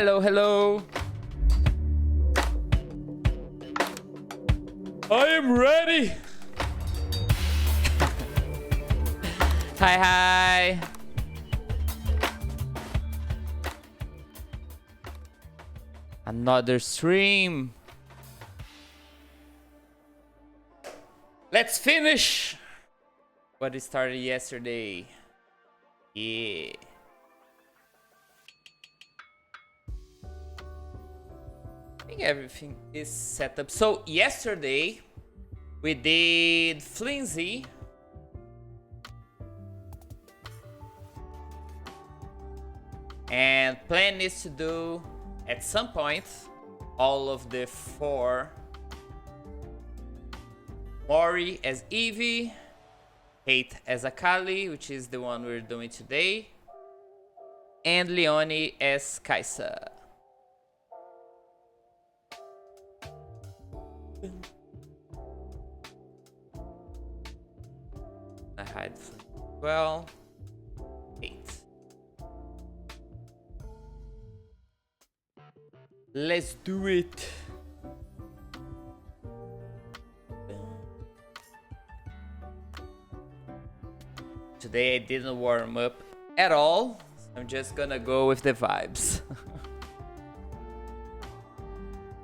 Hello, hello. I am ready. Hi, hi. Another stream. Let's finish what we started yesterday. Yeah. I think everything is set up. So yesterday we did Flimsy. And plan is to do at some point all of the 4. Mori as Eevee, Hate as Akali, which is the one we're doing today, and Leone as Kaisa. I hide well. 8. Let's do it. Today I didn't warm up at all. I'm just gonna go with the vibes.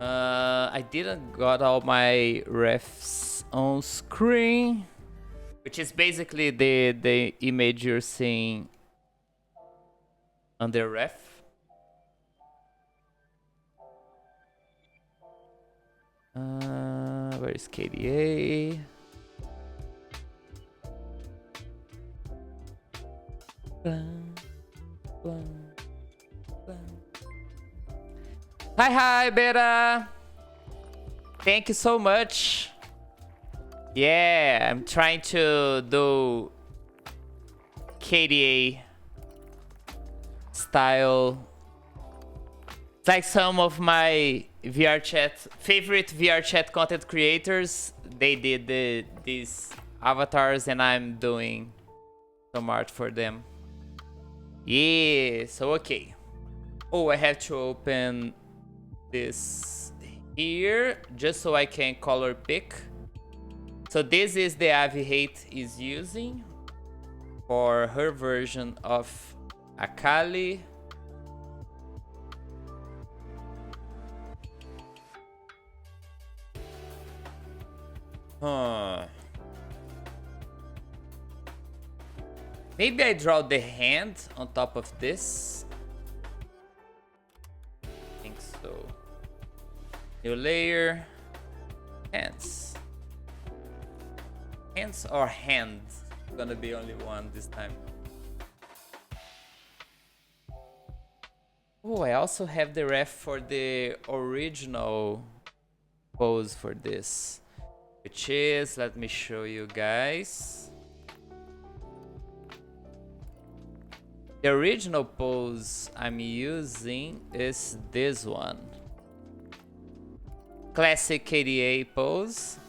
I didn't got all my refs on screen, which is basically the image you're seeing on the ref. Where is KDA? Hi, Beta. Thank you so much. Yeah, I'm trying to do KDA style. It's like some of my favorite VR chat content creators. They did these avatars, and I'm doing some art for them. Yeah, so okay. Oh, I have to open this here just so I can color pick. So this is the Avi Hate is using for her version of Akali. Maybe I draw the hand on top of this. I think so. New layer. Hands. Hands or hands? Gonna be only one this time. Oh, I also have the ref for the original pose for this. Which is, let me show you guys. The original pose I'm using is this one. Classic KDA pose.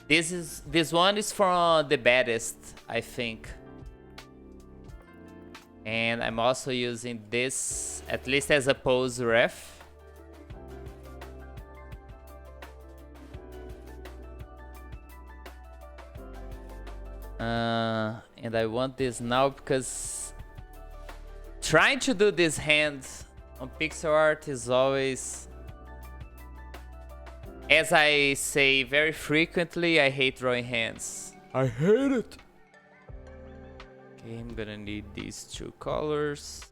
This one is from the baddest, I think. And I'm also using this, at least as a pose ref. And I want this now because trying to do this hand on pixel art is always, as I say very frequently, I hate drawing hands. I hate it. Okay, I'm gonna need these 2 colors.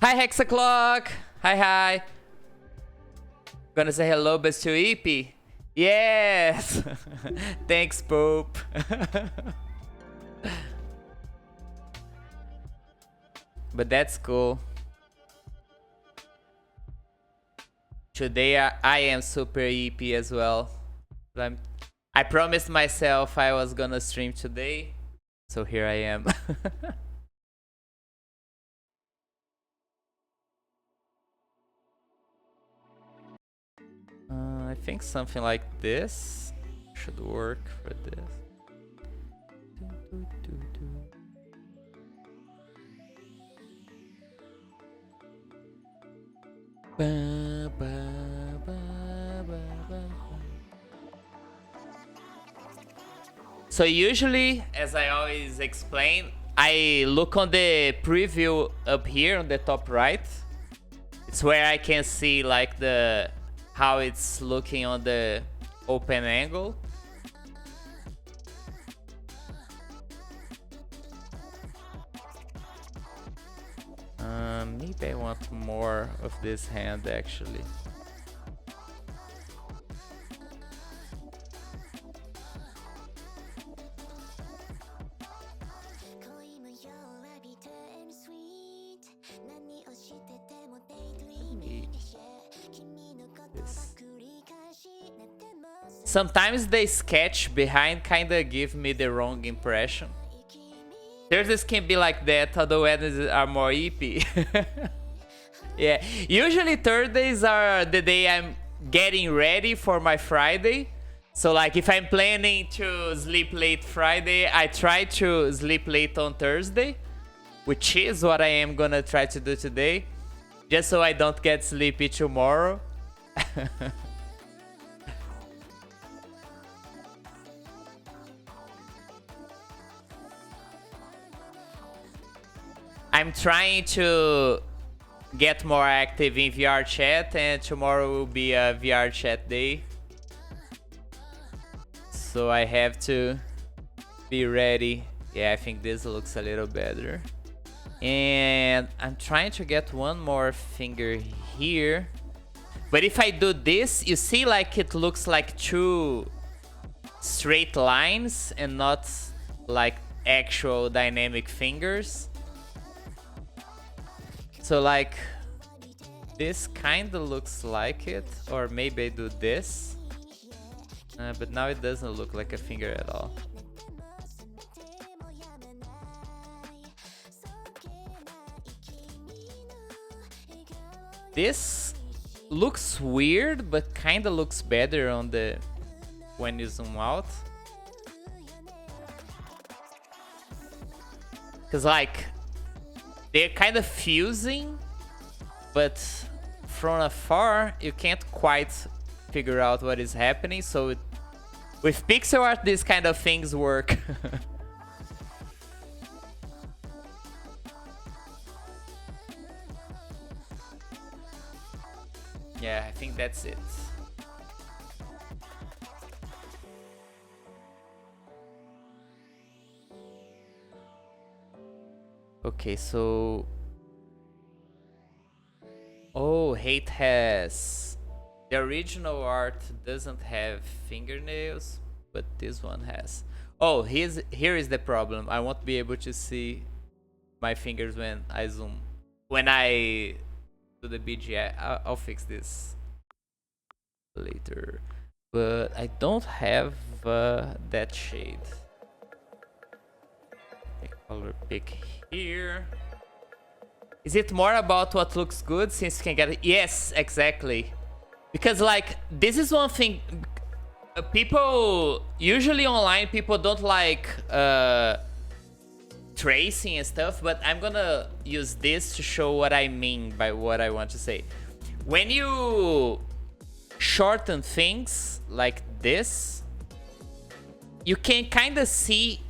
Hi, Hexaclock. Hi. Gonna say hello, but to EP. Yes. Thanks, Pope. But that's cool. Today I am super EP as well. I promised myself I was gonna stream today, so here I am. I think something like this should work for this. So usually, as I always explain, I look on the preview up here on the top right. It's where I can see like the how it's looking on the open angle. Maybe I want more of this hand actually. Sometimes the sketch behind kinda give me the wrong impression. Thursdays can be like that, although Wednesdays are more eepy. Yeah, usually Thursdays are the day I'm getting ready for my Friday. So like if I'm planning to sleep late Friday, I try to sleep late on Thursday, which is what I am gonna try to do today, just so I don't get sleepy tomorrow. I'm trying to get more active in VR chat, and tomorrow will be a VR chat day. So I have to be ready. Yeah, I think this looks a little better. And I'm trying to get one more finger here. But if I do this, you see like it looks like two straight lines and not like actual dynamic fingers. So like this kind of looks like it, or maybe I do this, but now it doesn't look like a finger at all. This looks weird, but kind of looks better on the when you zoom out. Cause like they're kind of fusing, but from afar you can't quite figure out what is happening. So with pixel art, these kind of things work. Yeah, I think that's it. Okay, so... Oh, Hate has... The original art doesn't have fingernails, but this one has. Oh, here is the problem. I won't be able to see my fingers when I zoom. When I do the BGI, I'll fix this later. But I don't have that shade. Color pick here. Is it more about what looks good since you can get it? Yes, exactly. Because like this is one thing people usually online people don't like tracing and stuff, but I'm gonna use this to show what I mean by what I want to say. When you shorten things like this, you can kind of see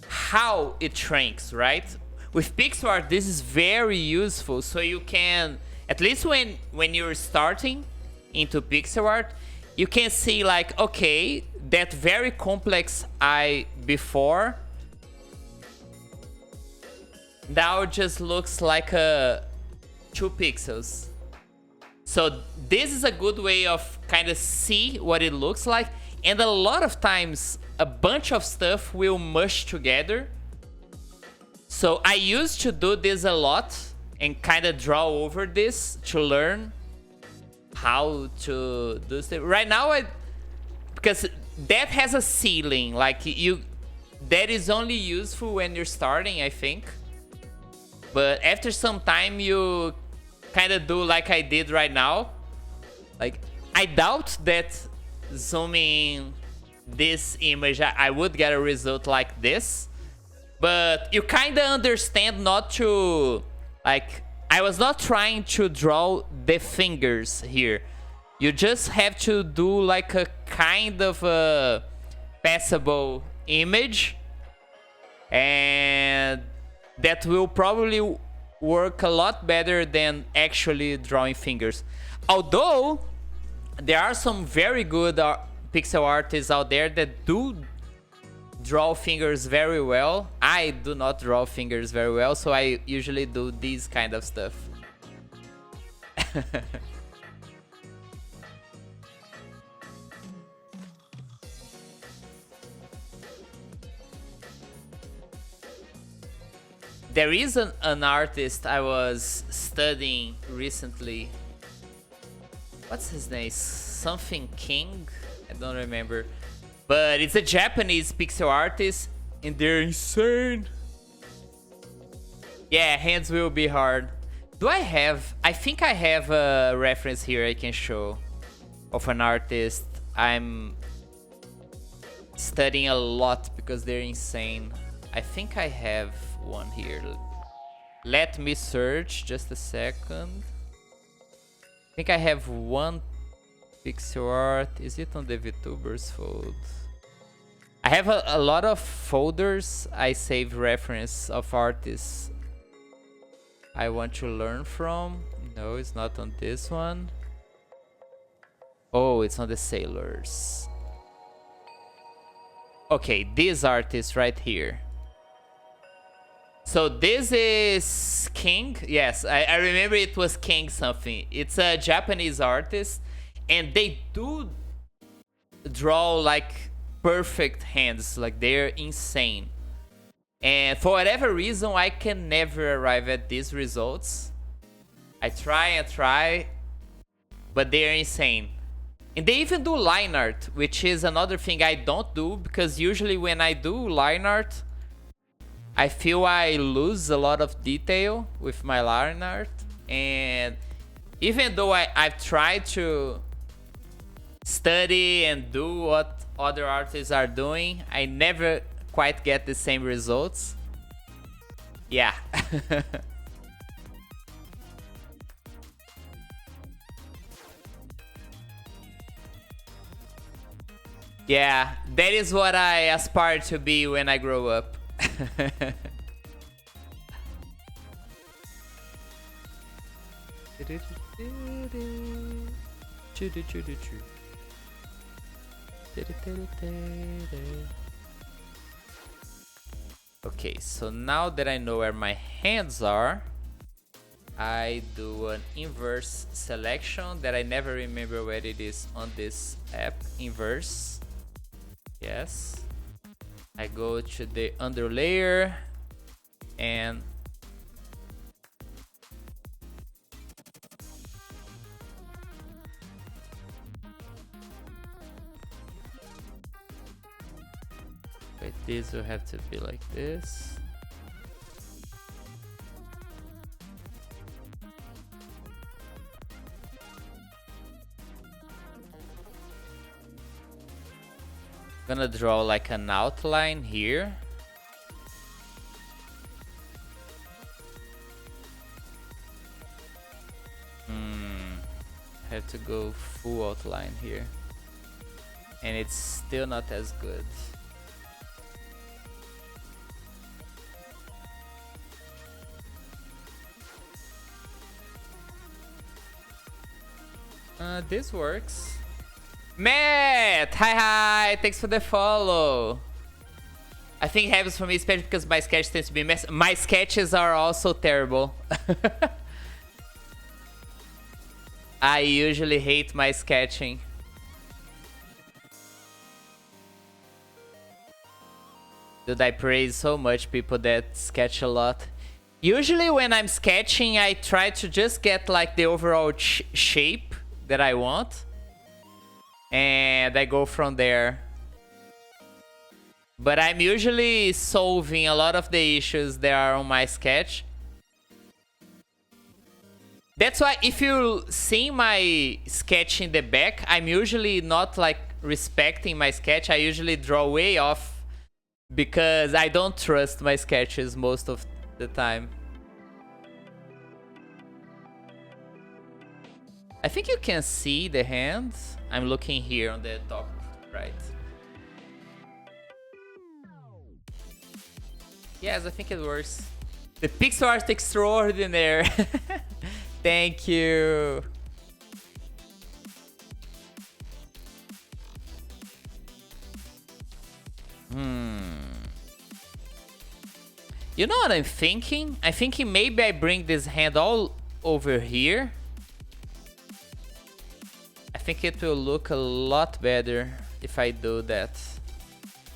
how it shrinks, right? With pixel art, this is very useful, so you can, at least when you're starting into pixel art, you can see like, okay, that very complex eye before now just looks like 2 pixels. So this is a good way of kind of see what it looks like, and a lot of times a bunch of stuff will mush together. So I used to do this a lot and kind of draw over this to learn how to do stuff. Right now, because that has a ceiling, like that is only useful when you're starting, I think. But after some time, you kind of do like I did right now. Like I doubt that zooming this image I would get a result like this. But you kind of understand not to, like, I was not trying to draw the fingers here. You just have to do like a kind of a passable image, and that will probably work a lot better than actually drawing fingers. Although there are some very good pixel artists out there that do draw fingers very well. I do not draw fingers very well, so I usually do these kind of stuff. There is an artist I was studying recently. What's his name? Something King? I don't remember. But it's a Japanese pixel artist, and they're insane. Yeah, hands will be hard. Do I have... I think I have a reference here I can show of an artist I'm studying a lot because they're insane. I think I have one here. Let me search just a second. I think I have one pixel art. Is it on the VTubers fold? I have a lot of folders I save reference of artists I want to learn from. No, it's not on this one. Oh, it's on the Sailors. Okay, this artist right here. So this is King. Yes, I remember it was King something. It's a Japanese artist, and they do draw like perfect hands. Like, they're insane. And for whatever reason, I can never arrive at these results. I try and try, but they're insane. And they even do line art, which is another thing I don't do, because usually when I do line art, I feel I lose a lot of detail with my line art. And even though I've tried to study and do what other artists are doing, I never quite get the same results. Yeah. Yeah, that is what I aspire to be when I grow up. Okay, so now that I know where my hands are, I do an inverse selection that I never remember where it is on this app. Inverse. Yes. I go to the under layer and wait, this will have to be like this. Gonna draw like an outline here. Have to go full outline here, and it's still not as good. This works. Matt! Hi! Thanks for the follow. I think it happens for me, especially because my sketch tends to be messy. My sketches are also terrible. I usually hate my sketching. Dude, I praise so much people that sketch a lot. Usually when I'm sketching, I try to just get like the overall shape that I want. And I go from there. But I'm usually solving a lot of the issues that are on my sketch. That's why if you see my sketch in the back, I'm usually not like respecting my sketch. I usually draw way off because I don't trust my sketches most of the time. I think you can see the hand. I'm looking here on the top right. Yes, I think it works. The pixel art extraordinary. Thank you. You know what I'm thinking? I'm thinking maybe I bring this hand all over here. I think it will look a lot better if I do that.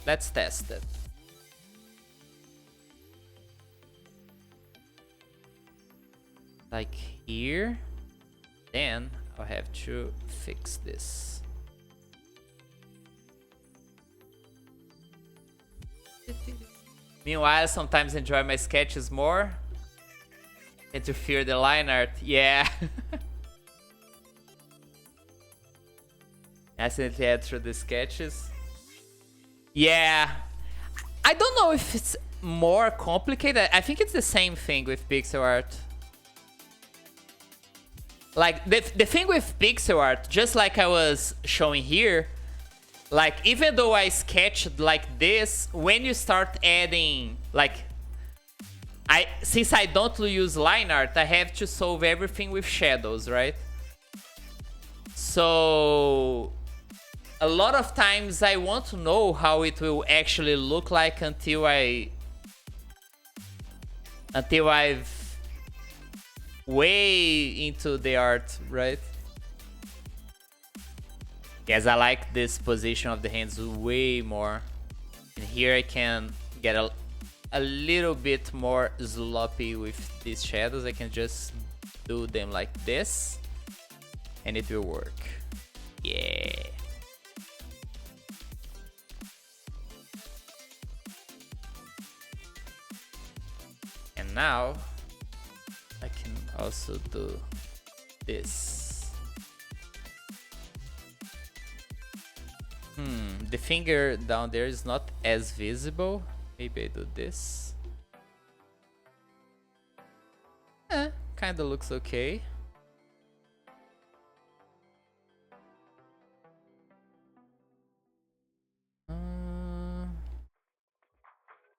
Let's test it. Like here. Then I'll have to fix this. Meanwhile, sometimes enjoy my sketches more. And to fear the line art. Yeah. Accidentally add through the sketches. Yeah. I don't know if it's more complicated. I think it's the same thing with pixel art. Like, the thing with pixel art, just like I was showing here, like, even though I sketched like this, when you start adding, like, since I don't use line art, I have to solve everything with shadows, right? So, a lot of times I want to know how it will actually look like until I've way into the art, right? Yes, I like this position of the hands way more. And here I can get a little bit more sloppy with these shadows. I can just do them like this and it will work. Yeah. And now I can also do this. The finger down there is not as visible. Maybe I do this. Kinda looks okay.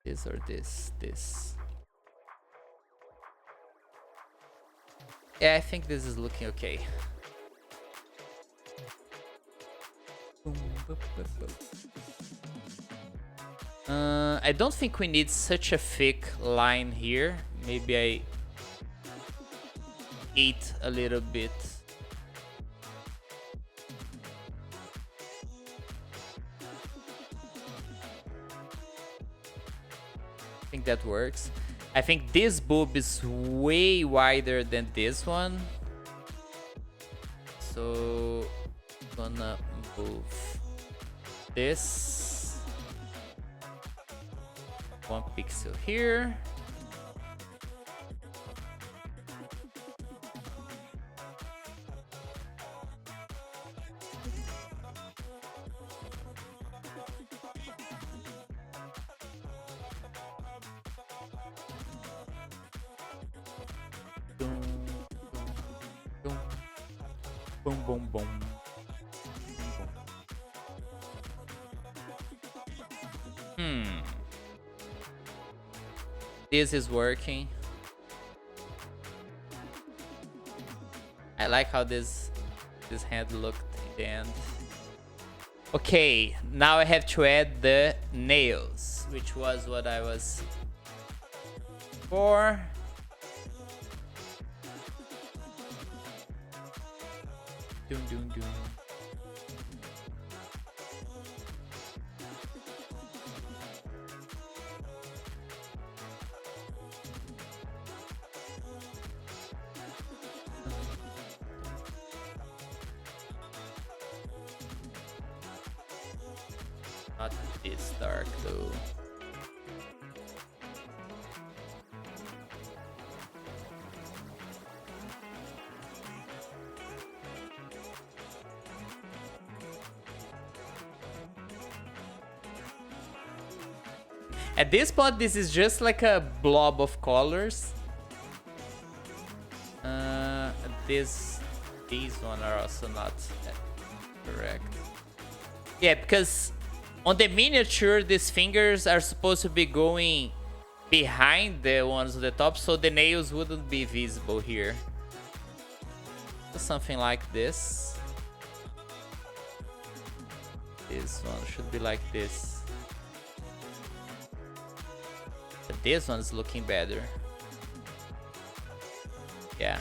This or this. Yeah, I think this is looking okay. I don't think we need such a thick line here. Maybe I ate a little bit. I think that works. I think this boob is way wider than this one. So, gonna move this 1 pixel here. Boom, boom, boom. This is working. I like how this hand looked in the end. Okay, now I have to add the nails, which was what I was for. Doom, doom, doom. Not this dark though. At this point, this is just like a blob of colors. These one are also not correct. Yeah, because on the miniature, these fingers are supposed to be going behind the ones on the top, so the nails wouldn't be visible here. Something like this. This one should be like this. But this one's looking better. Yeah.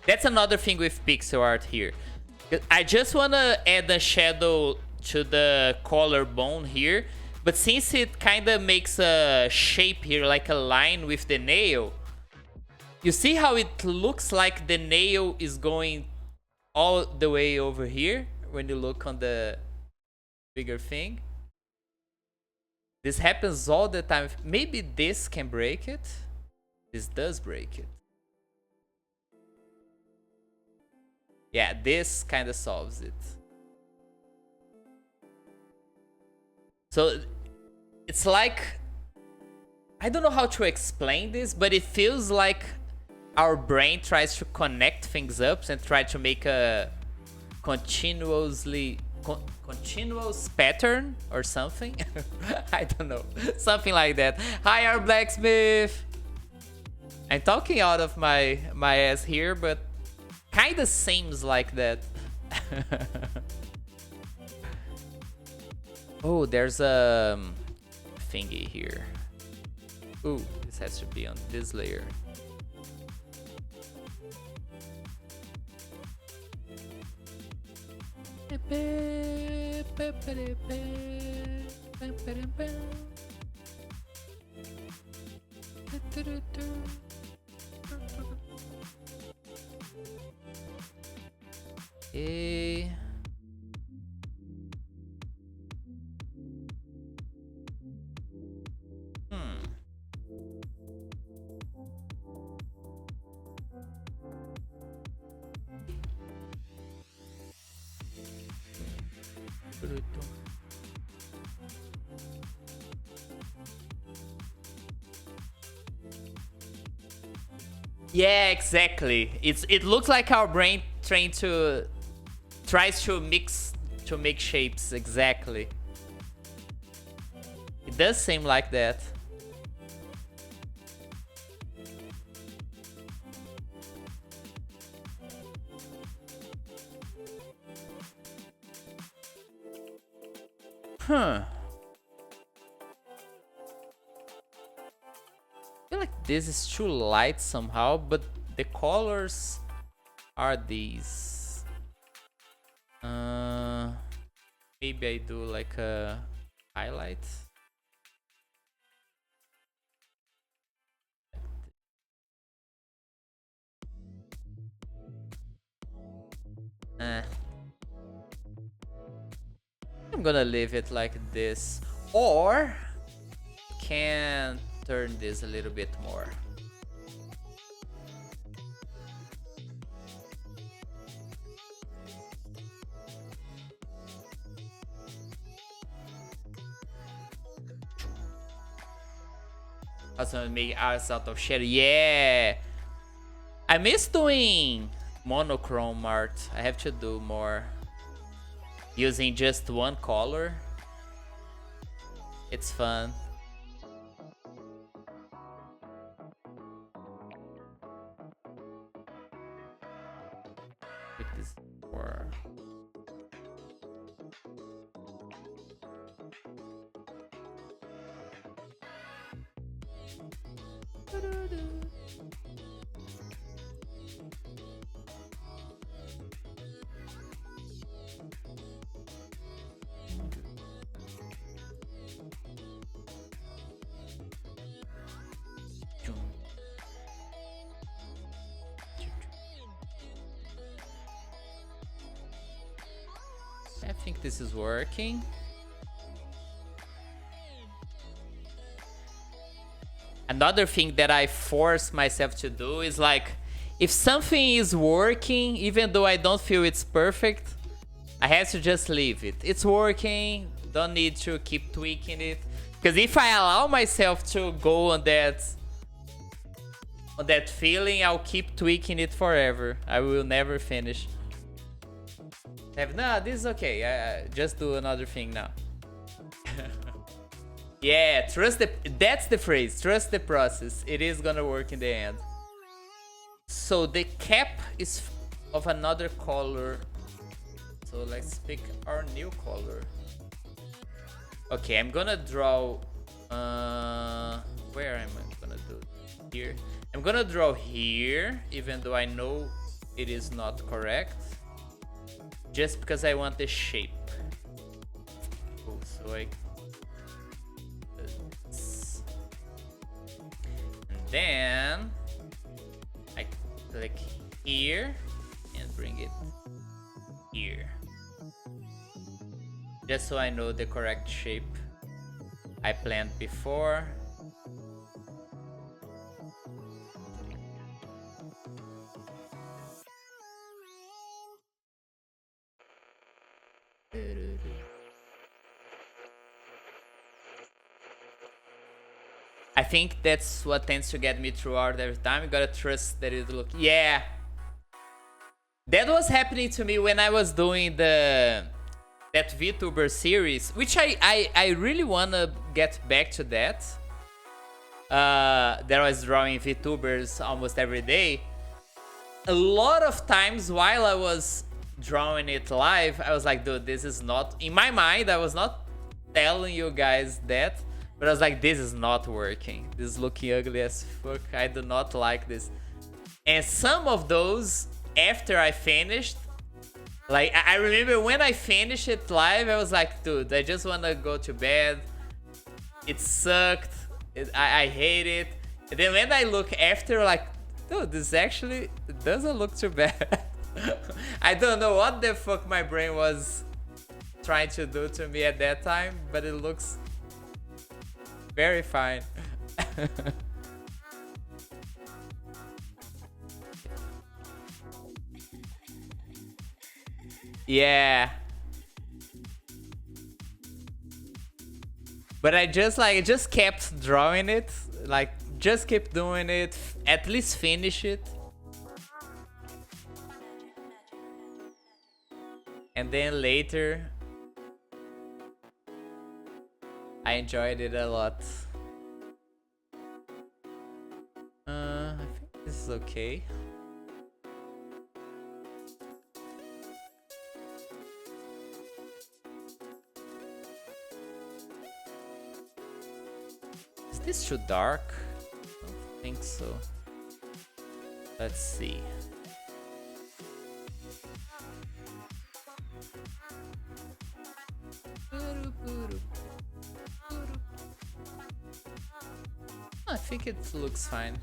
That's another thing with pixel art here. I just want to add a shadow to the collarbone here, but since it kind of makes a shape here, like a line with the nail, you see how it looks like the nail is going all the way over here when you look on the bigger thing? This happens all the time. Maybe this can break it. This does break it. Yeah, this kind of solves it. So it's like, I don't know how to explain this, but it feels like our brain tries to connect things up and try to make a continuous pattern or something. I don't know, something like that. Hi, our blacksmith. I'm talking out of my ass here, but kind of seems like that. Oh, there's a thingy here. Ooh, this has to be on this layer. Okay. Yeah, exactly. It looks like our brain tries to make shapes. Exactly. It does seem like that. Huh. I feel like this is too light somehow, but the colors are these. Maybe I do like a highlight. I'm gonna leave it like this, or can turn this a little bit more. Also make eyes out of shadow. Yeah, I miss doing monochrome art. I have to do more using just one color. It's fun. With this more. I think this is working. Another thing that I force myself to do is like, if something is working, even though I don't feel it's perfect, I have to just leave it. It's working, don't need to keep tweaking it. Because if I allow myself to go on that feeling, I'll keep tweaking it forever. I will never finish. No, this is okay. I just do another thing now. Yeah, that's the phrase. Trust the process. It is gonna work in the end. So the cap is of another color. So let's pick our new color. Okay, I'm gonna draw. Where am I gonna do? Here. I'm gonna draw here, even though I know it is not correct. Just because I want the shape. Oh, so I. And then I click here and bring it here. Just so I know the correct shape I planned before. I think that's what tends to get me throughout every time. You gotta trust that it look. Yeah, that was happening to me when I was doing that VTuber series, which I really wanna get back to that. That I was drawing VTubers almost every day. A lot of times while I was drawing it live, I was like, dude, this is not, in my mind, I was not telling you guys that, but I was like, this is not working. This is looking ugly as fuck. I do not like this. And some of those, after I finished, like, I remember when I finished it live, I was like, dude, I just want to go to bed. It sucked. I hate it. And then when I look after, like, dude, this actually doesn't look too bad. I don't know what the fuck my brain was trying to do to me at that time, but it looks very fine. Yeah. But I just kept drawing it. Like, just keep doing it. At least finish it. And then later, I enjoyed it a lot. I think this is okay. Is this too dark? I don't think so. Let's see. I think it looks fine.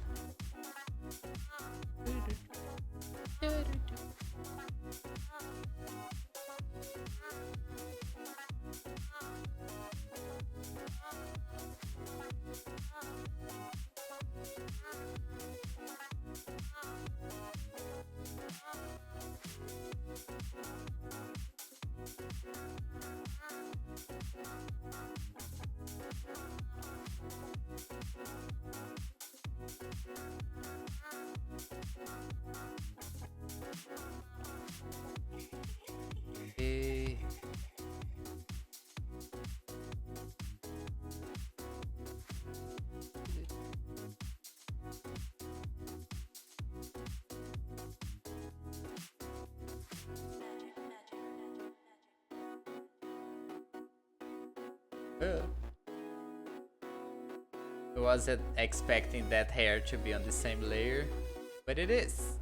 I wasn't expecting that hair to be on the same layer, but it is.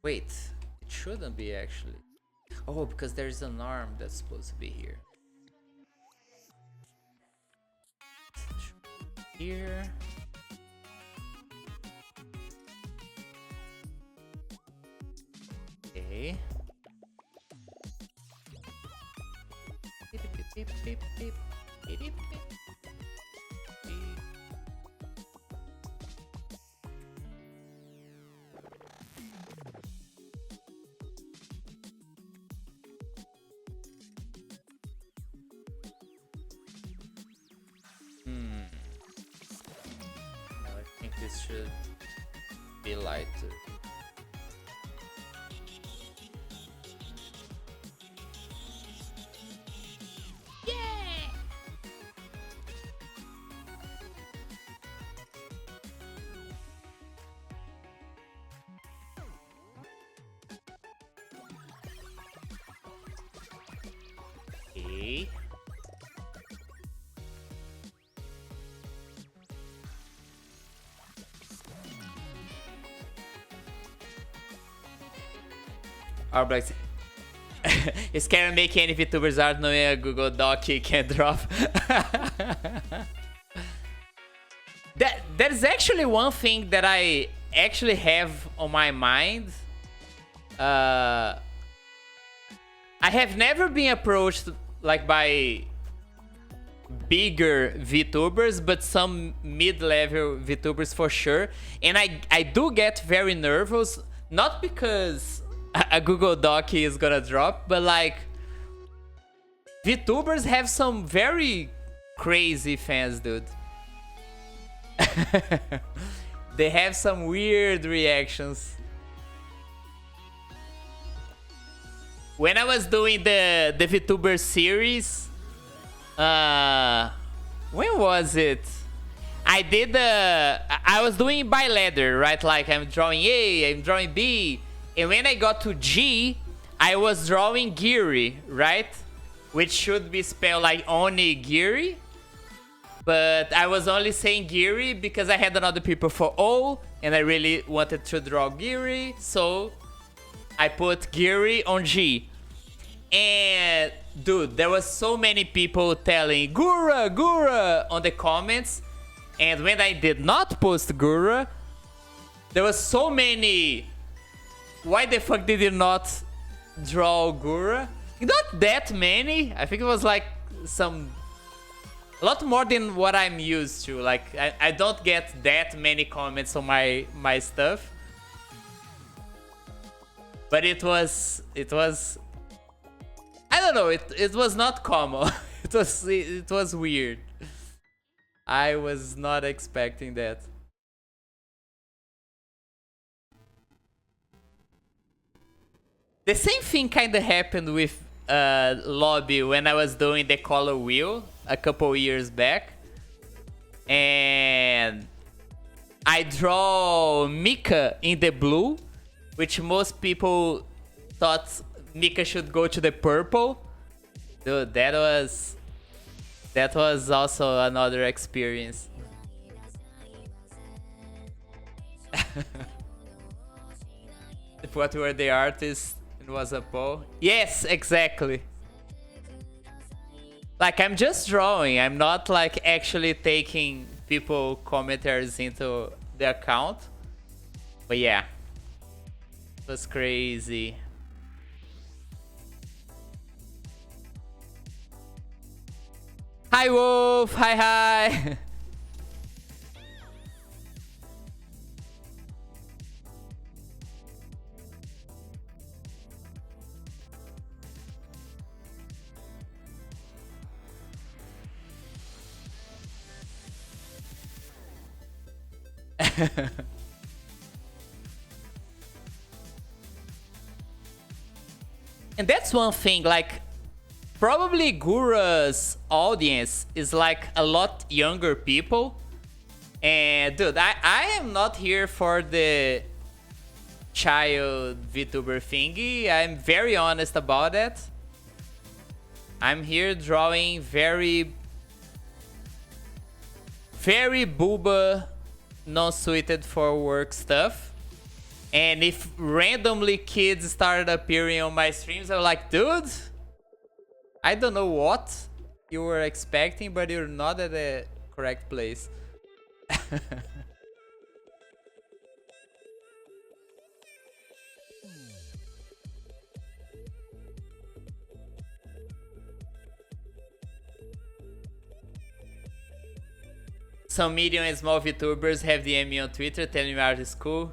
Wait, it shouldn't be actually. Oh, because there's an arm that's supposed to be here. Here. Okay. Beep, beep, beep. Beep, beep, beep. No, I think this should be lighter. Okay. Arblax. Scared make any VTubers art knowing a Google Doc can drop. There's actually one thing that I actually have on my mind. I have never been approached like by bigger VTubers, but some mid-level VTubers for sure. And I do get very nervous, not because a Google Doc is gonna drop, but like VTubers have some very crazy fans, dude. They have some weird reactions. When I was doing the VTuber series, when was it? I was doing by letter, right? Like I'm drawing A, I'm drawing B, and when I got to G, I was drawing Giri, right? Which should be spelled like onigiri. But I was only saying Giri because I had another people for O, and I really wanted to draw Giri, so I put Giri on G. And dude, there was so many people telling Gura, Gura on the comments. And when I did not post Gura, there was so many. Why the fuck did you not draw Gura? Not that many. I think it was like a lot more than what I'm used to. Like I don't get that many comments on my stuff. But it was I don't know, it was not common. it was weird. I was not expecting that. The same thing kind of happened with Lobby when I was doing the color wheel a couple years back. And I draw Mika in the blue, which most people thought Mika should go to the purple. Dude, that was also another experience. If what were the artists, it was a poll. Yes, exactly. Like I'm just drawing. I'm not like actually taking people commentaries into the account. But yeah, it was crazy. Hi Wolf, hi. And that's one thing, like probably Gura's audience is like a lot younger people. And dude, I am not here for the child VTuber thingy. I'm very honest about that. I'm here drawing very booba, non-suited for work stuff. And if randomly kids started appearing on my streams, I'm like, dude, I don't know what you were expecting, but you're not at the correct place. some medium and small VTubers have DM me on Twitter telling me art is cool.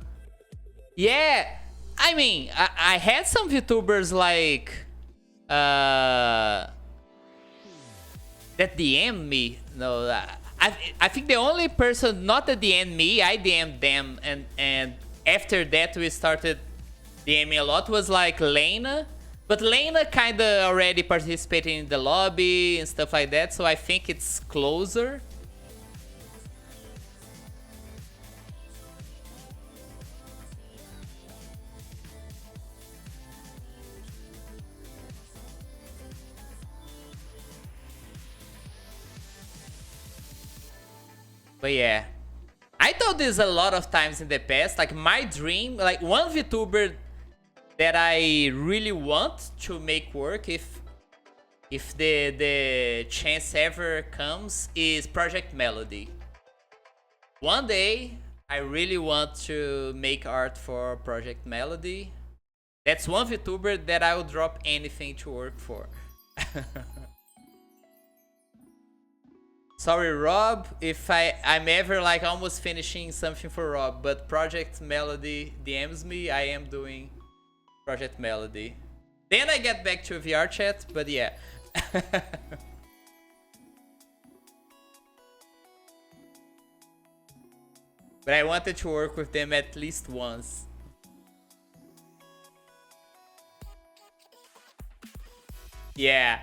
Yeah, I mean, I had some VTubers like that DM'd me. No, I think the only person not that DM'd me, I DM'd them, and after that we started DMing a lot was like Lena. But Lena kinda already participated in the lobby and stuff like that, so I think it's closer. But yeah, I told this a lot of times in the past, like my dream, like one VTuber that I really want to make work if the chance ever comes is Project Melody. One day I really want to make art for Project Melody. That's one VTuber that I would drop anything to work for. Sorry Rob, if I'm ever like almost finishing something for Rob, but Project Melody DMs me, I am doing Project Melody. Then I get back to VR chat, but yeah. But I wanted to work with them at least once. Yeah.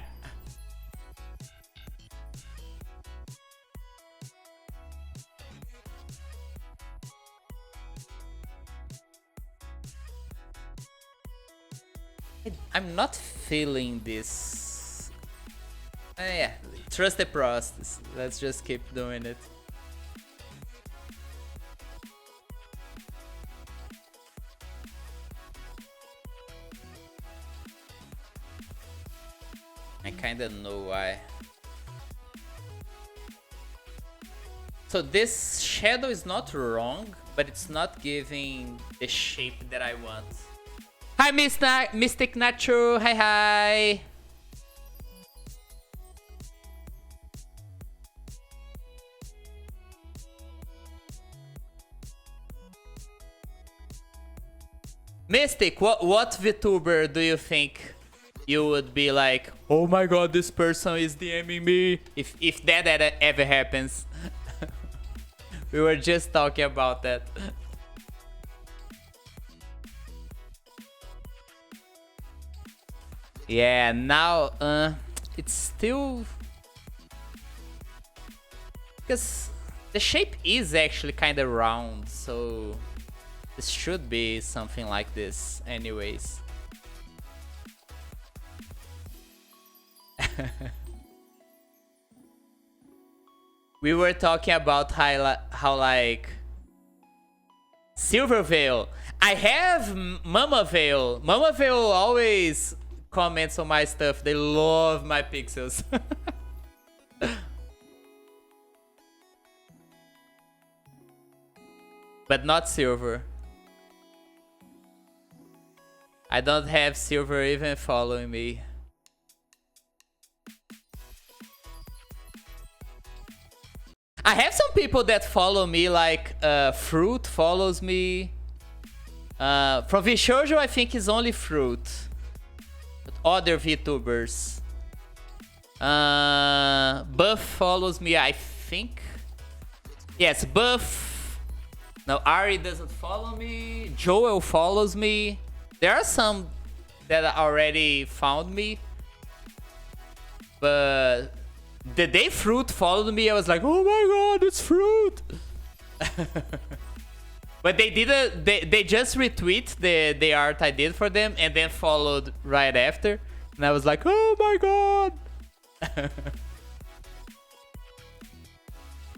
I'm not feeling this. Yeah, trust the process. Let's just keep doing it. I kinda know why. So this shadow is not wrong, but it's not giving the shape that I want. Hi, Mystic Nacho. Hi, hi. Mystic, what VTuber do you think you would be like, oh my god, this person is DMing me? If that ever happens. We were just talking about that. Yeah, now it's still because the shape is actually kind of round, so this should be something like this anyways. We were talking about how like Silver Veil. I have Mama Veil. Mama Veil always comments on my stuff. They love my pixels. But not Silver. I don't have Silver even following me. I have some people that follow me, like Fruit follows me. From Vishoujo, I think it's only Fruit. But other VTubers. Buff follows me, I think. Yes, Buff. No, Ari doesn't follow me. Joel follows me. There are some that already found me. But the day Fruit followed me, I was like, oh my god, it's Fruit. But they didn't. They just retweet the art I did for them and then followed right after, and I was like, oh my god.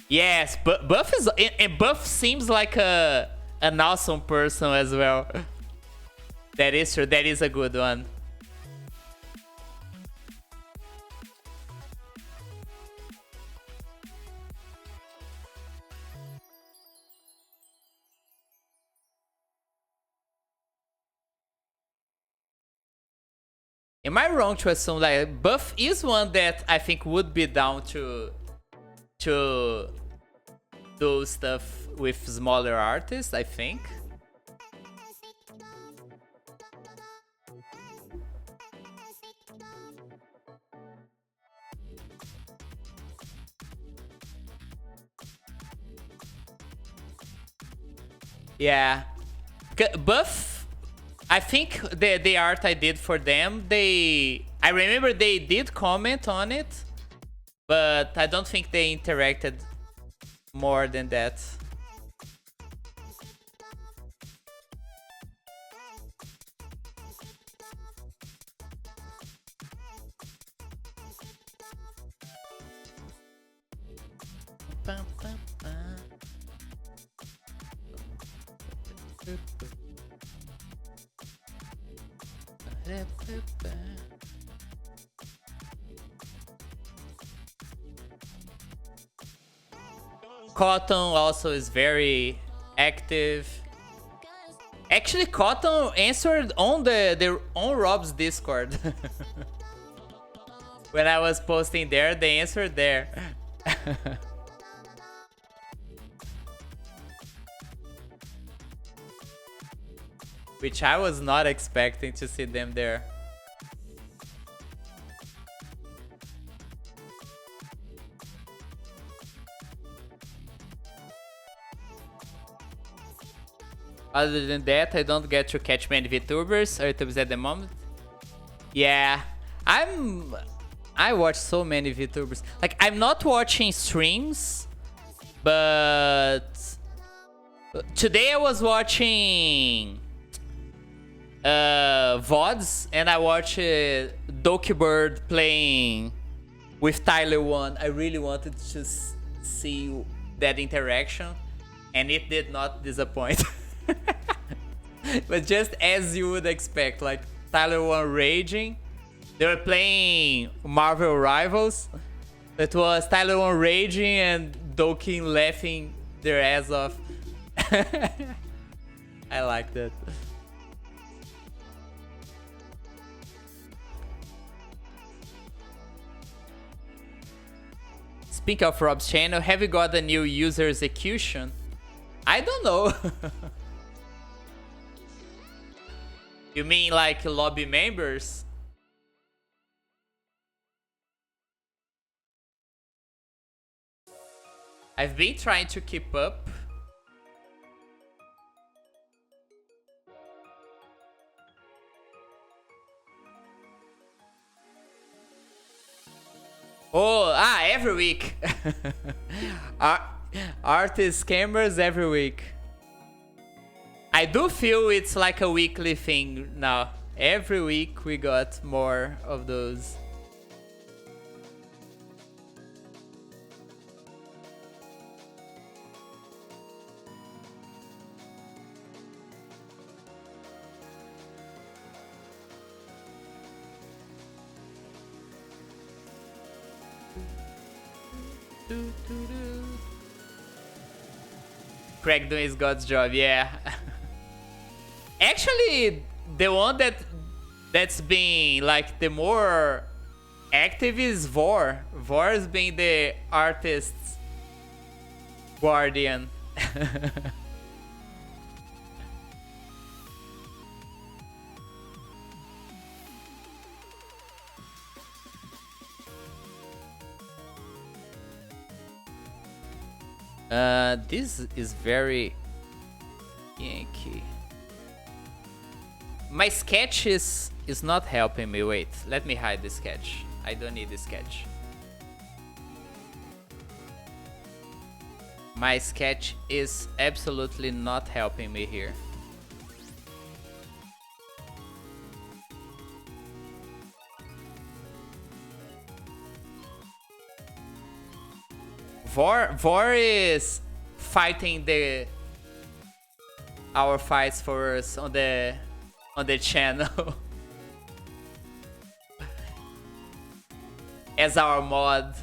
Yes, but Buff is and Buff seems like an awesome person as well. That is true. That is a good one. Am I wrong to assume like Buff is one that I think would be down to do stuff with smaller artists, I think. Yeah. Buff, I think the art I did for them, I remember they did comment on it, but I don't think they interacted more than that. Cotton also is very active. Actually, Cotton answered on on Rob's Discord. When I was posting there, they answered there. Which I was not expecting to see them there. Other than that, I don't get to catch many VTubers or YouTubers at the moment. Yeah, I watch so many VTubers. Like, I'm not watching streams, but today I was watching VODs, and I watched Dokibird playing with Tyler 1. I really wanted to see that interaction, and it did not disappoint. But just as you would expect, like Tyler 1 raging. They were playing Marvel Rivals. It was Tyler 1 raging and Dokin laughing their ass off. I like that. Speaking of Rob's channel, have you got a new user execution? I don't know. You mean like lobby members? I've been trying to keep up. Oh, every week. Artist cameras every week. I do feel it's like a weekly thing now. Every week we got more of those. Craig doing his God's job, yeah. Actually, the one that's been like the more active is Vor. Vor has been the artist's guardian. This is very Yankee. My sketch is not helping me. Wait, let me hide the sketch. I don't need the sketch. My sketch is absolutely not helping me here. Vor is fighting our fights for us on the channel. As our mod,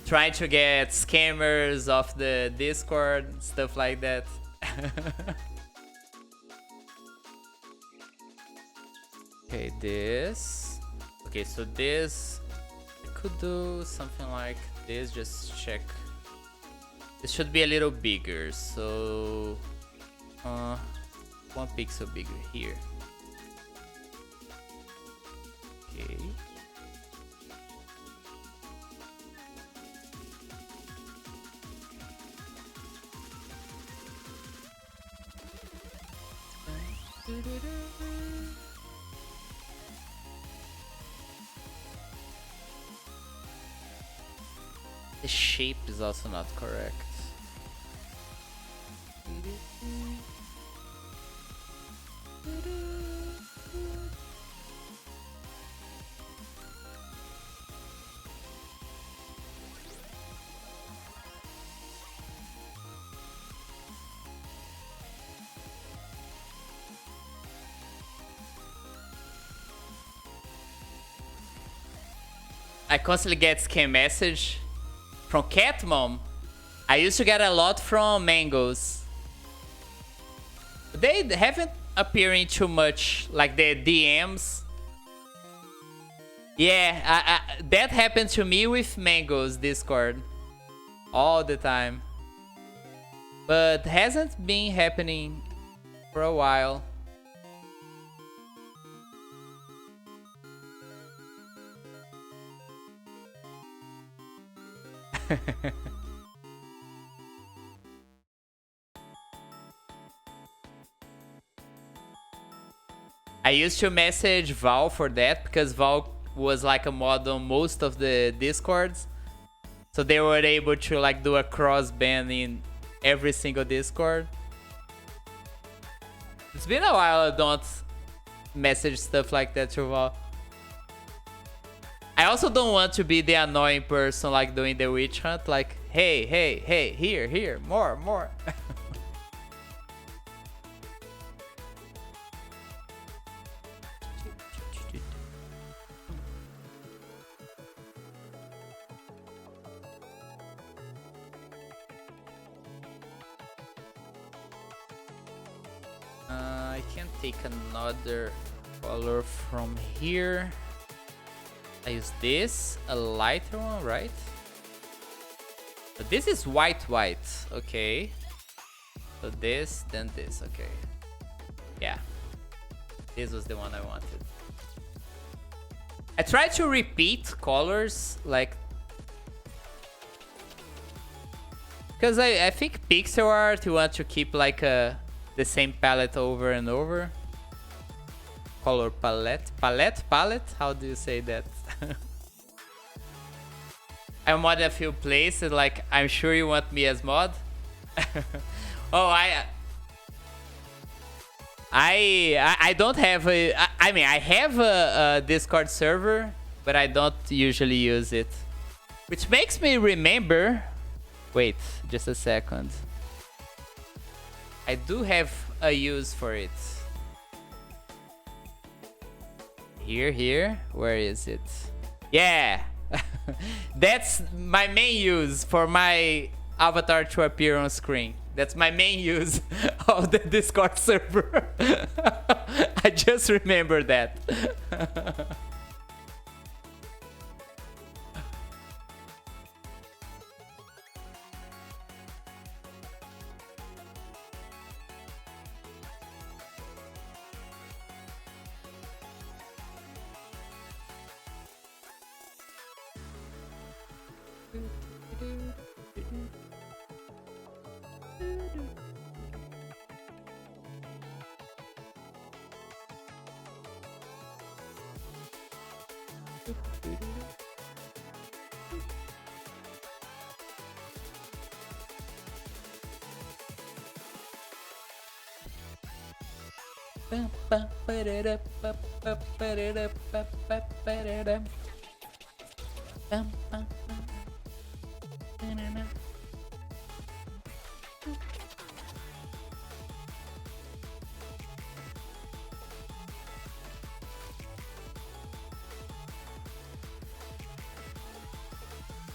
trying to get scammers off the Discord, stuff like that. Okay, this. Okay, so this I could do something like this. Just check This should be a little bigger, so 1 pixel bigger here. Okay. The shape is also not correct. I constantly get scam message from Cat Mom. I used to get a lot from Mangoes. They haven't appearing too much, like the DMs. Yeah, that happened to me with Mangoes Discord all the time, but hasn't been happening for a while. I used to message Val for that because Val was like a mod on most of the Discords, so they were able to like do a cross ban in every single Discord. It's been a while I don't message stuff like that to Val. I also don't want to be the annoying person like doing the witch hunt, like, hey, hey, hey, here, more. I can take another color from here. I use this, a lighter one, right? But this is white, okay. So this, then this, okay. Yeah, this was the one I wanted. I tried to repeat colors, like, because I think pixel art, you want to keep like the same palette over and over. Color palette, how do you say that? I mod a few places, like, I'm sure you want me as mod. Oh, I don't have a, I mean, I have a Discord server, but I don't usually use it. Which makes me remember, wait, just a second. I do have a use for it. Here, where is it? Yeah, that's my main use for my avatar to appear on screen. That's my main use of the Discord server. I just remember that.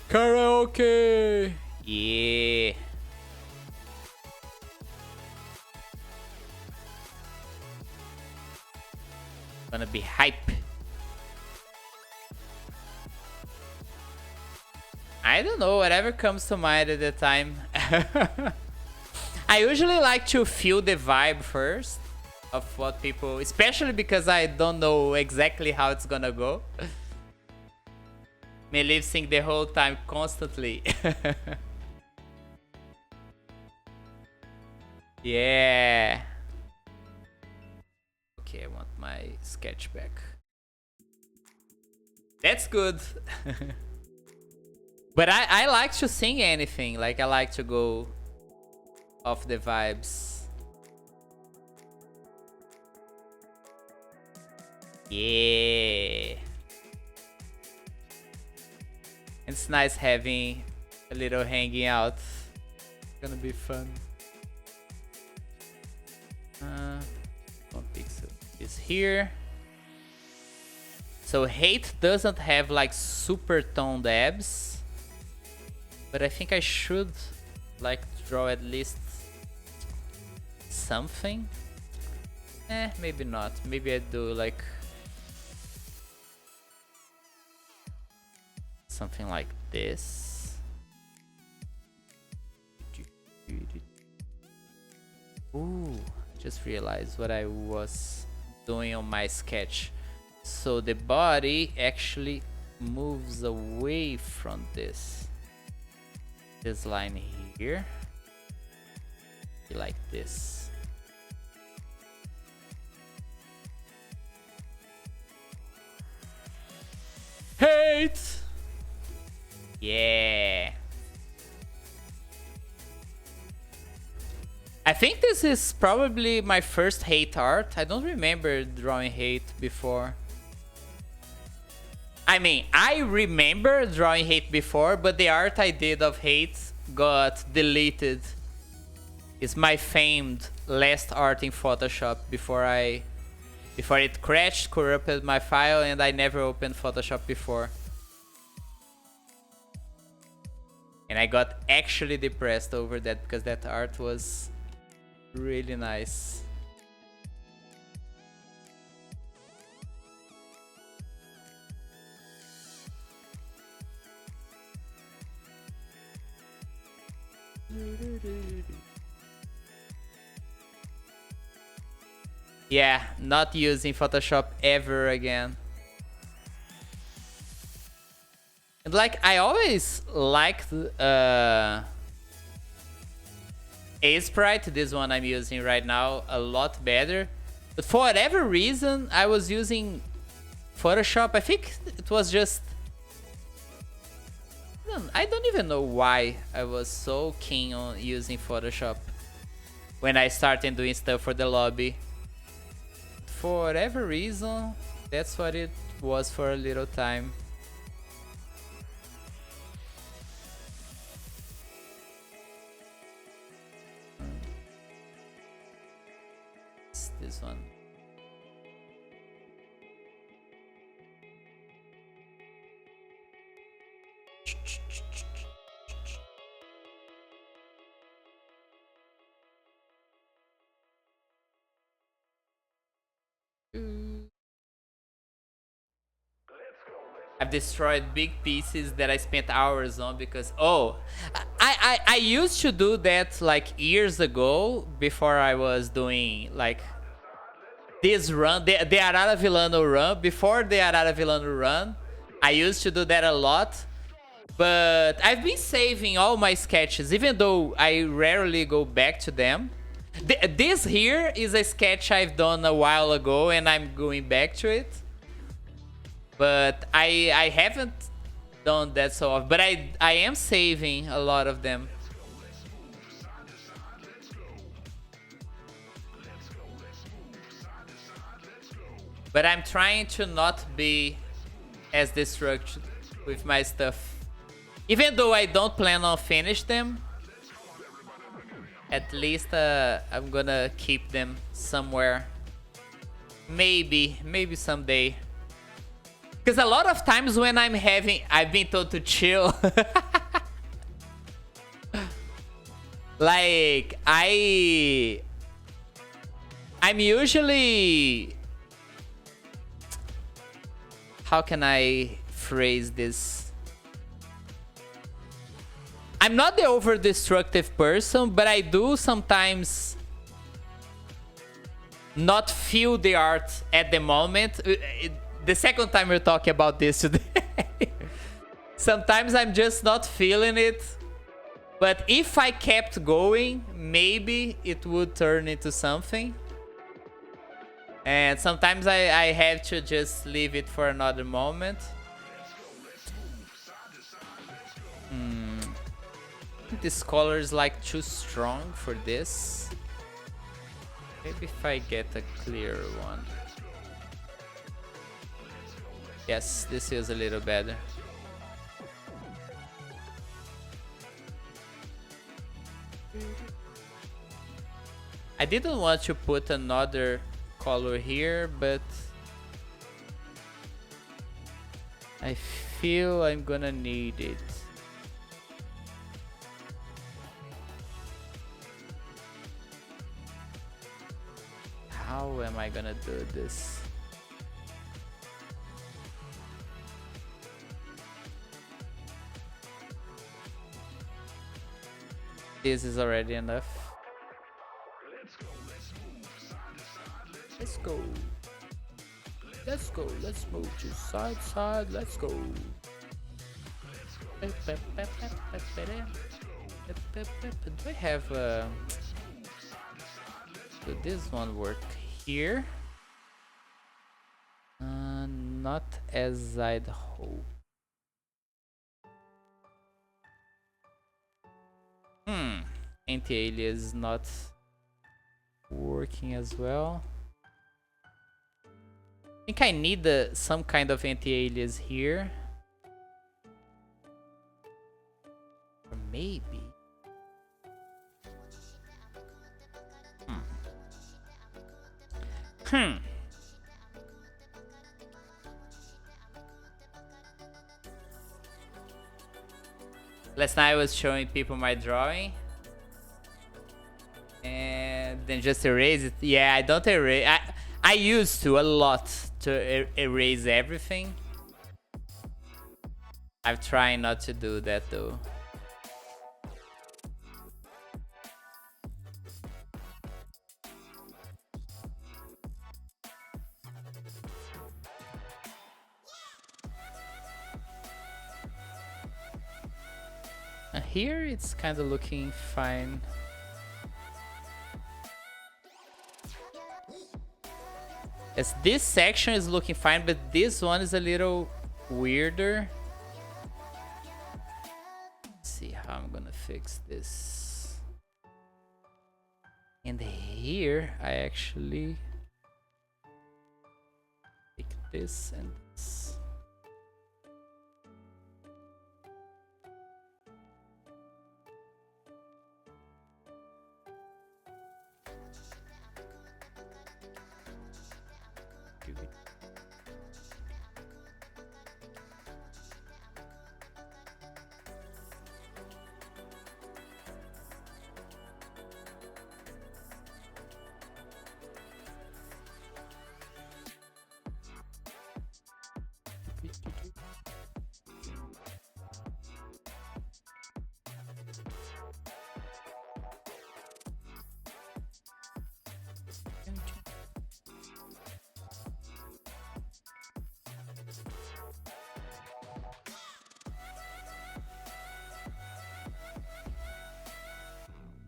Karaoke! Yeah! Gonna be hype. I don't know, whatever comes to mind at the time. I usually like to feel the vibe first of what people, especially because I don't know exactly how it's gonna go. Me lip sync the whole time constantly. Yeah. Okay, I want my sketch back. That's good. But I like to sing anything. Like, I like to go off the vibes. Yeah. It's nice having a little hanging out. It's gonna be fun. One pixel is here. So Hate doesn't have like super toned abs, but I think I should like draw at least something. Maybe not. Maybe I do like something like this. Ooh, just realized what I was doing on my sketch. So the body actually moves away from this line here, like this. Hate! Yeah. I think this is probably my first Hate art. I don't remember drawing Hate before. I mean, I remember drawing Hate before, but the art I did of Hate got deleted. It's my famed last art in Photoshop before it crashed, corrupted my file, and I never opened Photoshop before. And I got actually depressed over that because that art was really nice. Yeah, not using Photoshop ever again. And like, I always liked A-Sprite, this one I'm using right now, a lot better. But for whatever reason, I was using Photoshop. I think it was just... I don't even know why I was so keen on using Photoshop when I started doing stuff for the lobby. For whatever reason, that's what it was for a little time. It's this one. I've destroyed big pieces that I spent hours on because I used to do that like years ago before I was doing like this run, the Arara Villano run. Before the Arara Villano run, I used to do that a lot. But I've been saving all my sketches, even though I rarely go back to them. This here is a sketch I've done a while ago and I'm going back to it. But I haven't done that so often. But I am saving a lot of them. But I'm trying to not be as destructive with my stuff. Even though I don't plan on finish them, at least I'm gonna keep them somewhere. Maybe someday. Because a lot of times when I've been told to chill. Like, I'm usually... How can I phrase this? I'm not the over-destructive person, but I do sometimes not feel the art at the moment. The second time we're talking about this today. Sometimes I'm just not feeling it. But if I kept going, maybe it would turn into something. And sometimes I have to just leave it for another moment. This color is like too strong for this. Maybe if I get a clear one. Yes, this feels a little better. I didn't want to put another color here, but I feel I'm gonna need it. How am I gonna do this? This is already enough. Let's go. Let's go. Let's move to side, side. Let's go. Do I have Would this one work here? Not as I'd hope. Anti-alias is not working as well. I think I need some kind of anti-alias here. Or maybe. Last night I was showing people my drawing. And then just erase it. Yeah, I don't erase. I used to a lot to erase everything. I'm trying not to do that though. Here it's kind of looking fine. As this section is looking fine, but this one is a little weirder. Let's see how I'm gonna fix this. And here I actually take this and this.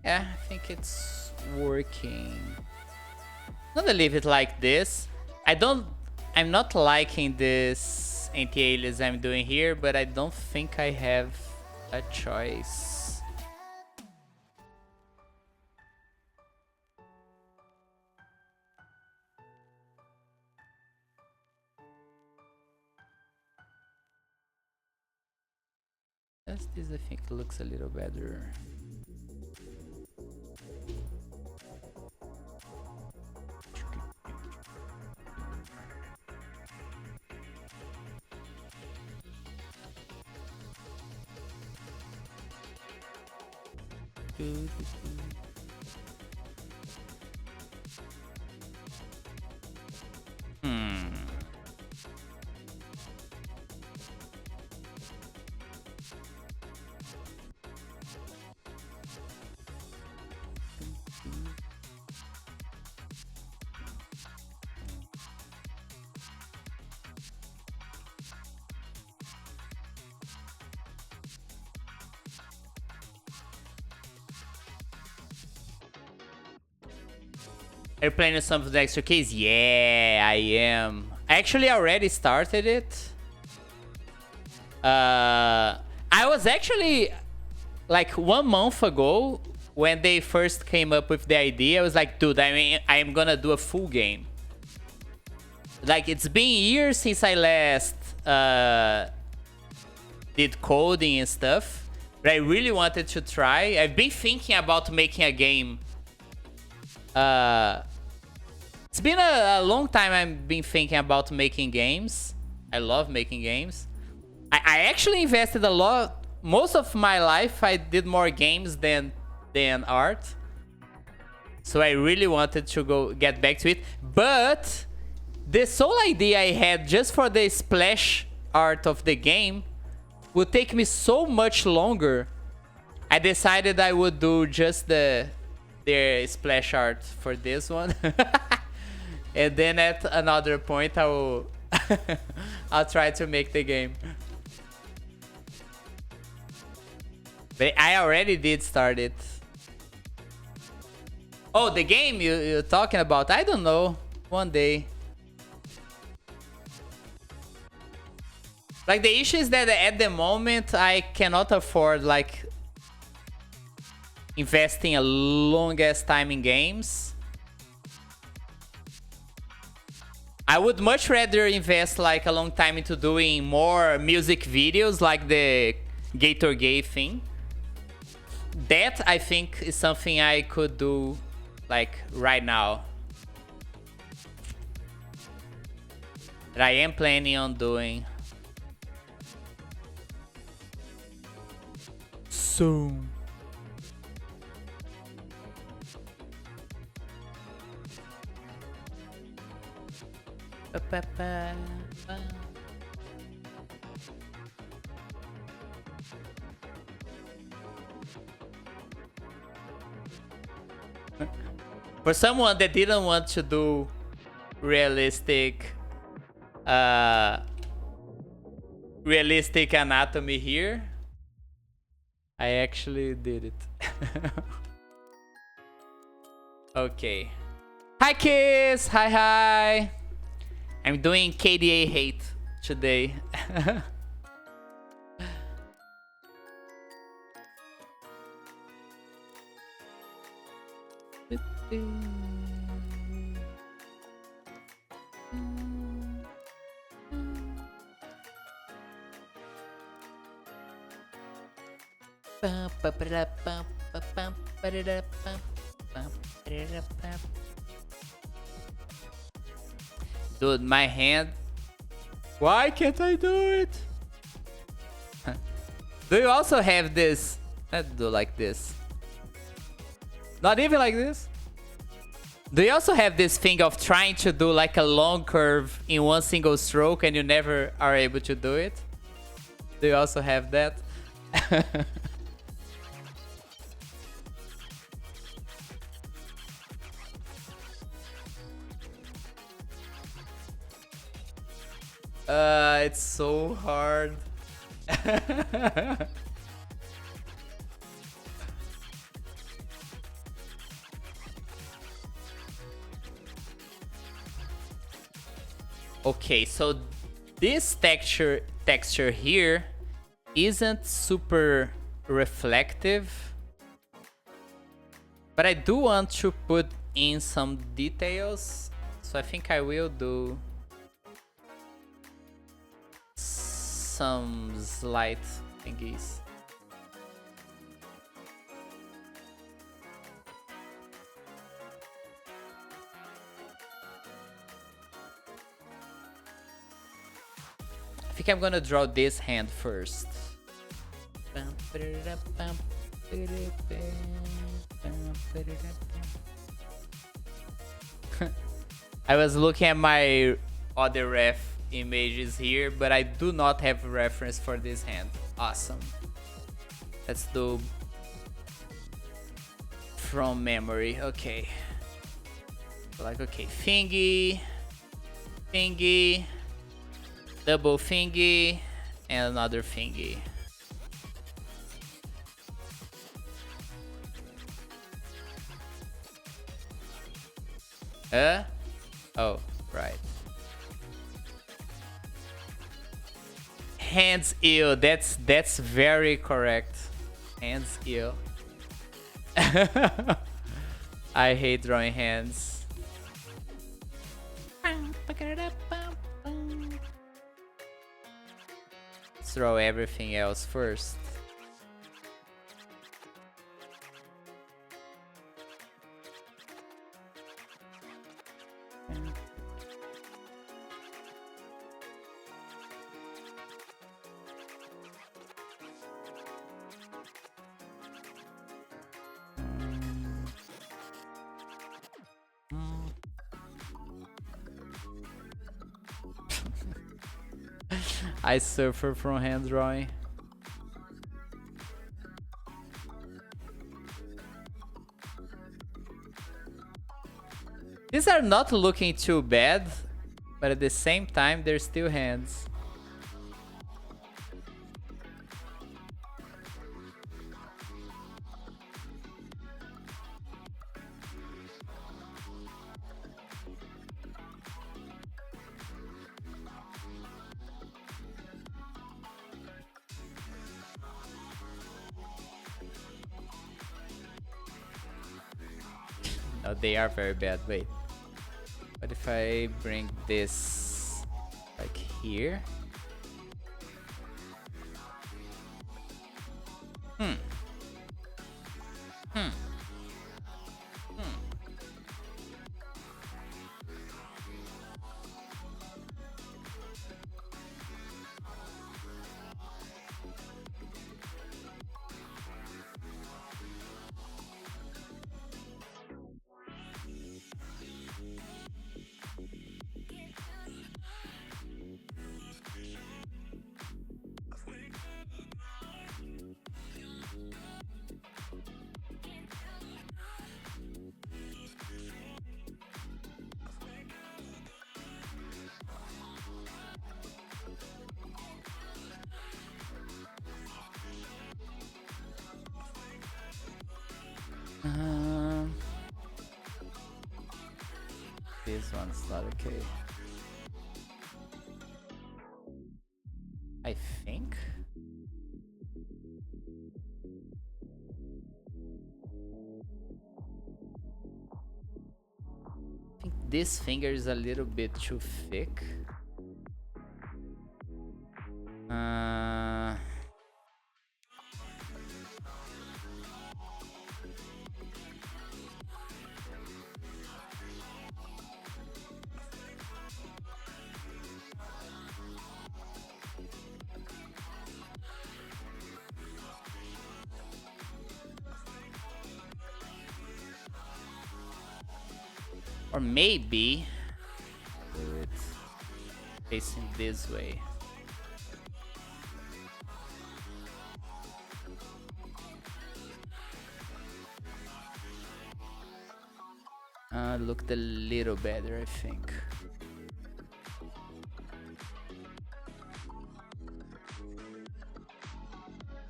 Yeah, I think it's working. I'm gonna leave it like this. I'm not liking this anti-alias I'm doing here, but I don't think I have a choice. This I think looks a little better. Are you planning some of the extra keys? Yeah, I am. I actually already started it. I was actually like 1 month ago when they first came up with the idea. I was like, dude, I am gonna do a full game. Like, it's been years since I last did coding and stuff, but I really wanted to try. I've been thinking about making a game. It's been a long time I've been thinking about making games. I love making games. I actually invested a lot. Most of my life, I did more games than art. So I really wanted to get back to it. But the sole idea I had just for the splash art of the game would take me so much longer. I decided I would do just the splash art for this one. And then at another point, I'll try to make the game. But I already did start it. Oh, the game you're talking about? I don't know. One day. Like, the issue is that at the moment, I cannot afford, like, investing a long-ass time in games. I would much rather invest, like, a long time into doing more music videos, like the Gator Gay thing. That, I think, is something I could do, like, right now. That I am planning on doing. Soon. For someone that didn't want to do realistic anatomy here, I actually did it. Okay. Hi, Kiss! Hi. I'm doing KDA hate today. Dude, my hand. Why can't I do it? Do you also have this? Let's do like this. Not even like this. Do you also have this thing of trying to do like a long curve in one single stroke and you never are able to do it? Do you also have that? It's so hard. Okay, so this texture here isn't super reflective, but I do want to put in some details, so I think I will do some slight thingies. I think I'm gonna draw this hand first. I was looking at my other ref images here, but I do not have a reference for this hand. Awesome. Let's do from memory. Okay. Like, okay, thingy, double thingy, and another thingy. Oh, right. Hands ill. That's very correct. Hands ill. I hate drawing hands. Let's draw everything else first. I suffer from hand drawing. These are not looking too bad, but at the same time, they're still hands. No, they are very bad. Wait. What if I bring this like here? This one's not okay. I think. I think this finger is a little bit too thick. Or maybe do it facing this way. Looked a little better, I think.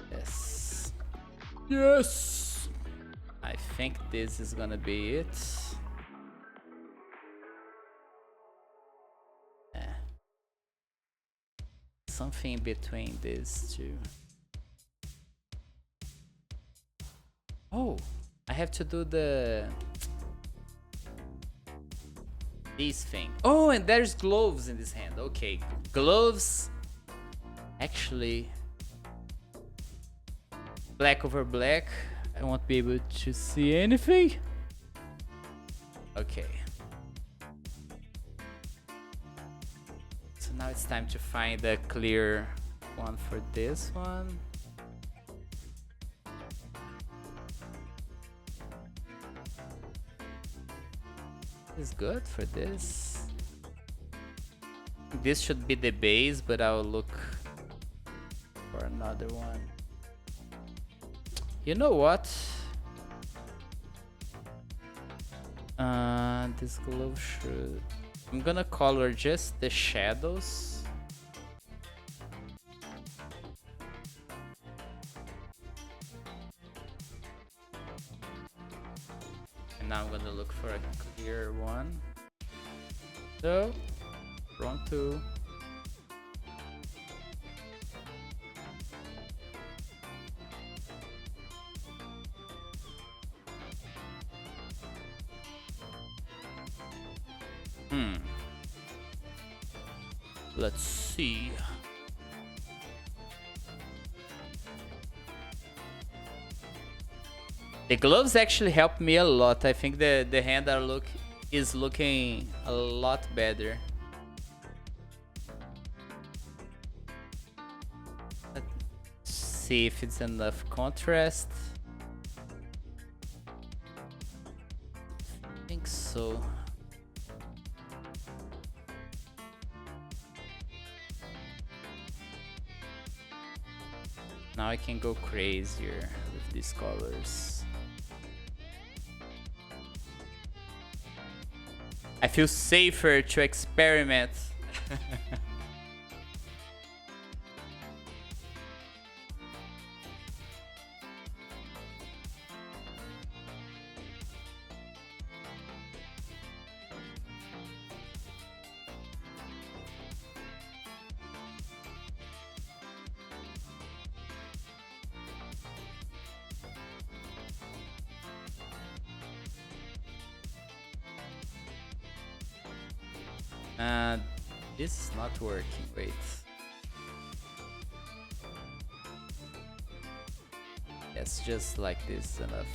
Yes. Yes! I think this is gonna be it. Something between these two. Oh, I have to do these thing. Oh, and there's gloves in this hand. Okay, gloves. Actually, black over black. I won't be able to see anything. Okay. So now it's time to find a clear one for this one. Is good for this. This should be the base, but I'll look for another one. You know what? This glove should... I'm gonna color just the shadows. And now I'm gonna look for a clear one. So, pronto. Let's see. The gloves actually help me a lot. I think the hand is looking a lot better. Let's see if it's enough contrast. I think so. Now I can go crazier with these colors. I feel safer to experiment. This is not working. Wait. Yes, just like this enough.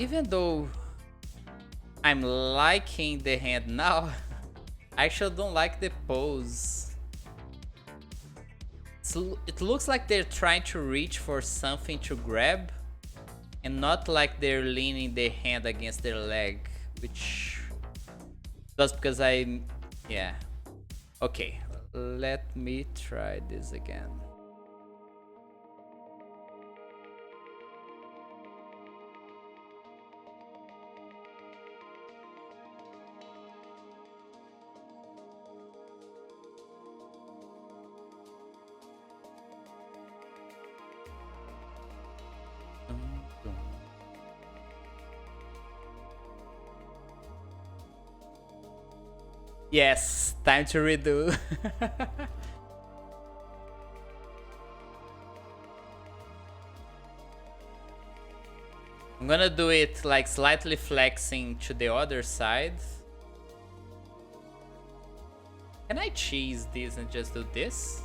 Even though I'm liking the hand now, I actually don't like the pose. It looks like they're trying to reach for something to grab and not like they're leaning their hand against their leg, which just because yeah. Okay, let me try this again. Yes, time to redo. I'm gonna do it like slightly flexing to the other side. Can I cheese this and just do this?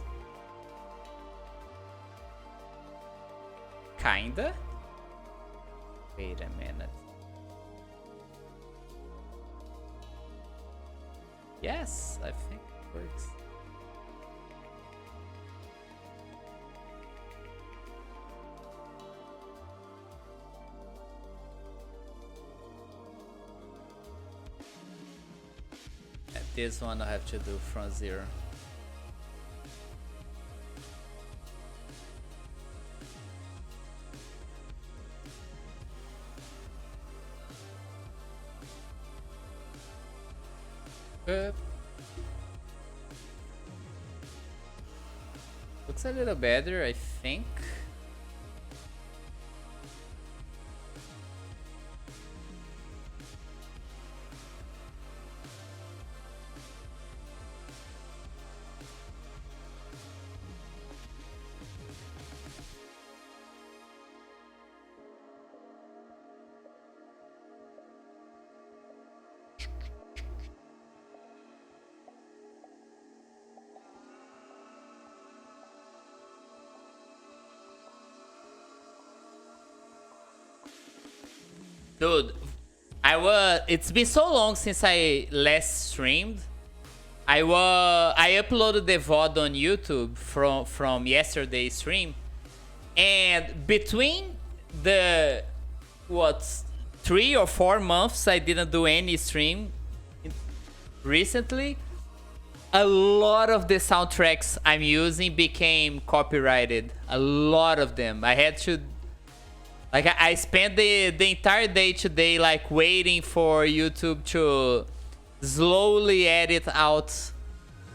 Kinda. Wait a minute. Yes, I think it works. And this one I have to do from 0. Looks a little better, I think. Dude, it's been so long since I last streamed. I uploaded the VOD on YouTube from yesterday's stream, and between the 3 or 4 months I didn't do any stream recently, a lot of the soundtracks I'm using became copyrighted. A lot of them. I had to... Like, I spent the entire day today, like, waiting for YouTube to slowly edit out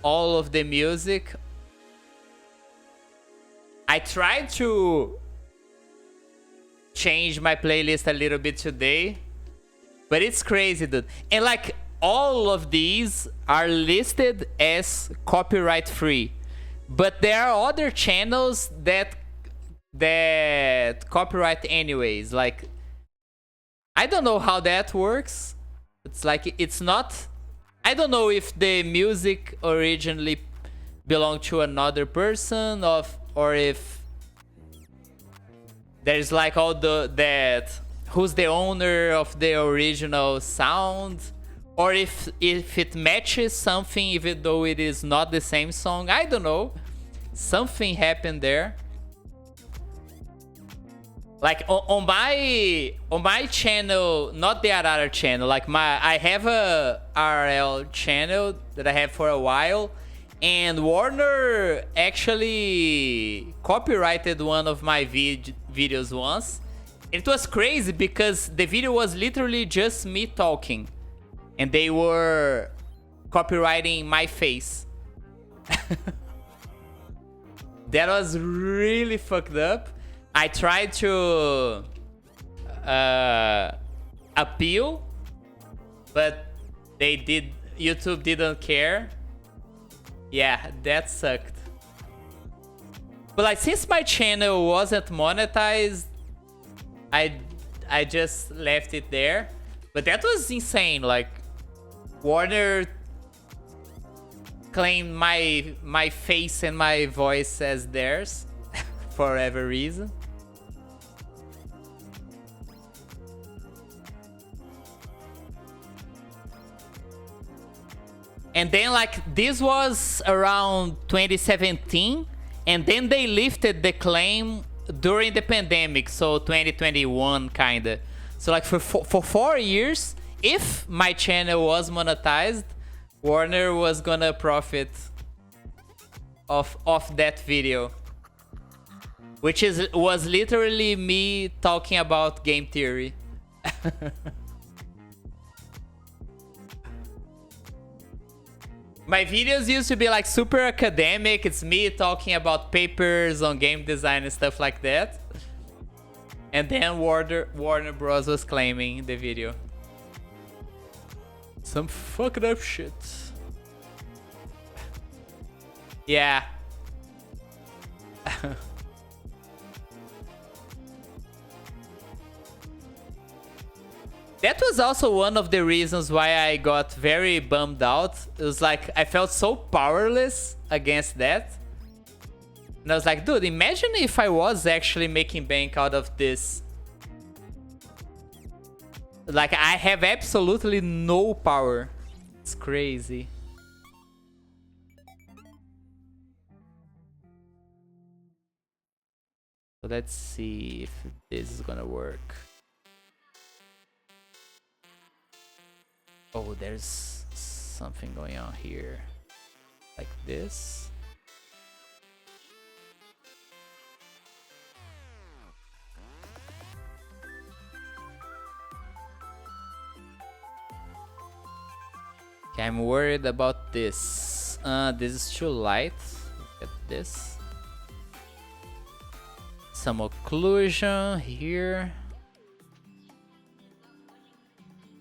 all of the music. I tried to change my playlist a little bit today, but it's crazy, dude. And, like, all of these are listed as copyright free, but there are other channels that copyright anyways. Like, I don't know how that works. It's like, it's not... I don't know if the music originally belonged to another person or if there's like all that who's the owner of the original sound, or if it matches something even though it is not the same song. I don't know. Something happened there. Like on my channel, not the Arara channel, like I have a RL channel that I have for a while, and Warner actually copyrighted one of my videos once. It was crazy because the video was literally just me talking, and they were copywriting my face. That was really fucked up. I tried to appeal, but YouTube didn't care. Yeah, that sucked. But like, since my channel wasn't monetized, I just left it there. But that was insane. Like, Warner claimed my face and my voice as theirs for whatever reason. And then, like, this was around 2017, and then they lifted the claim during the pandemic, so 2021 kinda. So like for 4 years, if my channel was monetized, Warner was gonna profit off that video, which was literally me talking about game theory. My videos used to be like super academic. It's me talking about papers on game design and stuff like that. And then Warner Bros was claiming the video. Some fucked up shit. Yeah. That was also one of the reasons why I got very bummed out. It was like, I felt so powerless against that. And I was like, dude, imagine if I was actually making bank out of this. Like, I have absolutely no power. It's crazy. So let's see if this is gonna work. Oh, there's something going on here. Like this. Okay, I'm worried about this. This is too light. Look at this. Some occlusion here.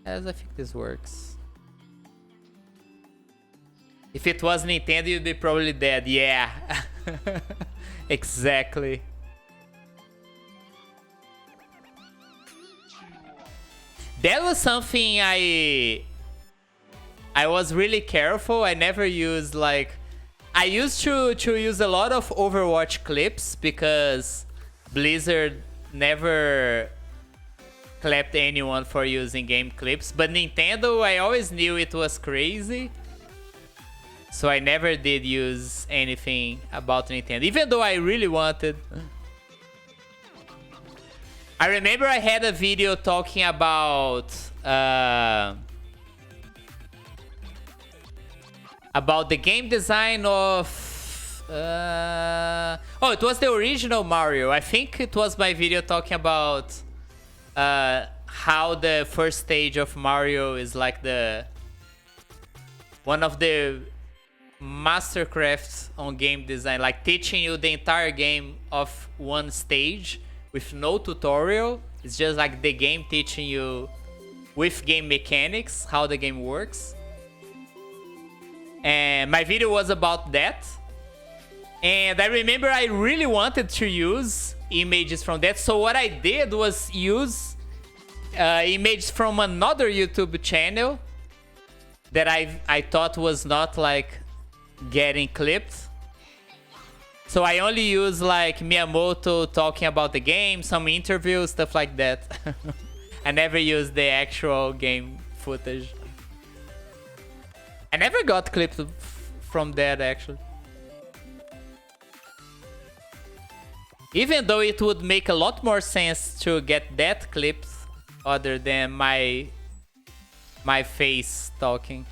As I think this works. If it was Nintendo, you'd be probably dead. Yeah. Exactly. That was something I was really careful. I never used, like... I used to use a lot of Overwatch clips because Blizzard never clapped anyone for using game clips, but Nintendo, I always knew it was crazy, so I never did use anything about Nintendo, even though I really wanted. I remember I had a video talking about the game design of oh, it was the original Mario. I think it was my video talking about how the first stage of Mario is like one of the mastercrafts on game design, like teaching you the entire game of one stage with no tutorial. It's just like the game teaching you with game mechanics how the game works. And my video was about that. And I remember I really wanted to use images from that. So what I did was use images from another YouTube channel that I thought was not like getting clipped. So I only use like Miyamoto talking about the game, some interviews, stuff like that. I never used the actual game footage. I never got clipped from that actually. Even though it would make a lot more sense to get that clipped other than my face talking.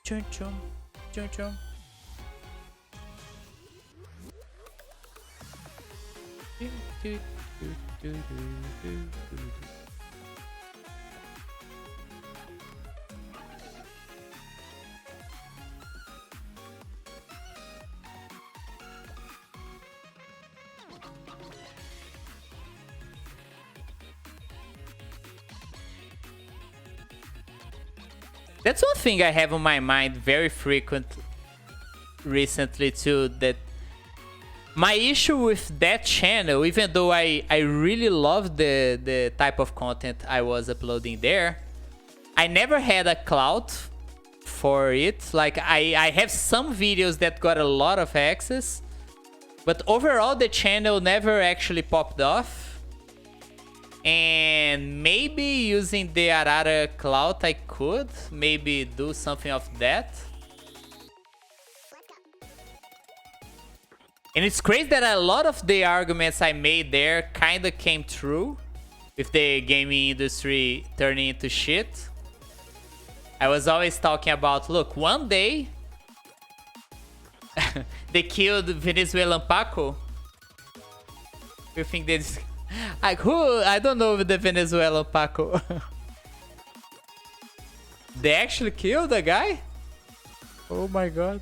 Chum chum, chum chum. That's one thing I have on my mind very frequent recently too, that my issue with that channel, even though I really love the type of content I was uploading there, I never had a clout for it. Like I have some videos that got a lot of access, but overall the channel never actually popped off. And maybe using the Arara clout I could maybe do something of that. And it's crazy that a lot of the arguments I made there kinda came true with the gaming industry turning into shit. I was always talking about, look, one day they killed Venezuelan Paco. You think they just... Like who? I don't know the Venezuelan Paco. They actually killed the guy? Oh my god.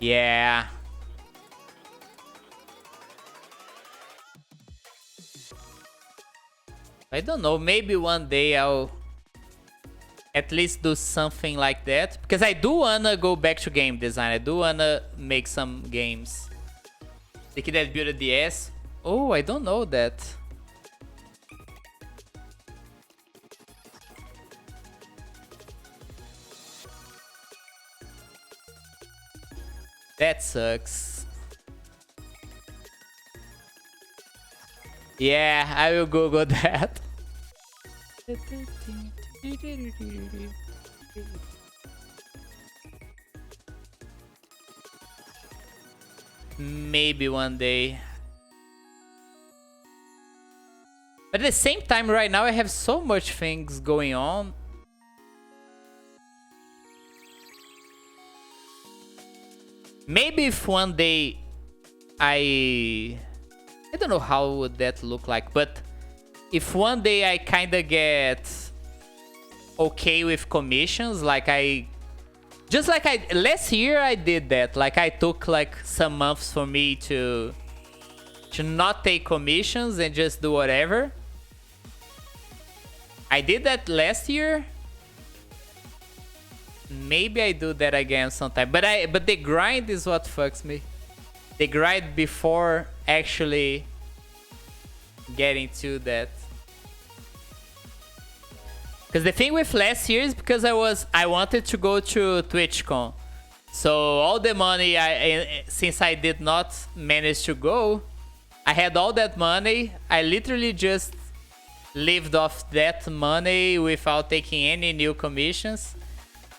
Yeah. I don't know, maybe one day I'll at least do something like that, because I do wanna go back to game design. I do wanna make some games. The kid that built a DS. Oh, I don't know that. That sucks. Yeah, I will Google that. Maybe one day. But at the same time, right now I have so much things going on. Maybe if one day I don't know how would that look like, but if one day I kinda get okay with commissions, like last year I did that. Like I took like some months for me to not take commissions and just do whatever. I did that last year. Maybe I do that again sometime. But the grind is what fucks me. The grind before actually getting to that. Because the thing with last year is because I wanted to go to TwitchCon. So all the money since I did not manage to go, I had all that money. I literally just lived off that money without taking any new commissions.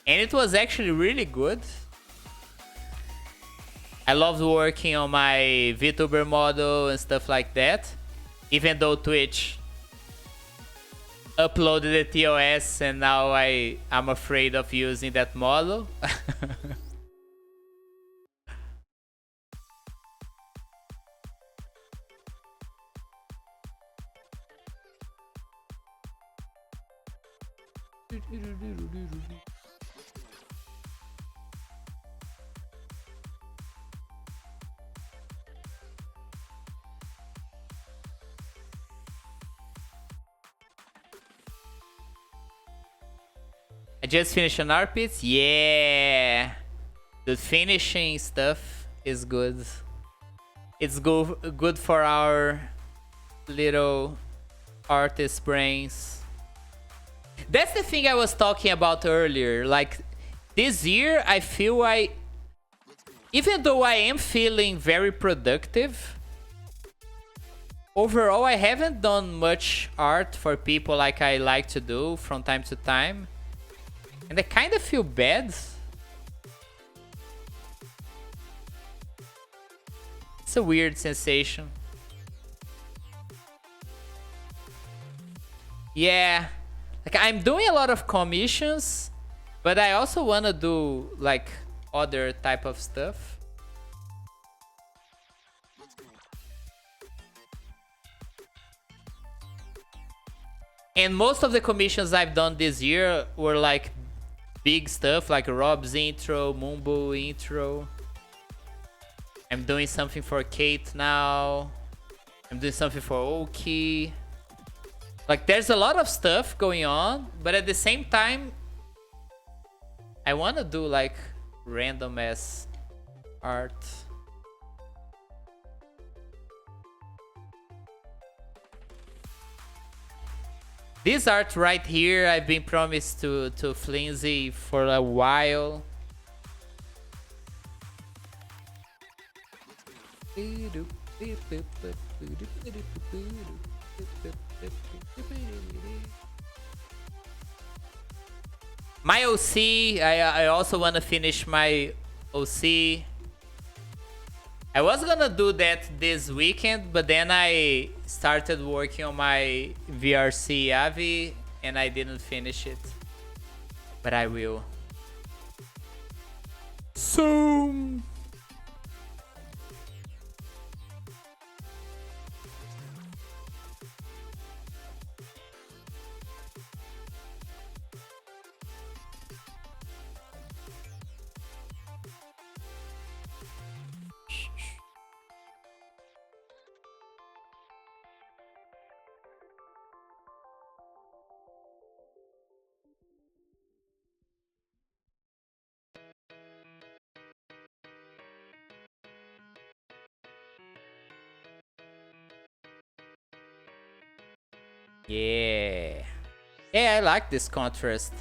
And it was actually really good. I loved working on my VTuber model and stuff like that. Even though Twitch uploaded the TOS and now I'm afraid of using that model. I just finished an arpit. Yeah, the finishing stuff is good. It's good for our little artist brains. That's the thing I was talking about earlier. Like, this year, I feel even though I am feeling very productive, overall, I haven't done much art for people like I like to do from time to time. And I kind of feel bad. It's a weird sensation. Yeah. Like, I'm doing a lot of commissions, but I also want to do, like, other type of stuff. And most of the commissions I've done this year were, like, big stuff, like Rob's intro, Mumbo intro. I'm doing something for Kate now. I'm doing something for Oki. Like, there's a lot of stuff going on, but at the same time, I want to do, like, random ass art. This art right here, I've been promised to Flimsy for a while. My OC, I also want to finish my OC. I was gonna do that this weekend, but then I started working on my VRC Avi and I didn't finish it. But I will. Soon. Yeah. Yeah, I like this contrast.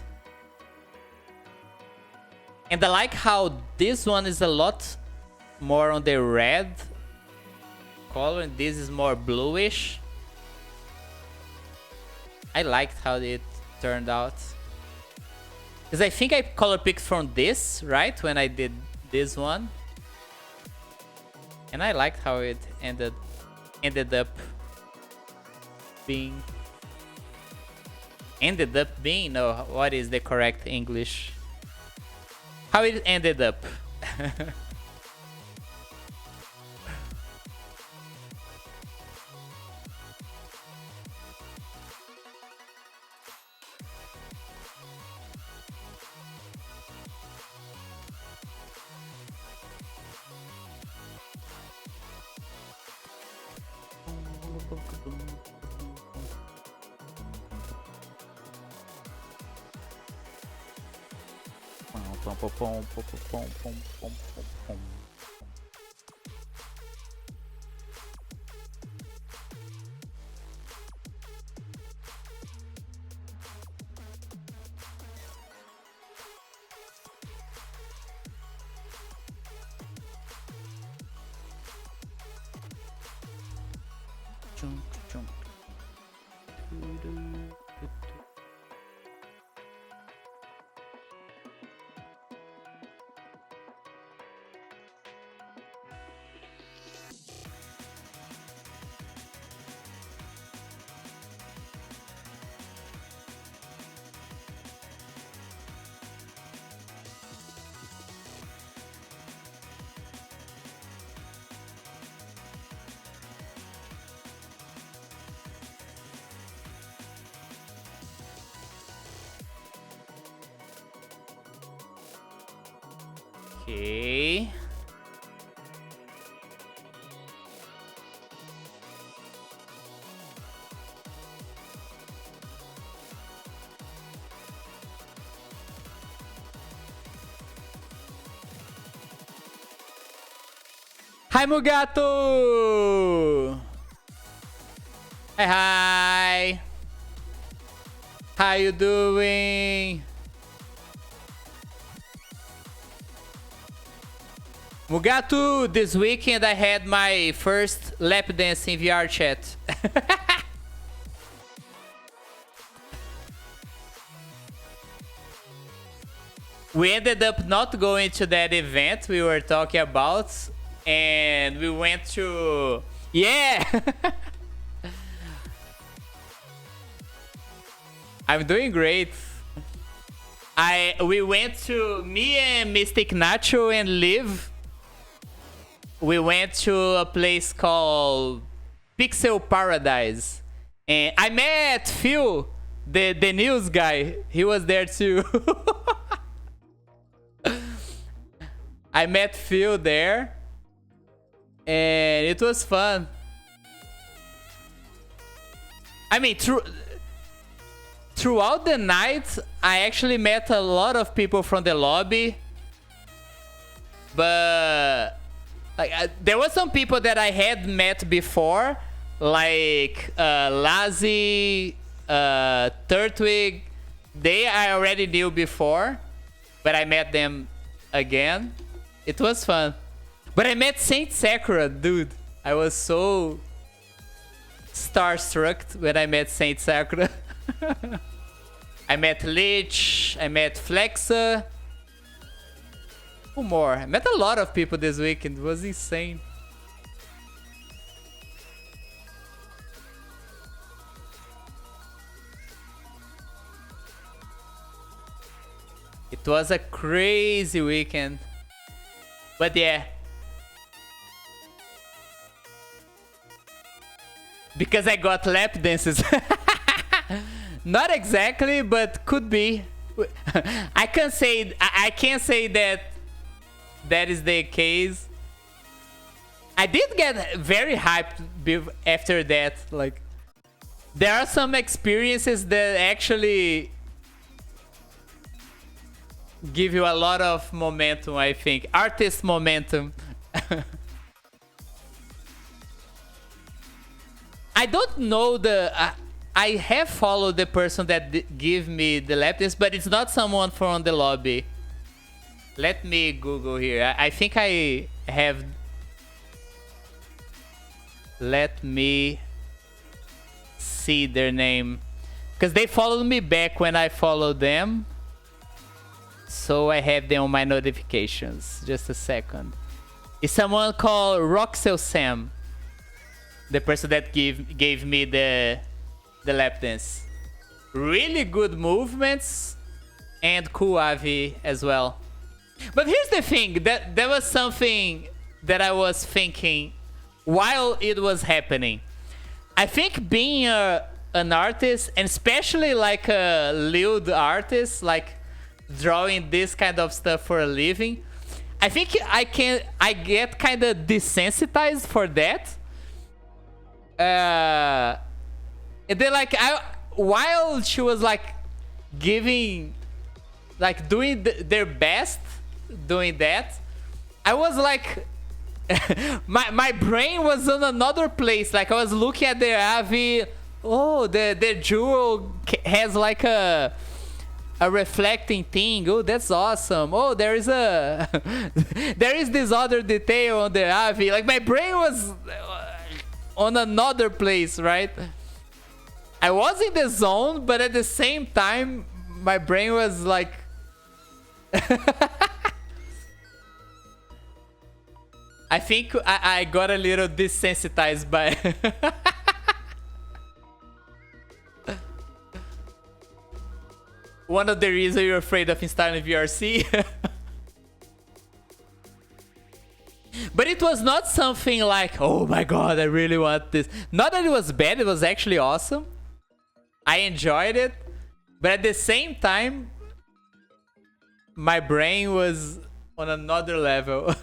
And I like how this one is a lot more on the red color and this is more bluish. I liked how it turned out. Because I think I color picked from this, right? When I did this one. And I liked how it ended up being. No, what is the correct English? How it ended up. Okay. Hi, Mugato! Hi, hi! How you doing? Mugatu, this weekend I had my first lap dance in VR chat. We ended up not going to that event we were talking about, and we went to... Yeah! I'm doing great. We went to... Me and Mystic Nacho and Liv. We went to a place called Pixel Paradise. And I met Phil, the news guy. He was there too. I met Phil there. And it was fun. I mean, throughout the night, I actually met a lot of people from the lobby. But... like, there were some people that I had met before, like Lazy, Turtwig. They I already knew before, but I met them again. It was fun. But I met Saint Sakura, dude. I was so starstruck when I met Saint Sakura. I met Lich, I met Flexa. Who more? I met a lot of people this weekend. It was insane. It was a crazy weekend. But yeah. Because I got lap dances. Not exactly, but could be. I can't say that that is the case. I did get very hyped after that. Like, there are some experiences that actually give you a lot of momentum, I think. Artist momentum. I don't know the... I have followed the person that gave me the lap dance, but it's not someone from the lobby. Let me Google here. I think I have... Let me see their name. Because they followed me back when I followed them. So I have them on my notifications. Just a second. It's someone called Roxel Sam. The person that gave me the lap dance. Really good movements. And cool Avi as well. But here's the thing. There was something that I was thinking while it was happening. I think being an artist, and especially like a lewd artist, like drawing this kind of stuff for a living, I think I get kind of desensitized for that. And then like while she was like giving, like doing their best doing that, I was like my brain was on another place. Like I was looking at their Avi. Oh, the jewel has like a reflecting thing. Oh, that's awesome. Oh, there is this other detail on the Avi. Like my brain was on another place, right? I was in the zone, but at the same time, my brain was like... I think I got a little desensitized by... One of the reasons you're afraid of installing VRC. But it was not something like, oh my god, I really want this. Not that it was bad, it was actually awesome. I enjoyed it. But at the same time, my brain was on another level.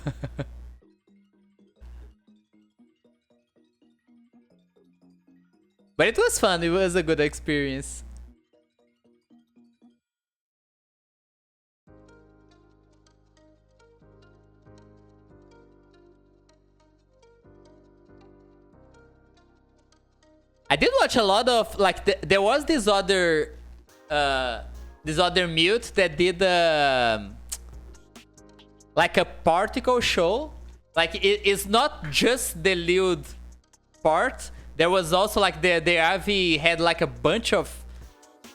But it was fun, it was a good experience. I did watch a lot of, like, there was this other mute that did like a particle show. Like, it's not just the lewd part. There was also like the Avi had like a bunch of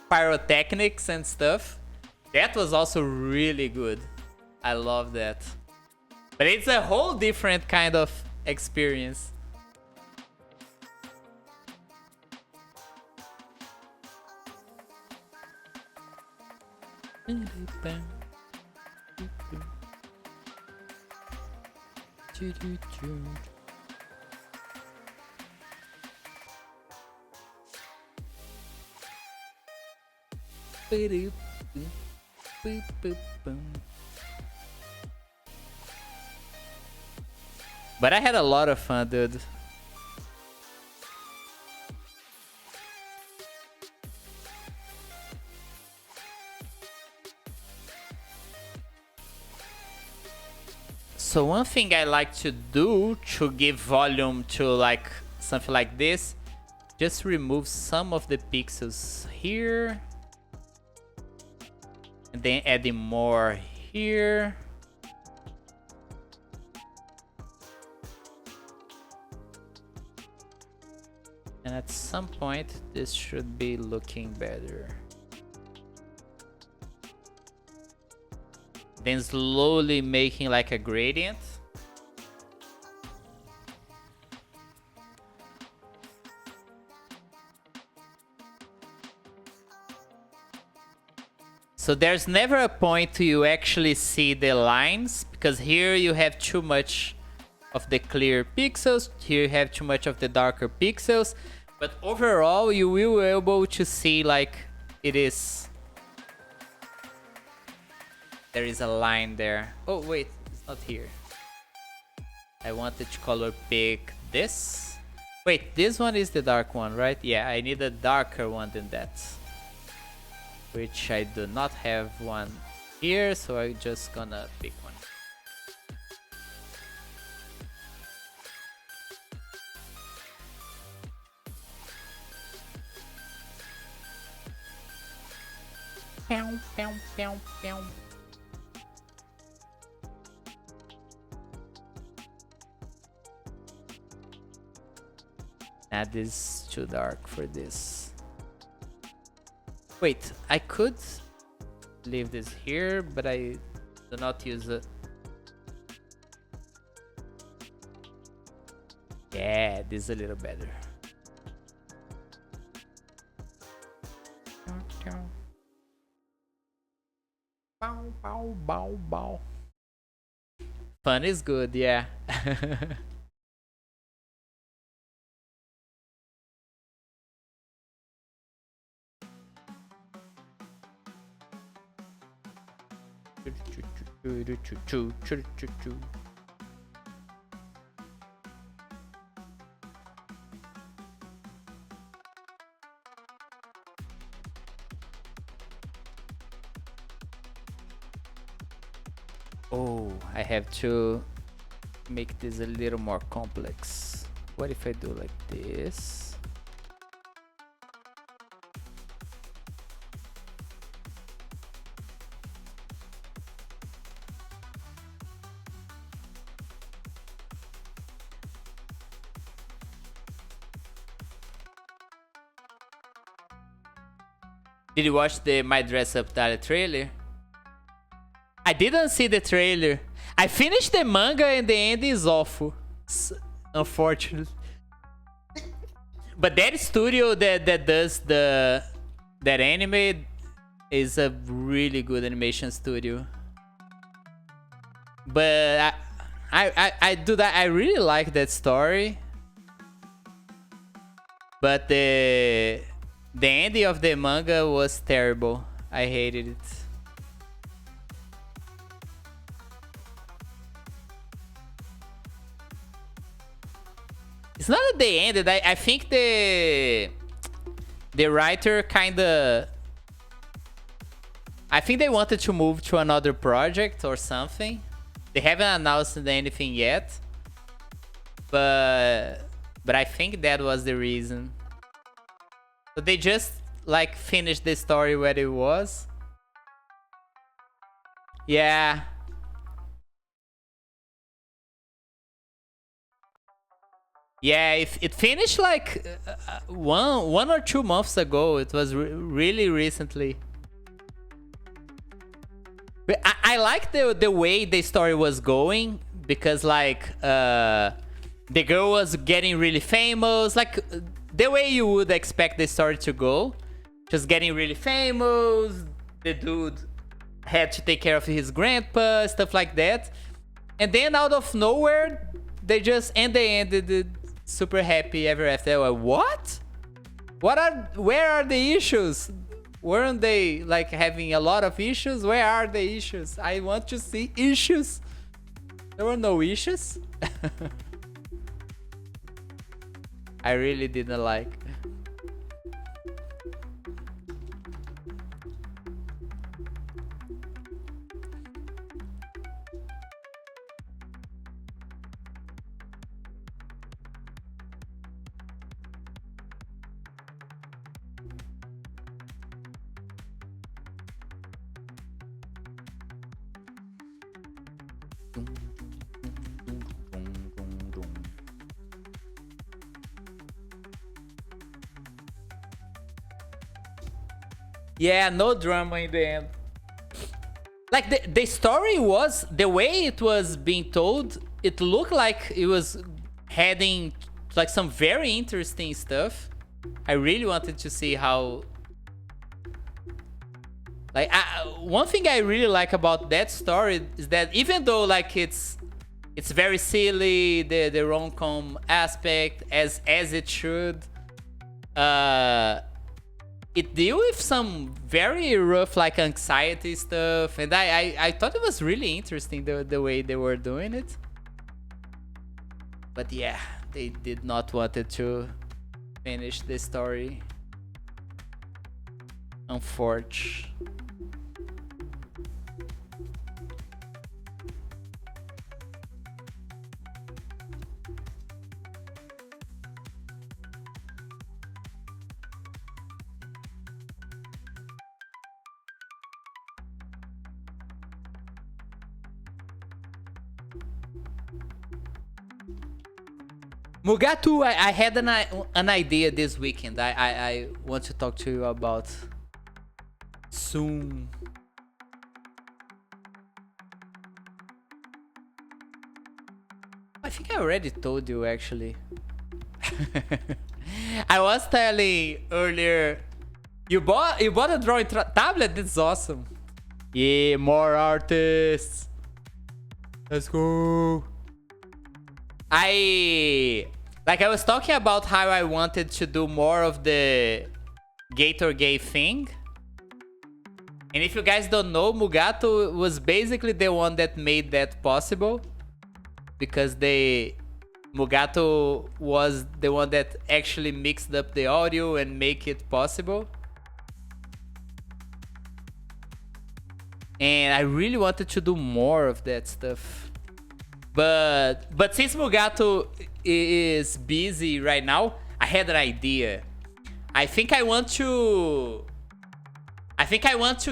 pyrotechnics and stuff. That was also really good. I love that. But it's a whole different kind of experience. But I had a lot of fun, dude. So one thing I like to do to give volume to like something like this, just remove some of the pixels here. And then adding more here. And at some point, this should be looking better. Then slowly making like a gradient. So there's never a point you actually see the lines, because here you have too much of the clear pixels, here you have too much of the darker pixels, but overall you will be able to see like it is. There is a line there. Oh wait, it's not here. I wanted to color pick this. Wait, this one is the dark one, right? Yeah, I need a darker one than that. Which I do not have one here, so I'm just gonna pick one. Pew, pew, pew, pew. Nah, this is too dark for this. Wait, I could leave this here, but I do not use it. Yeah, this is a little better. Bow, bow, bow, bow. Fun is good, yeah. Oh, I have to make this a little more complex. What if I do like this? Did you watch the My Dress Up Darling trailer? I didn't see the trailer. I finished the manga and the end is awful. Unfortunately. But that studio that does that anime is a really good animation studio. But I do that. I really like that story. But the ending of the manga was terrible. I hated it. It's not that they ended. I think the writer kinda... I think they wanted to move to another project or something. They haven't announced anything yet. But I think that was the reason. So they just like finished the story where it was. Yeah. Yeah, it finished like one or 2 months ago. It was really recently. But I like the way the story was going, because like the girl was getting really famous, like the way you would expect the story to go. Just getting really famous. The dude had to take care of his grandpa, stuff like that. And then out of nowhere, they ended it super happy ever after. Like, what? Where are the issues? Weren't they like having a lot of issues? Where are the issues? I want to see issues. There were no issues. I really didn't like. Yeah, no drama in the end. Like the story was, the way it was being told, it looked like it was heading like some very interesting stuff. I really wanted to see how... Like, one thing I really like about that story is that even though like it's very silly, the rom-com aspect, as it should, it deal with some very rough like anxiety stuff, and I thought it was really interesting the way they were doing it. But yeah, they did not wanted to finish the story. Unfortunately. Mugatu, I had an idea this weekend. I want to talk to you about soon. I think I already told you actually. I was telling earlier, you bought a drawing tablet. That's awesome. Yeah, more artists. Let's go. I was talking about how I wanted to do more of the Gator Gay thing. And if you guys don't know, Mugato was basically the one that made that possible. Because Mugato was the one that actually mixed up the audio and make it possible. And I really wanted to do more of that stuff. But since Mugato is busy right now, I had an idea. I think I want to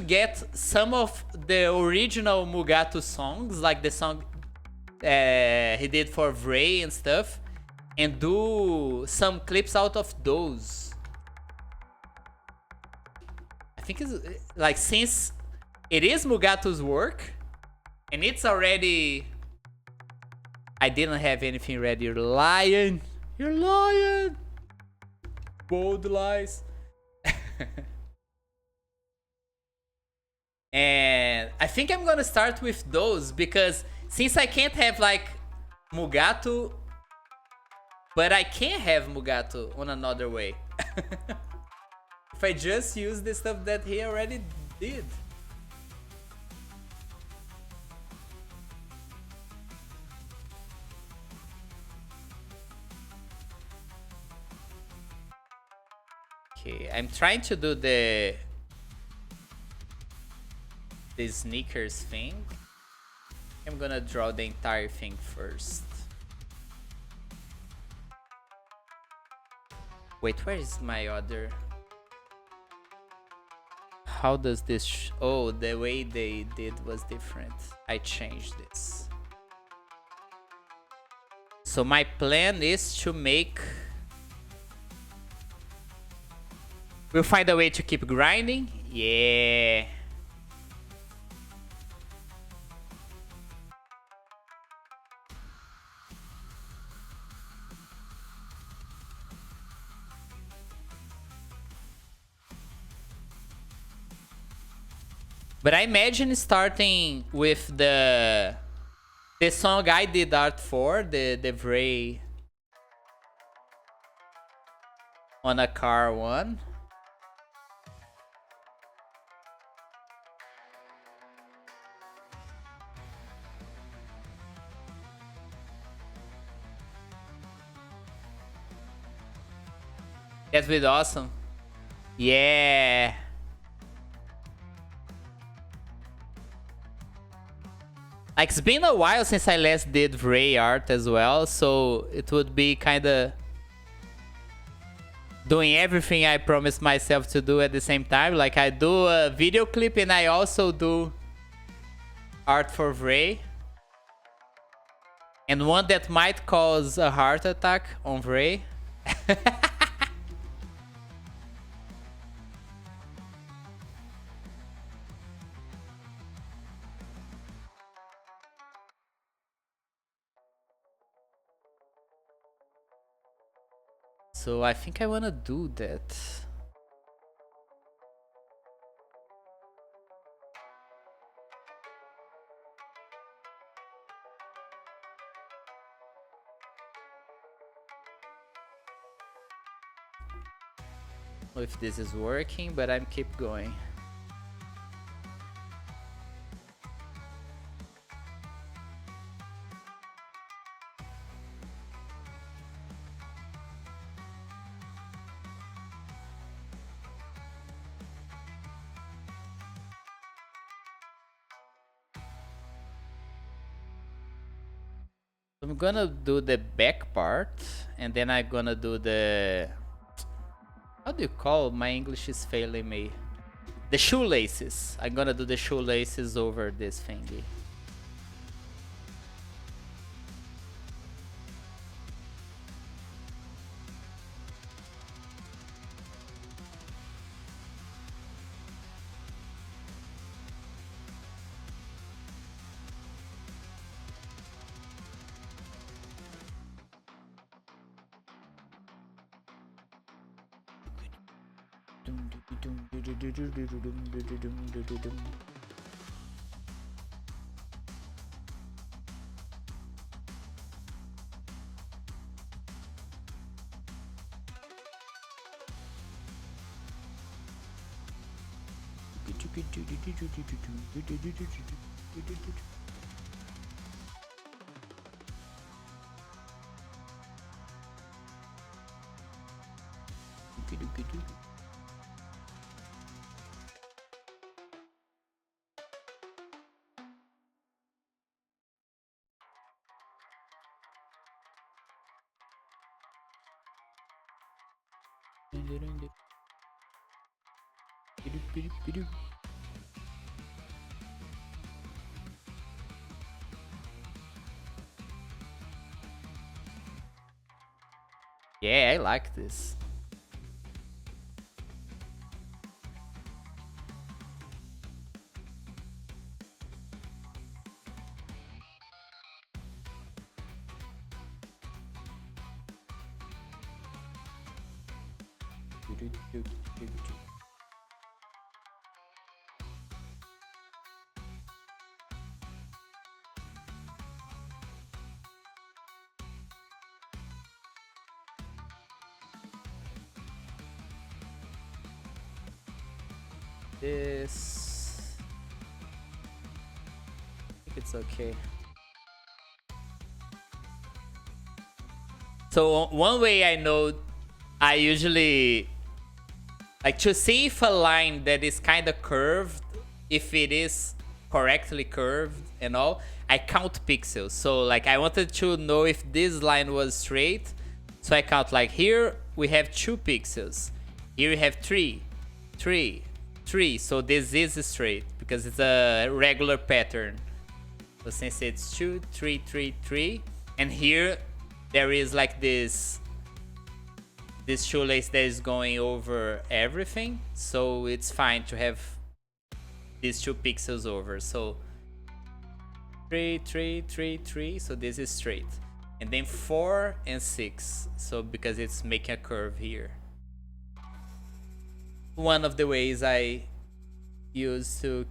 get some of the original Mugato songs, like the song he did for Vray and stuff, and do some clips out of those. I think it's like, since it is Mugatu's work and it's already, I didn't have anything ready. You're lying. You're lying. Bold lies. And I think I'm gonna start with those because since I can't have like Mugatu, but I can have Mugatu on another way. If I just use the stuff that he already did. Okay, I'm trying to do the sneakers thing. I'm gonna draw the entire thing first. Wait, where is my other? How does this? Oh, the way they did was different. I changed this. So my plan is to make. We'll find a way to keep grinding. Yeah. But I imagine starting with the song I did art for, the Vray on a car one. That would be awesome. Yeah. Like, it's been a while since I last did Vray art as well, so it would be kind of doing everything I promised myself to do at the same time. Like, I do a video clip and I also do art for Vray. And one that might cause a heart attack on Vray. So I think I wanna do that. Know if this is working, but I'm keep going. I'm gonna do the back part, and then I'm gonna do the... How do you call? My English is failing me. The shoelaces. I'm gonna do the shoelaces over this thingy. Yeah, I like this. This, I think it's okay. So one way I know, I usually like to see if a line that is kind of curved, if it is correctly curved and all, I count pixels. So like I wanted to know if this line was straight, so I count like here we have 2 pixels, here we have 3, 3, 3. So this is straight because it's a regular pattern. So since it's 2, 3, 3, 3, and here there is like this shoelace that is going over everything, so it's fine to have these 2 pixels over. So 3, 3, 3, 3, so this is straight, and then 4 and 6, so because it's making a curve here. One of the ways I use to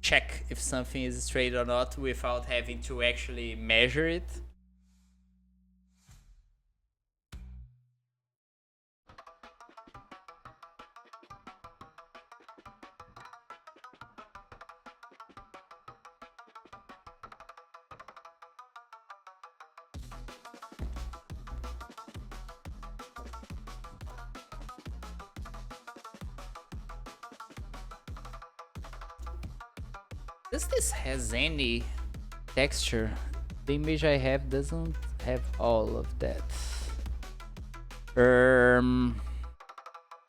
check if something is straight or not without having to actually measure it. Does this has any texture? The image I have doesn't have all of that.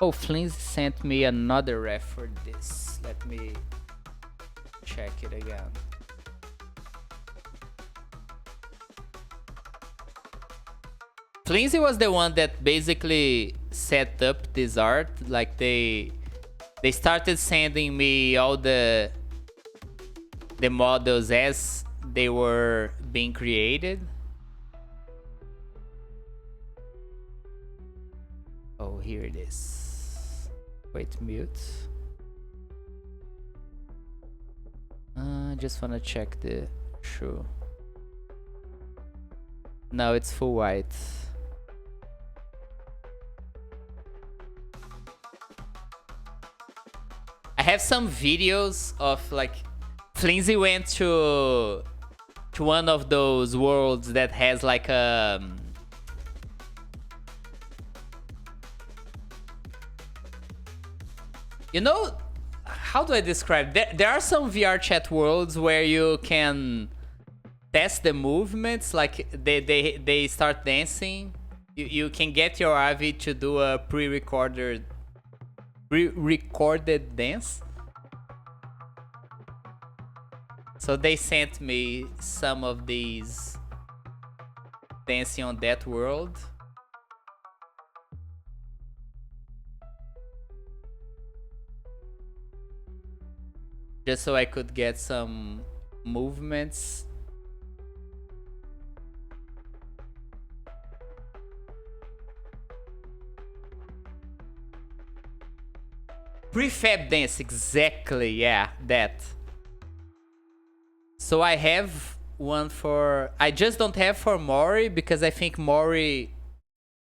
Oh, Flinzy sent me another ref for this. Let me check it again. Flinzy was the one that basically set up this art. Like they started sending me all the models as they were being created. Oh, here it is. Wait, mute. Just wanna check the shoe. No, it's full white. I have some videos of like Flinzy went to one of those worlds that has like a you know, how do I describe? There are some VR chat worlds where you can test the movements, like they start dancing. You can get your AVI to do a pre-recorded dance. So they sent me some of these dancing on that world. Just so I could get some movements. Prefab dance, exactly, yeah, that. So I have one for... I just don't have for Mori because I think Mori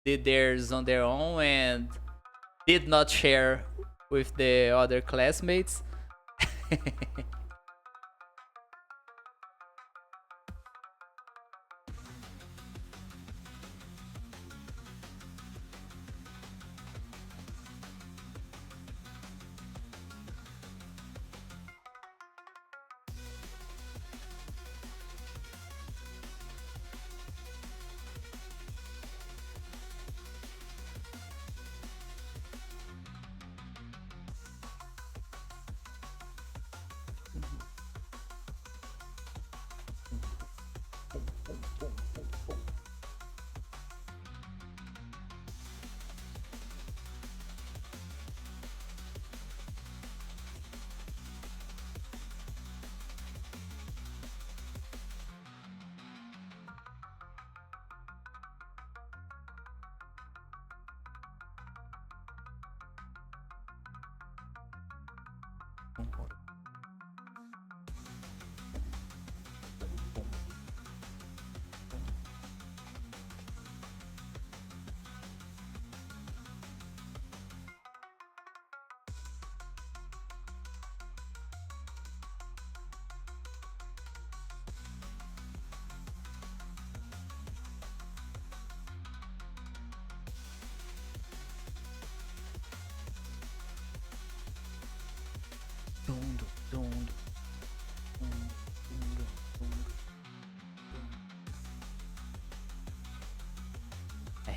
did theirs on their own and did not share with the other classmates.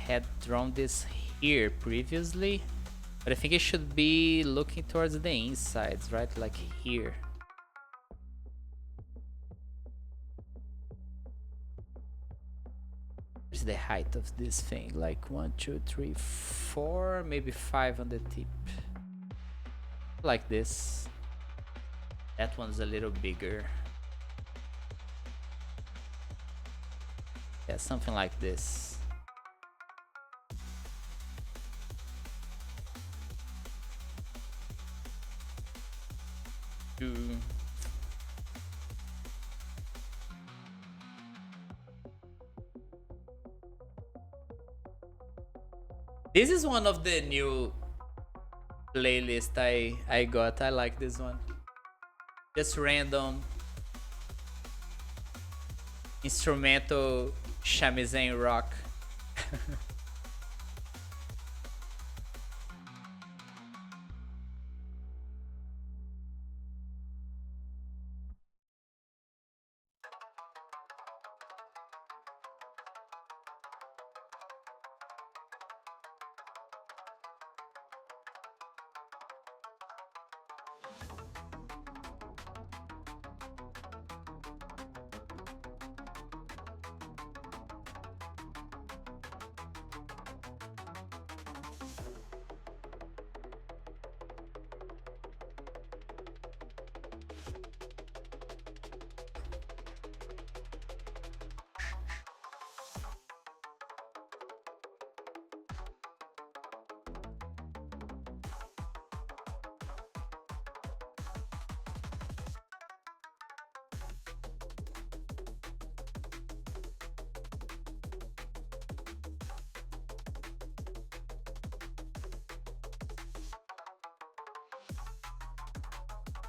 had drawn this here previously, but I think it should be looking towards the insides, right? Like here. Where's the height of this thing? Like 1, 2, 3, 4, maybe 5 on the tip. Like this. That one's a little bigger. Yeah, something like this. This is one of the new playlists I got. I like this one. Just random instrumental shamisen rock.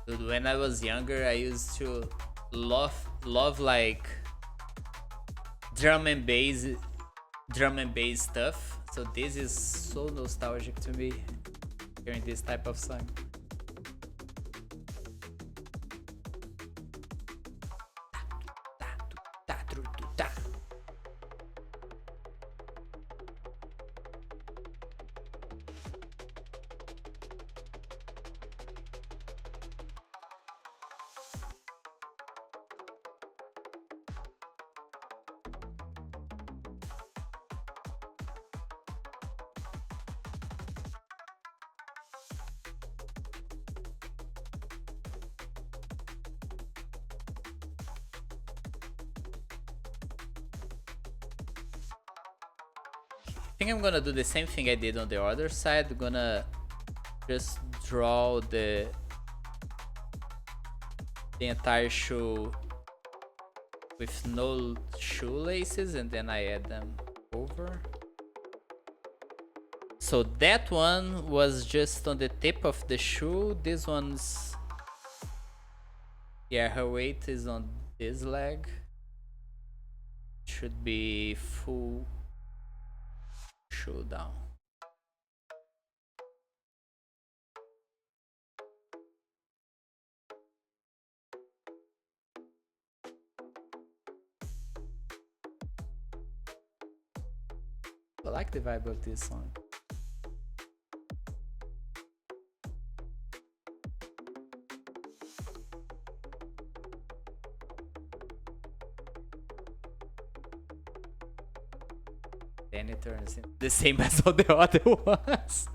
Dude, when I was younger, I used to love like drum and bass stuff. So this is so nostalgic to me, hearing this type of song. I think I'm gonna do the same thing I did on the other side. I'm gonna just draw the entire shoe with no shoelaces, and then I add them over. So that one was just on the tip of the shoe. This one's, yeah, her weight is on this leg. Should be full shoe down. I like the vibe of this song. Then it turns into the same as all the other ones.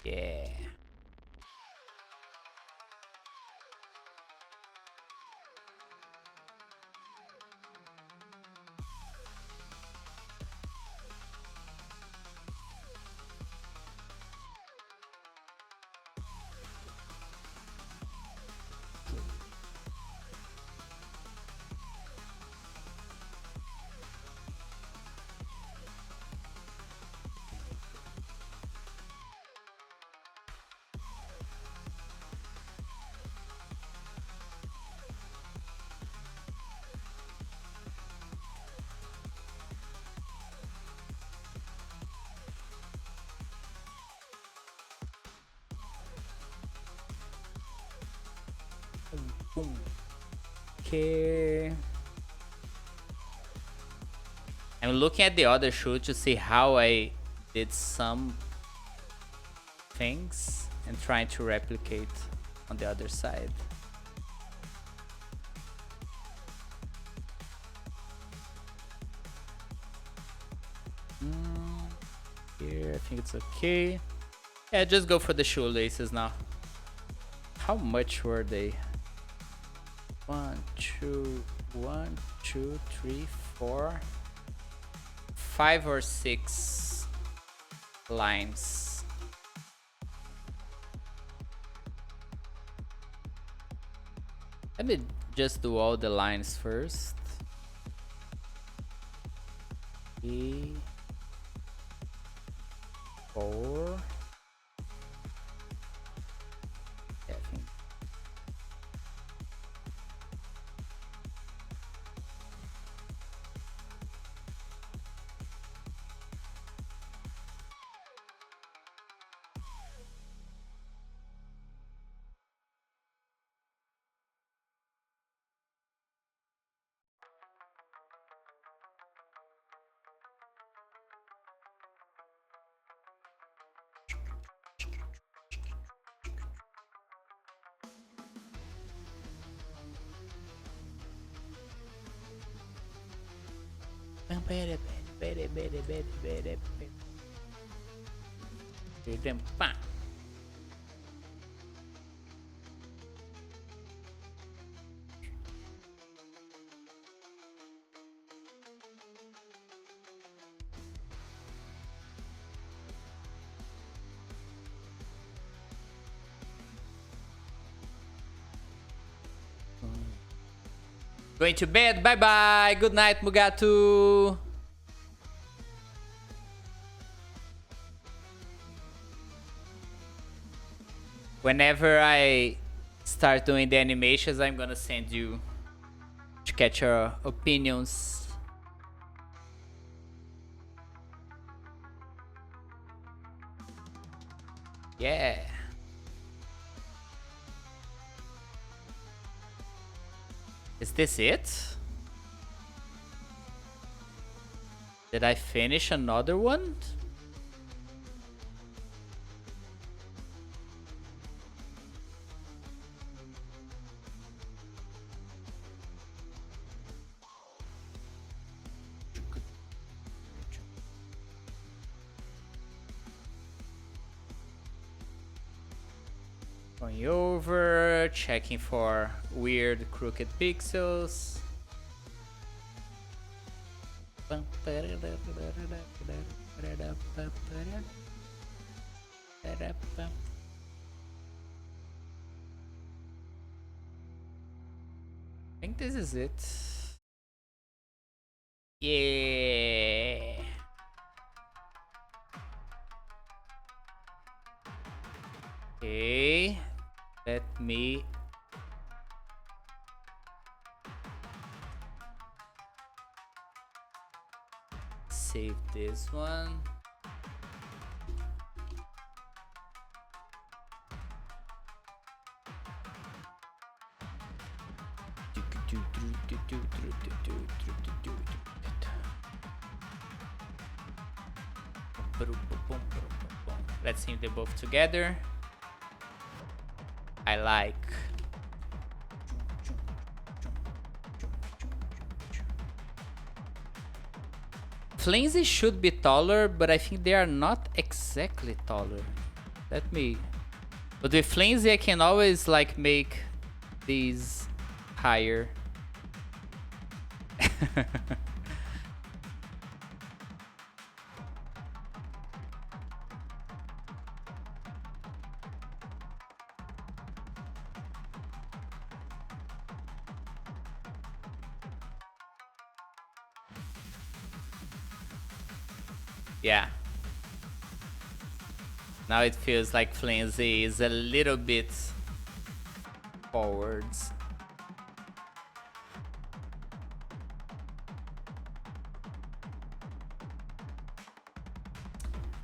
Yeah. Okay. I'm looking at the other shoe to see how I did some things and trying to replicate on the other side. Here, I think it's okay. Yeah, just go for the shoelaces now. How much were they? 1, 2, 3, 4, 5 or 6 lines. Let me just do all the lines first. 3, 4. Yeah, I think. Going to bed. Bye bye. Good night, Mugatu. Whenever I start doing the animations, I'm gonna send you to catch your opinions. Yeah. Is this it? Did I finish another one? Going over, checking for weird crooked pixels. I think this is it. Yeah. Okay. Let me save this one. Let's see them both together. I like. Flimsy should be taller, but I think they are not exactly taller. Let me... But with flimsy, I can always, like, make these higher. Yeah. Now it feels like flimsy is a little bit forwards.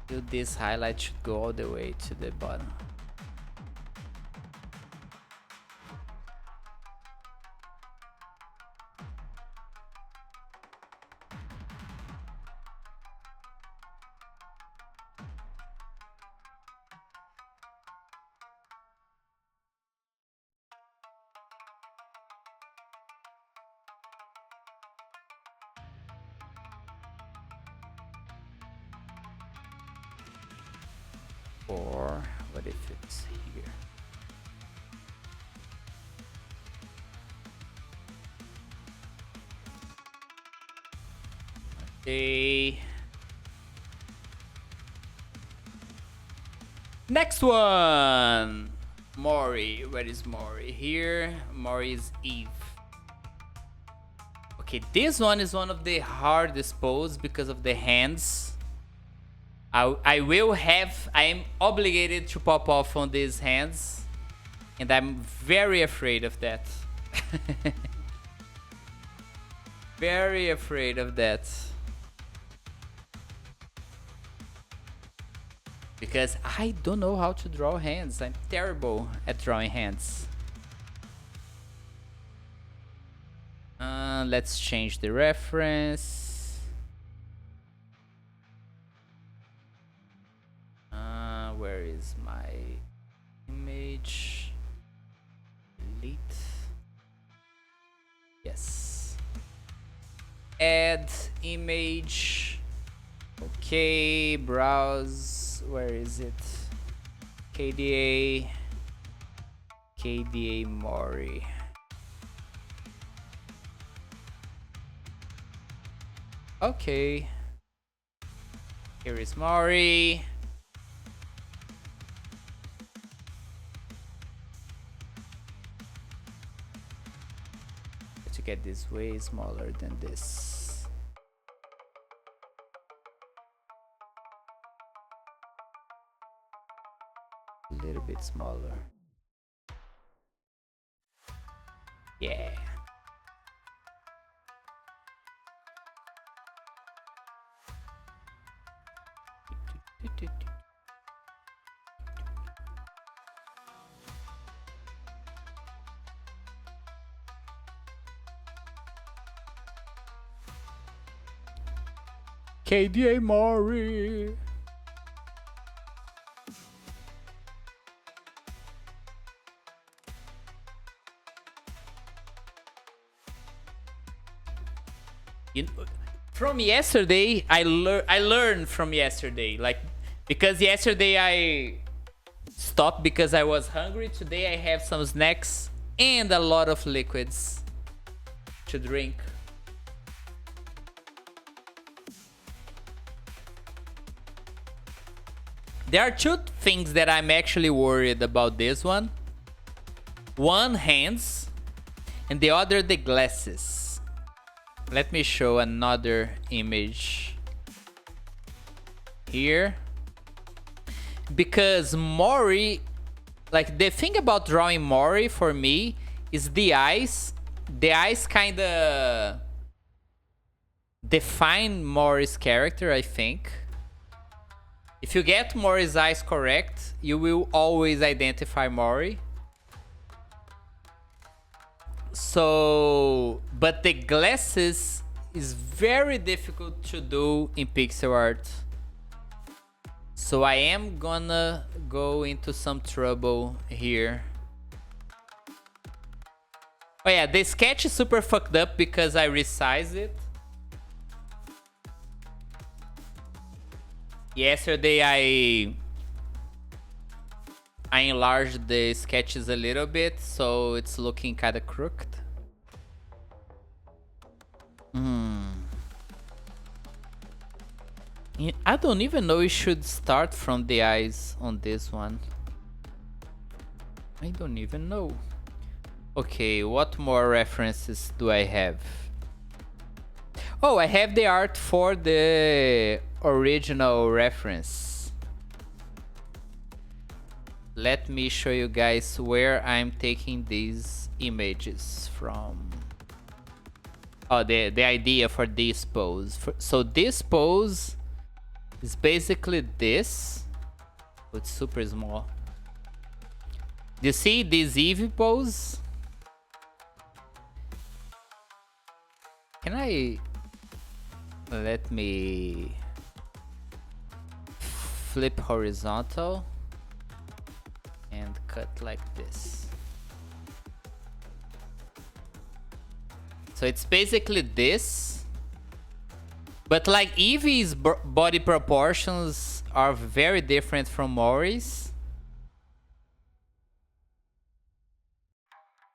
This highlight should go all the way to the bottom. Or what if it's here? Okay. Next one. Mori. Where is Mori? Here. Mori is Eve. Okay, this one is one of the hardest poses because of the hands. I am obligated to pop off on these hands, and I'm very afraid of that. Very afraid of that. Because I don't know how to draw hands. I'm terrible at drawing hands. Let's change the reference. Where is my image? Delete. Yes. Add image. Okay, browse. Where is it? KDA. KDA Mori. Okay. Here is Mori. To get this way smaller than this. A little bit smaller. Yeah. KDA Mori. From yesterday, I learned from yesterday, like, because yesterday I stopped because I was hungry. Today I have some snacks and a lot of liquids to drink. There are two things that I'm actually worried about this one. One, hands, and the other, the glasses. Let me show another image here. Because Mori, like, the thing about drawing Mori for me is the eyes. The eyes kind of define Mori's character, I think. If you get Mori's eyes correct, you will always identify Mori. So, but the glasses is very difficult to do in pixel art. So I am gonna go into some trouble here. Oh yeah, the sketch is super fucked up because I resized it. Yesterday I enlarged the sketches a little bit, so it's looking kind of crooked. I don't even know we should start from the eyes on this one. I don't even know. Okay, what more references do I have? Oh, I have the art for the original reference. Let me show you guys where I'm taking these images from. Oh, the idea for this pose. So this pose is basically this. It's super small. You see this Eevee pose? Can I... Let me... flip horizontal and cut like this. So it's basically this, but like Eevee's body proportions are very different from Mori's.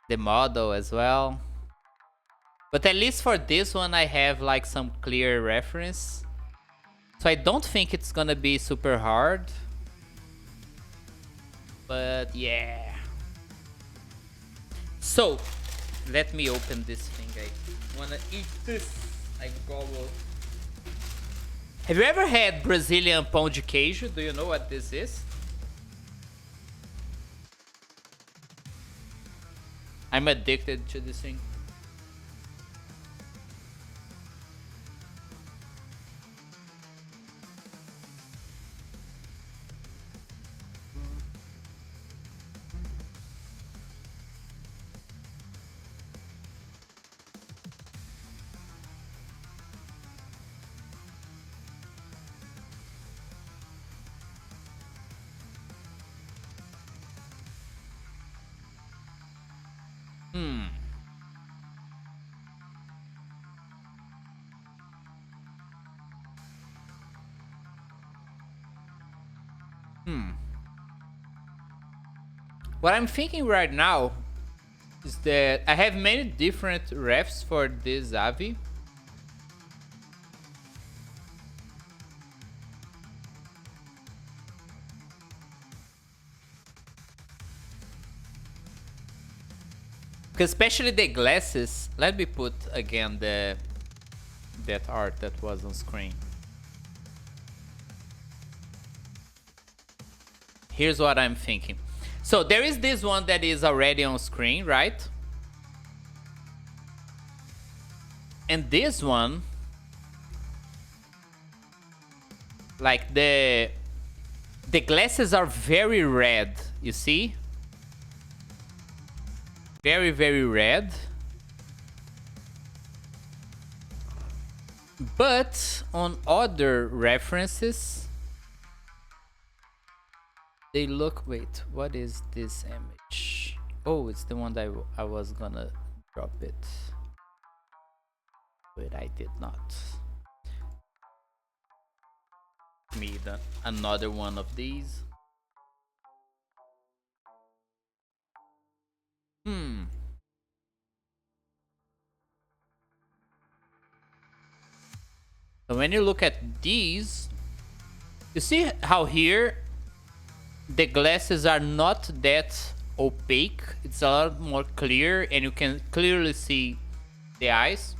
The model as well. But at least for this one I have like some clear reference. So I don't think it's gonna be super hard. But yeah. So let me open this thing. I wanna eat this. I gobble. Have you ever had Brazilian pão de queijo? Do you know what this is? I'm addicted to this thing. What I'm thinking right now is that I have many different refs for this Avi. Because especially the glasses. Let me put again that art that was on screen. Here's what I'm thinking. So there is this one that is already on screen, right? And this one, like the glasses are very red, you see? Very, very red. But on other references, they look... Wait, what is this image? Oh, it's the one that I was gonna drop it. But I did not. Me another one of these. So when you look at these, you see how here the glasses are not that opaque. It's a lot more clear and you can clearly see the eyes.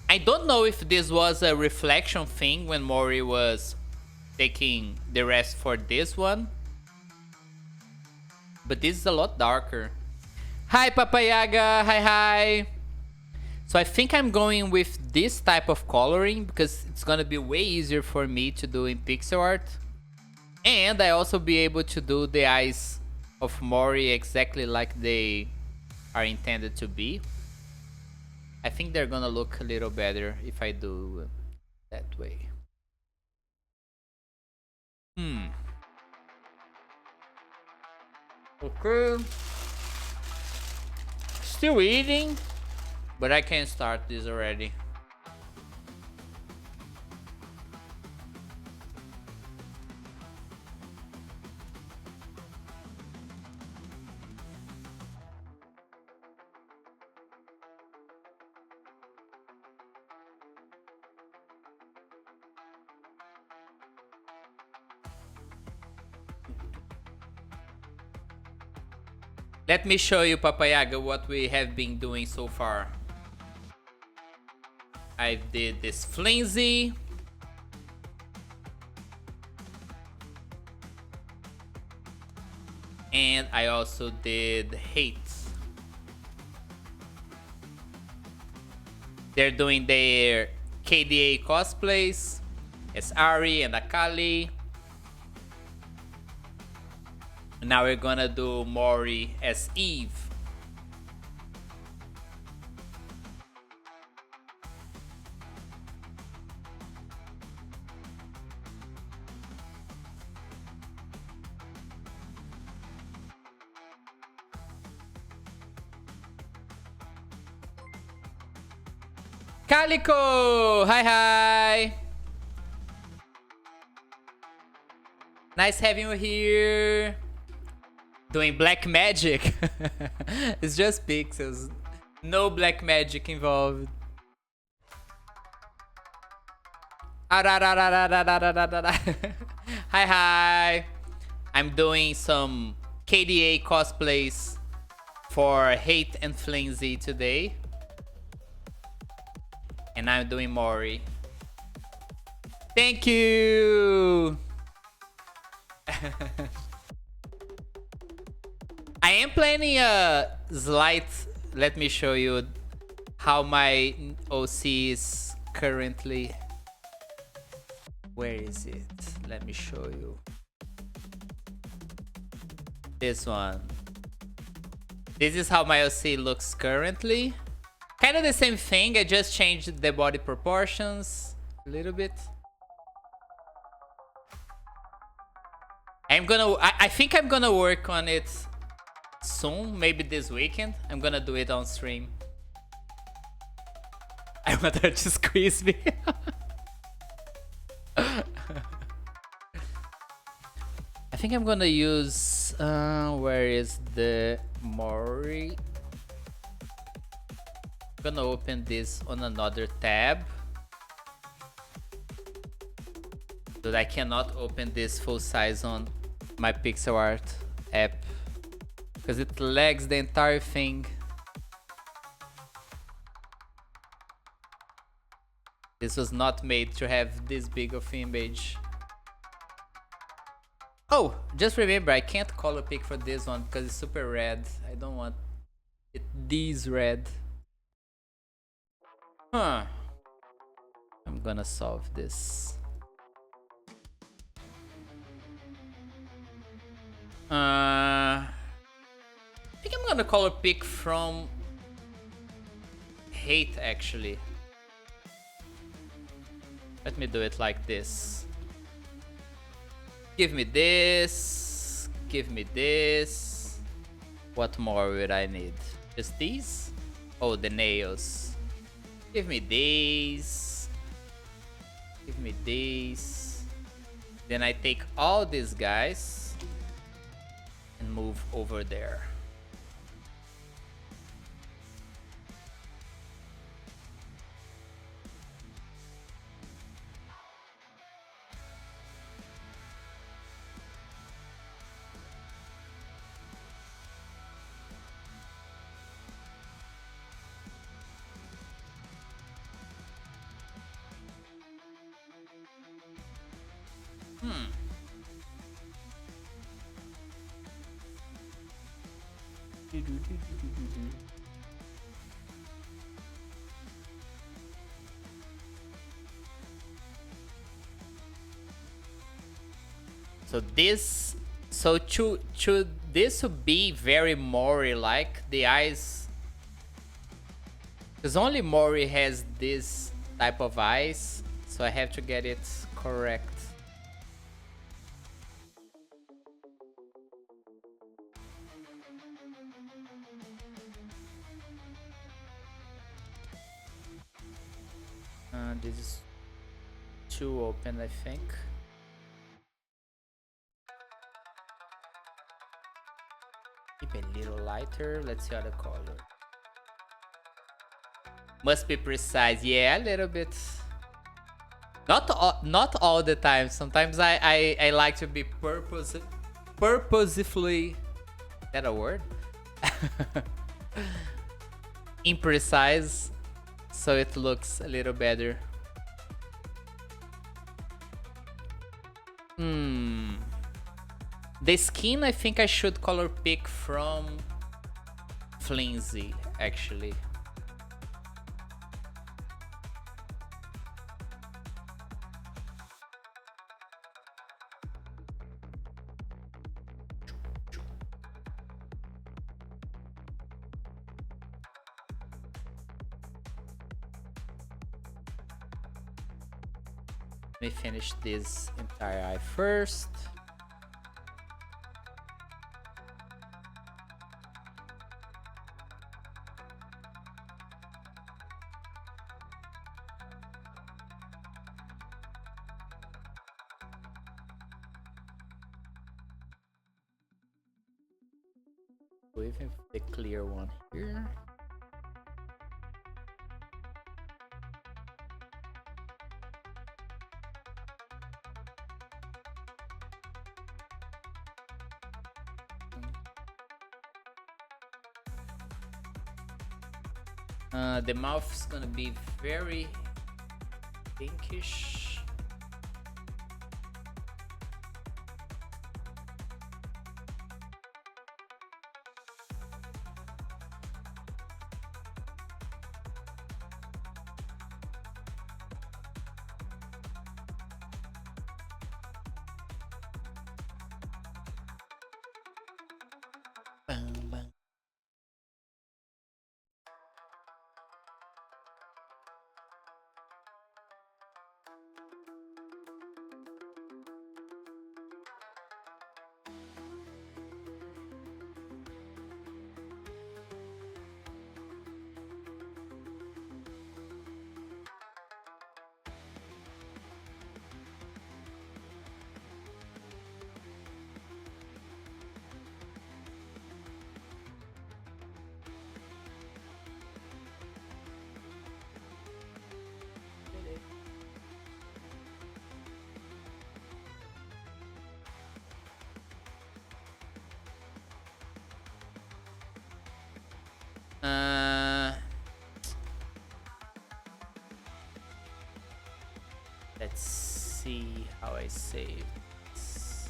I don't know if this was a reflection thing when Mori was taking the rest for this one, but this is a lot darker. Hi Papayaga, hi. So I think I'm going with this type of coloring because it's gonna be way easier for me to do in pixel art. And I also be able to do the eyes of Mori exactly like they are intended to be. I think they're gonna look a little better if I do that way. Okay. Still eating, but I can start this already. Let me show you, Papayaga, what we have been doing so far. I did this flimsy. And I also did hate. They're doing their KDA cosplays as Ari and Akali. Now we're gonna do Mori as Eve. Calico! Hi, hi! Nice having you here. Doing black magic. It's just pixels. No black magic involved. Hi, hi. I'm doing some KDA cosplays for Hate and Flimsy today. And I'm doing Mori. Thank you! I am planning a slight... Let me show you how my OC is currently. Where is it? Let me show you. This one. This is how my OC looks currently. Kind of the same thing, I just changed the body proportions a little bit. I think I'm gonna work on it soon, maybe this weekend. I'm gonna do it on stream. I want her to squeeze me. I think I'm gonna use... where is the Mori? I'm gonna open this on another tab. But I cannot open this full size on my pixel art app because it lags the entire thing. This was not made to have this big of image. Oh, just remember, I can't color pick for this one because it's super red. I don't want it this red. Huh. I'm gonna solve this. I think I'm gonna color pick from Hate actually. Let me do it like this. Give me this. Give me this. What more would I need? Just these? Oh, the nails. Give me these. Give me these. Then I take all these guys and move over there. So this, this would be very Mori like the eyes, because only Mori has this type of eyes, so I have to get it correct. This is too open, I think. Keep a little lighter. Let's see other color. Must be precise. Yeah, a little bit. Not all the time. Sometimes I like to be purposefully. Is that a word? imprecise, so it looks a little better. The skin, I think I should color pick from flimsy, actually. Let me finish this entire eye first. Even the clear one here. The mouth is gonna be very pinkish. Bang, bang. Let's see how I save this.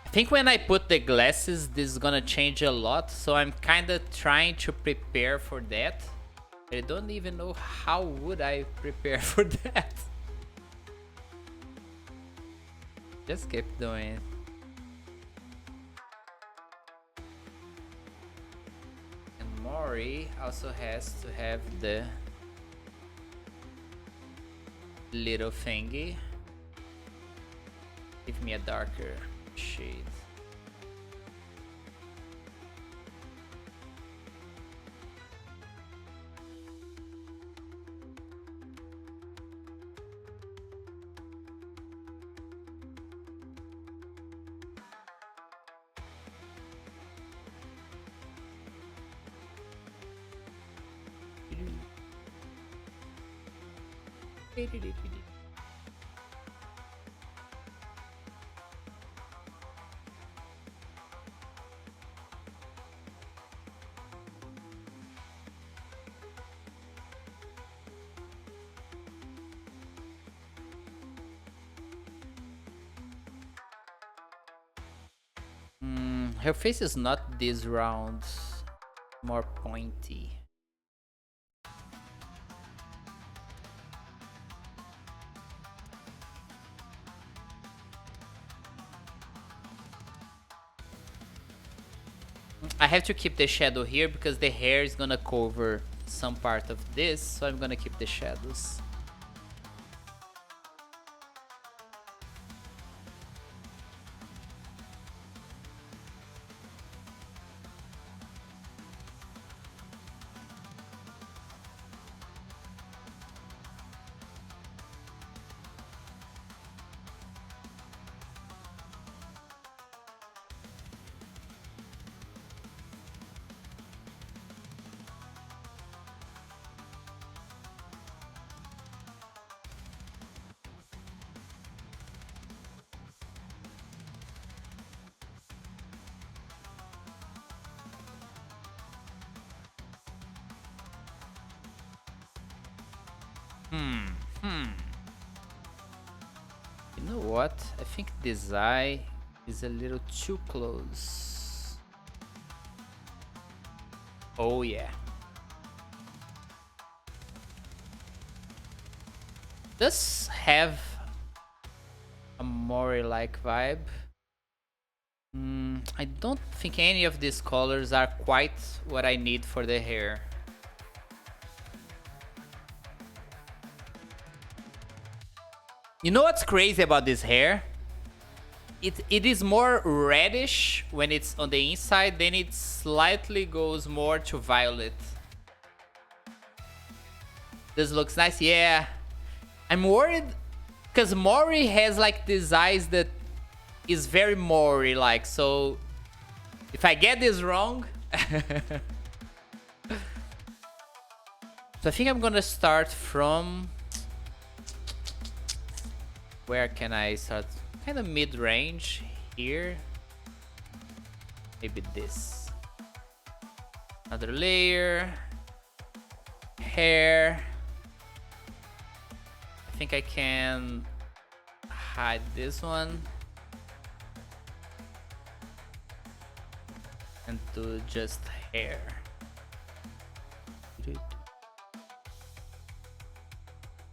I think when I put the glasses, this is gonna change a lot, so I'm kind of trying to prepare for that. I don't even know how would I prepare for that. Just keep doing it. And Mori also has to have the little thingy. Give me a darker shade. Her face is not this round, more pointy. I have to keep the shadow here because the hair is gonna cover some part of this, so I'm gonna keep the shadows. You know what? I think this eye is a little too close. Oh yeah. Does have a Mori-like vibe. I don't think any of these colors are quite what I need for the hair. You know what's crazy about this hair? It is more reddish when it's on the inside, then it slightly goes more to violet. This looks nice, yeah. I'm worried because Mori has like these eyes that is very Mori-like, so if I get this wrong... So I think I'm gonna start from... Where can I start? Kind of mid-range here. Maybe this. Another layer. Hair. I think I can hide this one. And do just hair.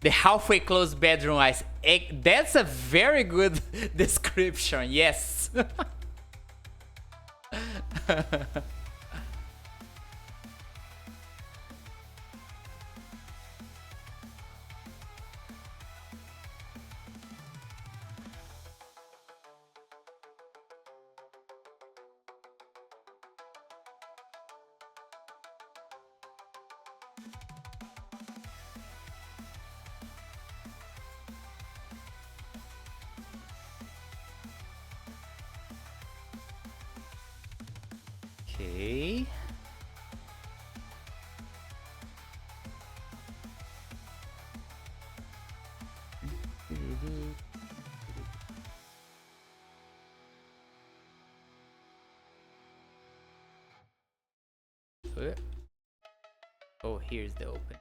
The halfway closed bedroom eyes. That's a very good description, yes. Okay. Oh, here's the open.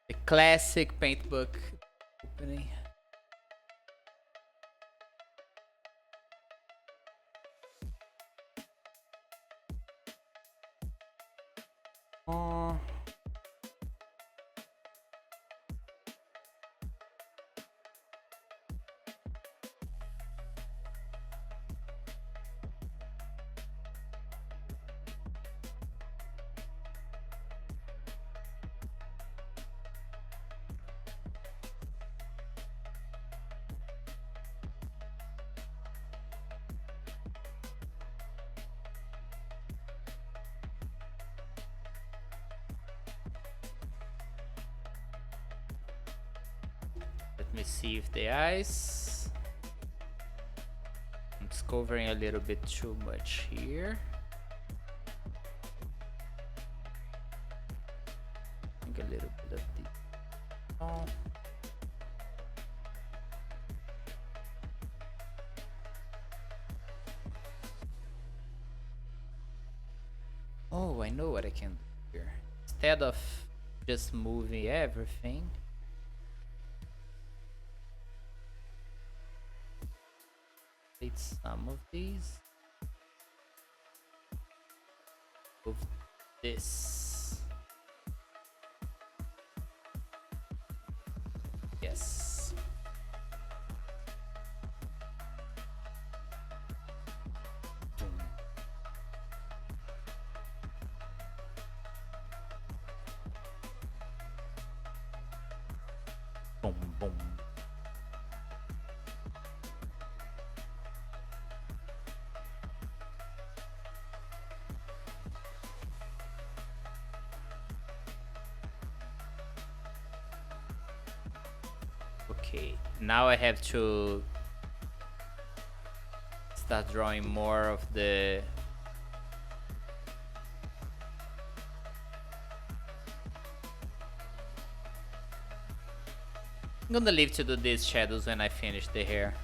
The classic paint book opening. Let me see if the eyes... I'm just covering a little bit too much here. I think a little bit of the... Oh. Oh, I know what I can do here. Instead of just moving everything, take some of these. Move this. Yes. Boom, boom. Okay, now I have to start drawing more of the... I'm gonna leave to do these shadows when I finish the hair.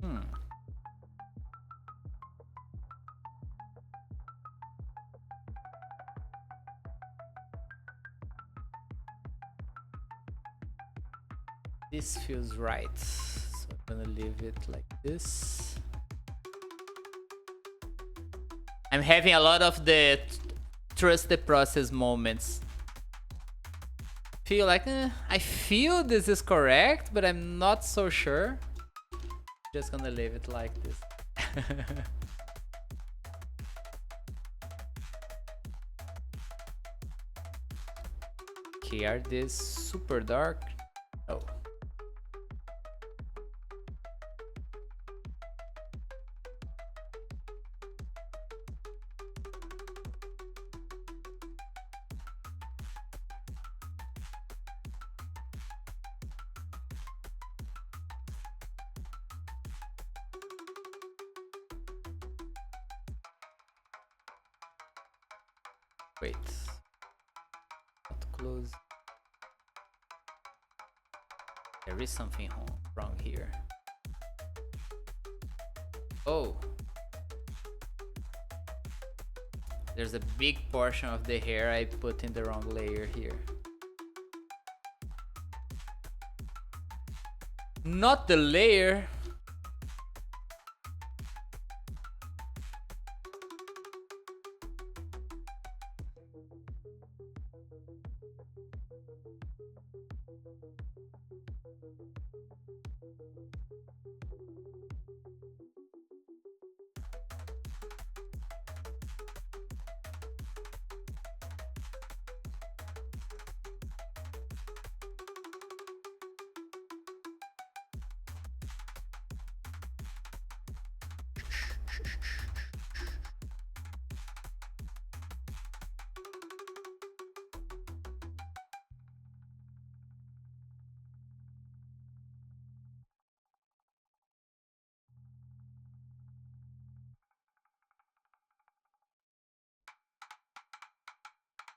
Hmm. This feels right. So I'm gonna leave it like this. I'm having a lot of the trust the process moments. Feel like, I feel this is correct, but I'm not so sure. Just gonna leave it like this. Okay, are these super dark? Oh. Wait. Not close. There is something wrong here. Oh. There's a big portion of the hair I put in the wrong layer here. Not the layer.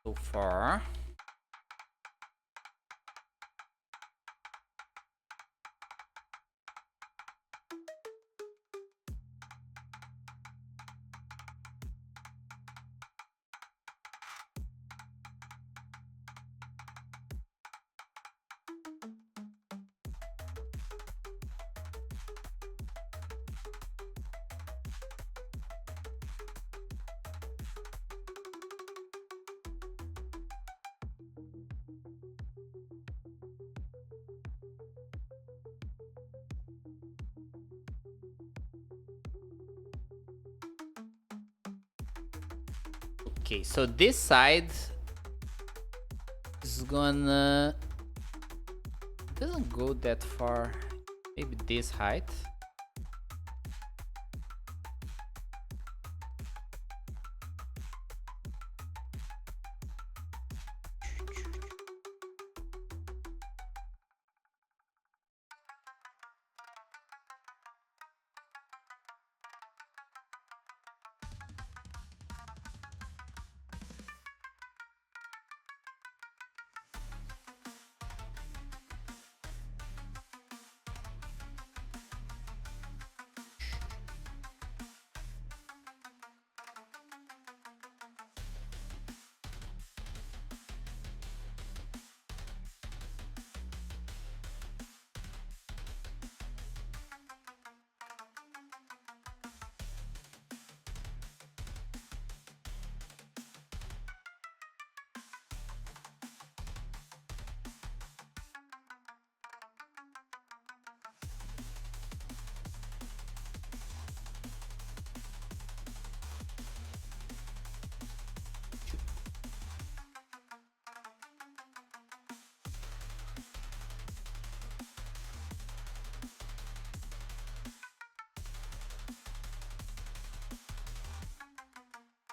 So far. Okay, so this side is gonna doesn't go that far. Maybe this height.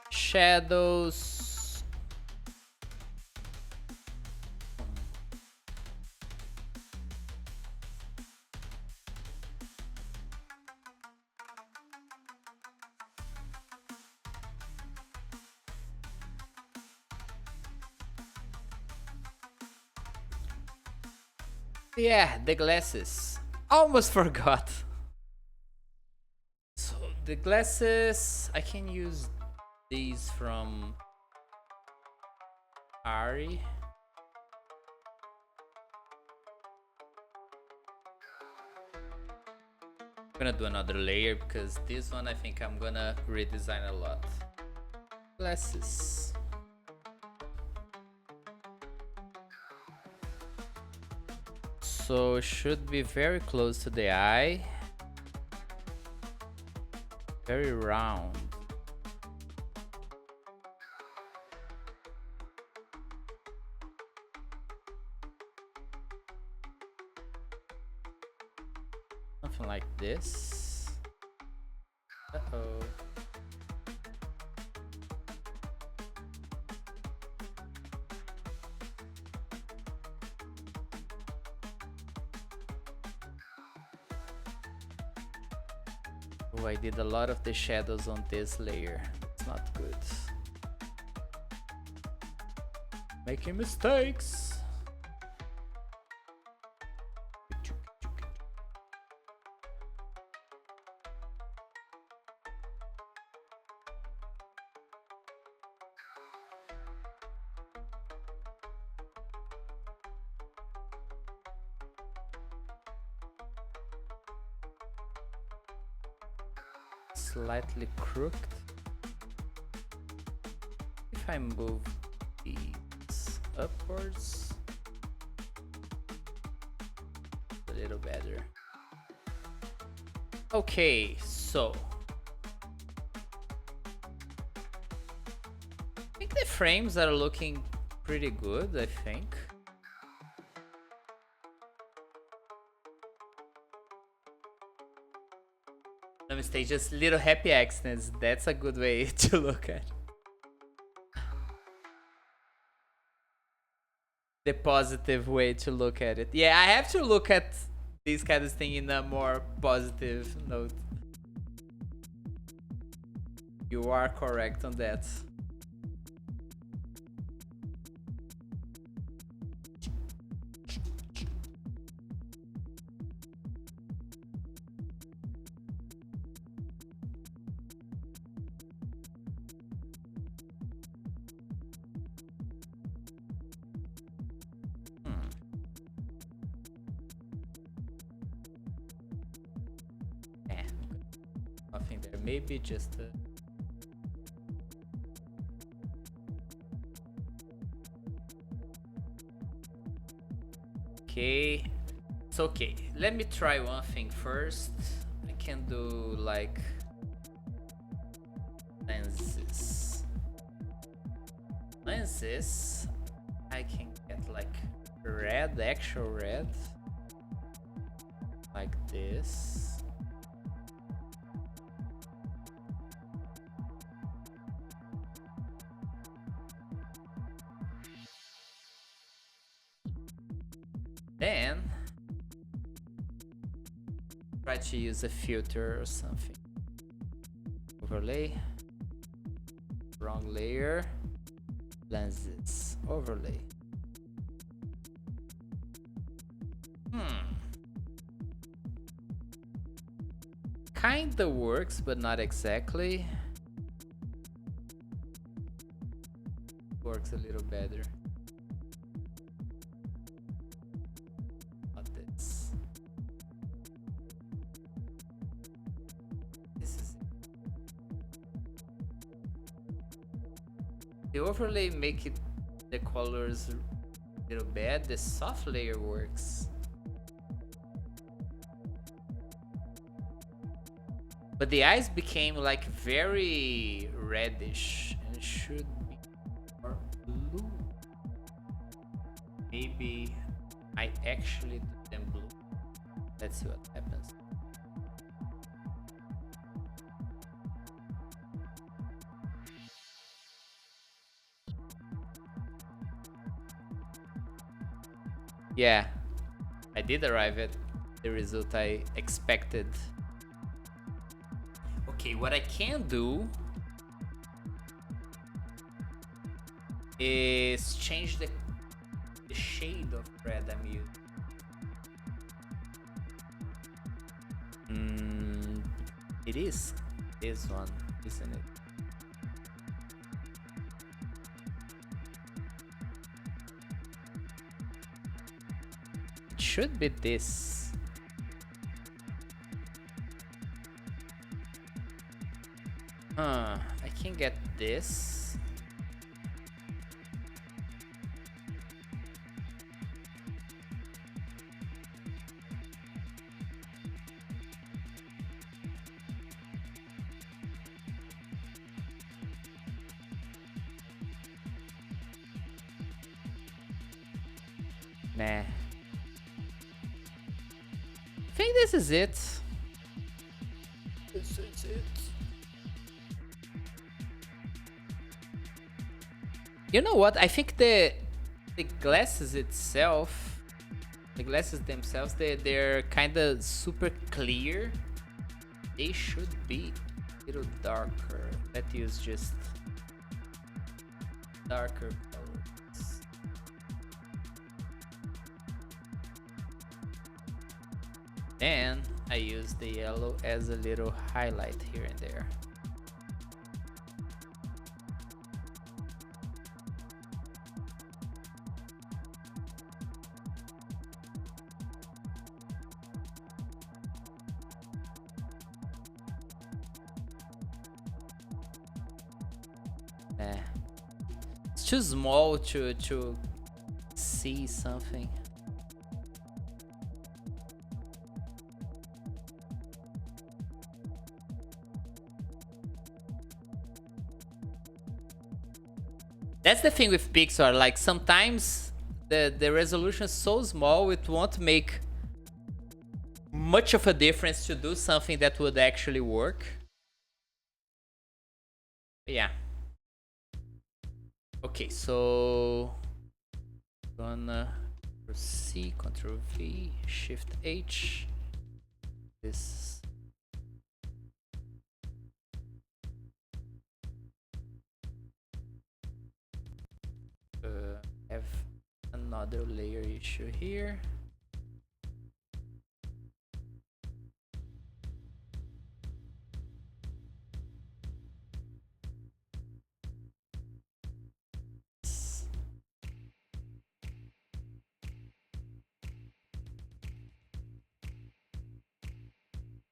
Shadows. Yeah, the glasses. Almost forgot. the glasses, I can use these from Ari. I'm gonna do another layer because this one I think I'm gonna redesign a lot. Glasses. So it should be very close to the eye. Very round. Something like this. Uh-oh. Oh, I did a lot of the shadows on this layer. It's not good. Making mistakes. Slightly crooked. If I move these upwards, a little better. Okay, so I think the frames are looking pretty good, I think. No mistake, just little happy accidents. That's a good way to look at. The positive way to look at it. Yeah, I have to look at this kind of thing in a more positive note. You are correct on that. Nothing there. Maybe just a... Okay, it's okay. Let me try one thing first. I can do like lenses. Lenses, I can get like red, actual red, like this. Then try to use a filter or something. Overlay, wrong layer, lenses, overlay. Kinda works, but not exactly. Works a little better. The overlay make it the colors a little bad. The soft layer works. But the eyes became like very reddish and it should be more blue. Maybe I actually do them blue. Let's see what happens. Yeah, I did arrive at the result I expected. Okay, what I can do is change the shade of red I'm using. It is this one, isn't it? It should be this. I can get this. Nah. I think this is it. This is it. You know what? I think the glasses itself, the glasses themselves, they're kind of super clear. They should be a little darker. Let's use just darker colors. And I use the yellow as a little highlight here and there. It's too small to see something. That's the thing with Pixar, like sometimes the resolution is so small it won't make much of a difference to do something that would actually work. But yeah. Okay, so gonna C, Ctrl V, Shift H. This have another layer issue here.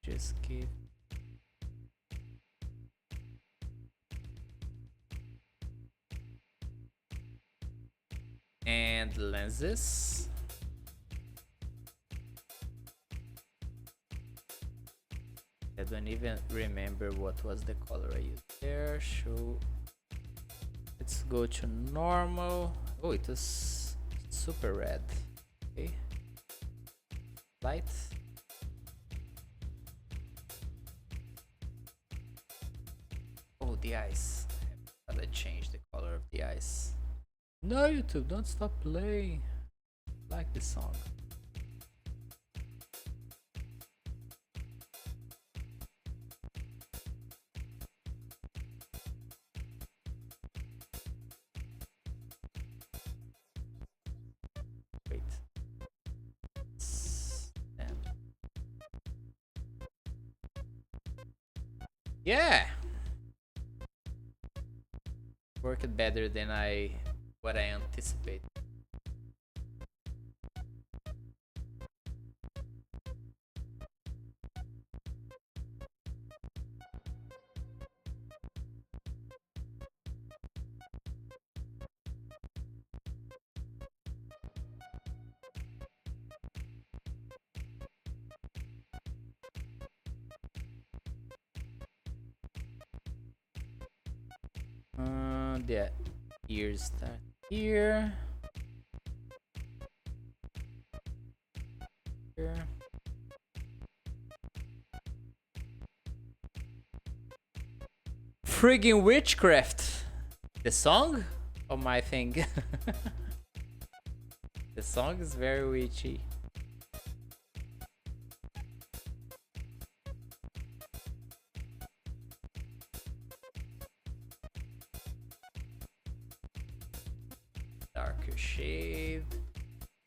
Just give and lenses. I don't even remember what was the color I used there. Show. Let's go to normal. Oh, it was super red. Okay. Light. Oh, the eyes. I gotta change the color of the eyes. No, YouTube, don't stop playing. I like this song. Wait. Yeah. Worked better than what I anticipated. The ears start here. Here. Friggin' witchcraft. The song? Oh my thing. The song is very witchy. Darker shade.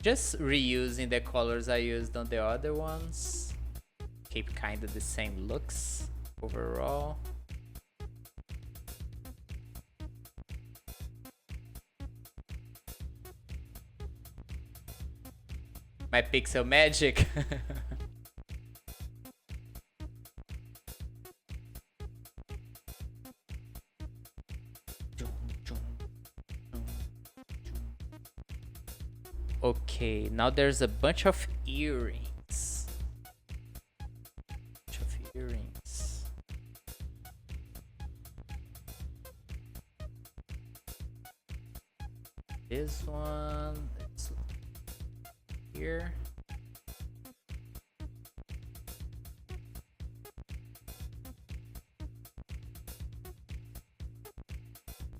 Just reusing the colors I used on the other ones. Keep kind of the same looks overall. My pixel magic. Okay, now there's a bunch of earrings. This one, it's here.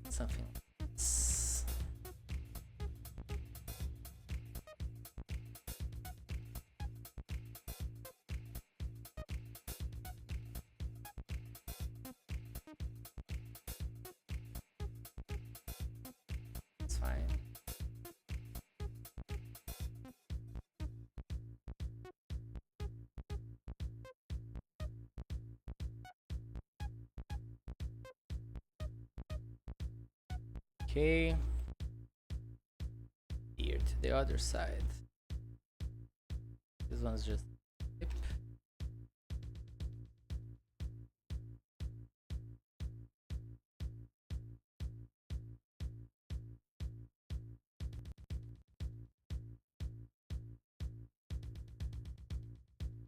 Something like this. It's fine. Okay. Here to the other side. This one's just tip.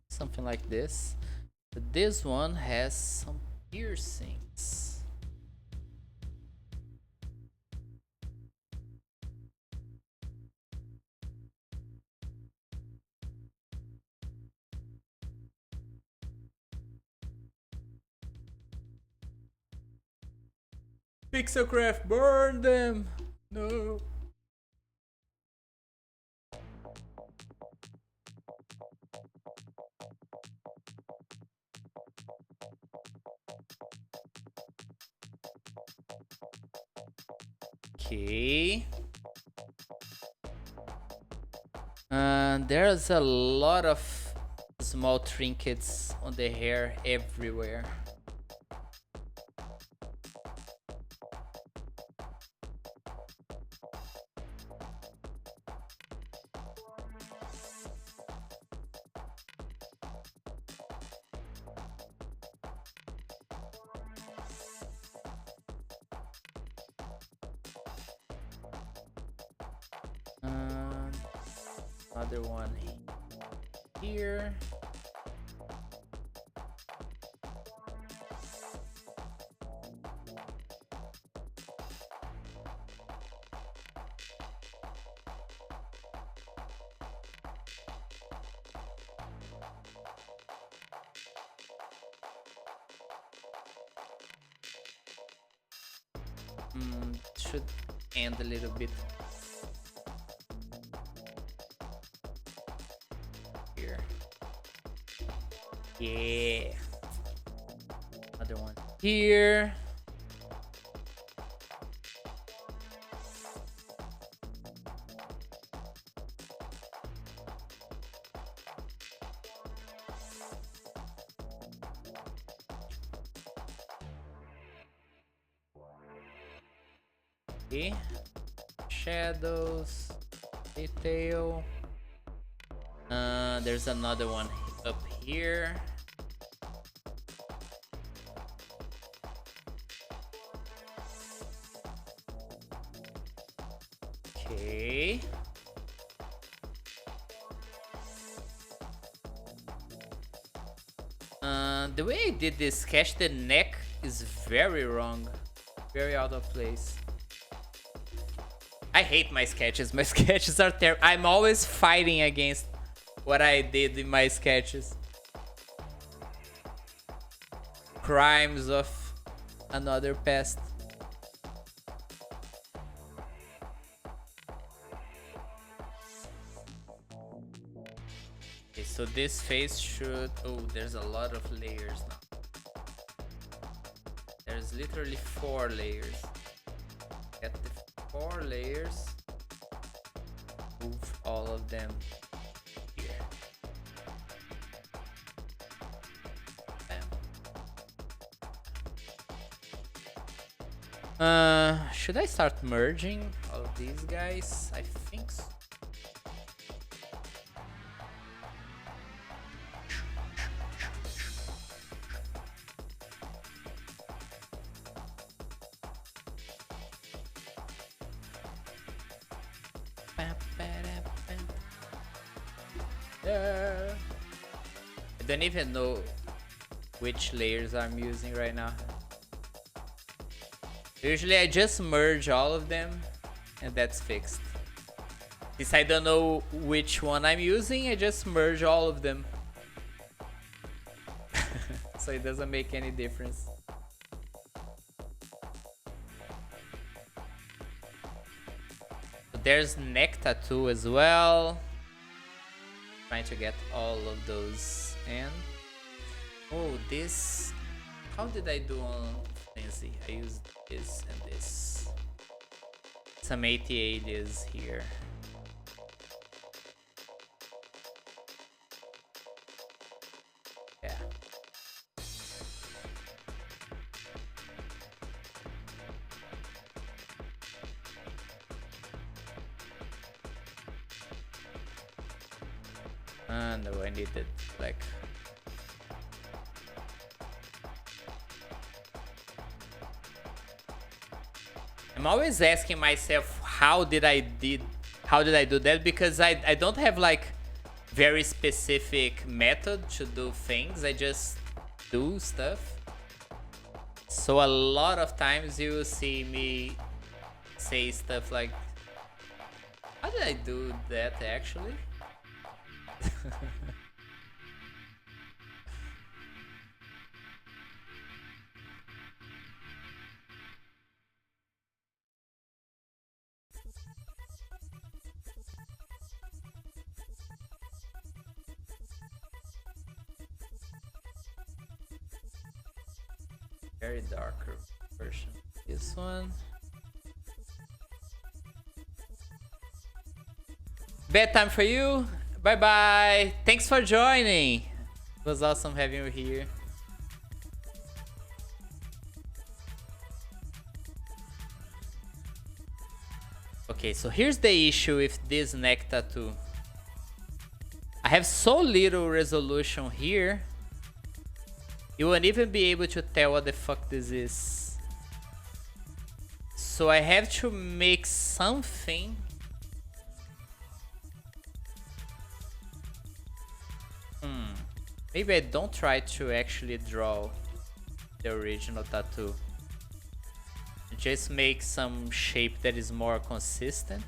Something like this. But this one has some piercings. Pixelcraft, burn them! No. Okay. There's a lot of small trinkets on the hair everywhere. Another one here. Should end a little bit here. Yeah. Another one here. Okay. Shadows, detail. There's another one up here. Okay. The way I did this sketch, the neck is very wrong, very out of place. I hate my sketches. My sketches are terrible. I'm always fighting against what I did in my sketches. Crimes of another past. Okay, so this face should... Oh, there's a lot of layers now. There's literally 4 layers. Get the 4 layers. Move all of them here. Bam. Should I start merging all of these guys? I think so. I don't even know which layers I'm using right now. Usually I just merge all of them and that's fixed. Since I don't know which one I'm using, I just merge all of them. So it doesn't make any difference. There's neck tattoo as well. Trying to get all of those in. Oh, this. How did I do on Fancy? I used this and this. Some 88 is here. Yeah. No, I need it like. I'm always asking myself how did I do that, because I don't have like very specific method to do things. I just do stuff. So a lot of times you will see me say stuff like, how did I do that actually? Very darker version. This one. Bedtime for you. Bye bye. Thanks for joining. It was awesome having you here. Okay, so here's the issue with this neck tattoo. I have so little resolution here. You won't even be able to tell what the fuck this is. So I have to make something. Maybe I don't try to actually draw the original tattoo. Just make some shape that is more consistent.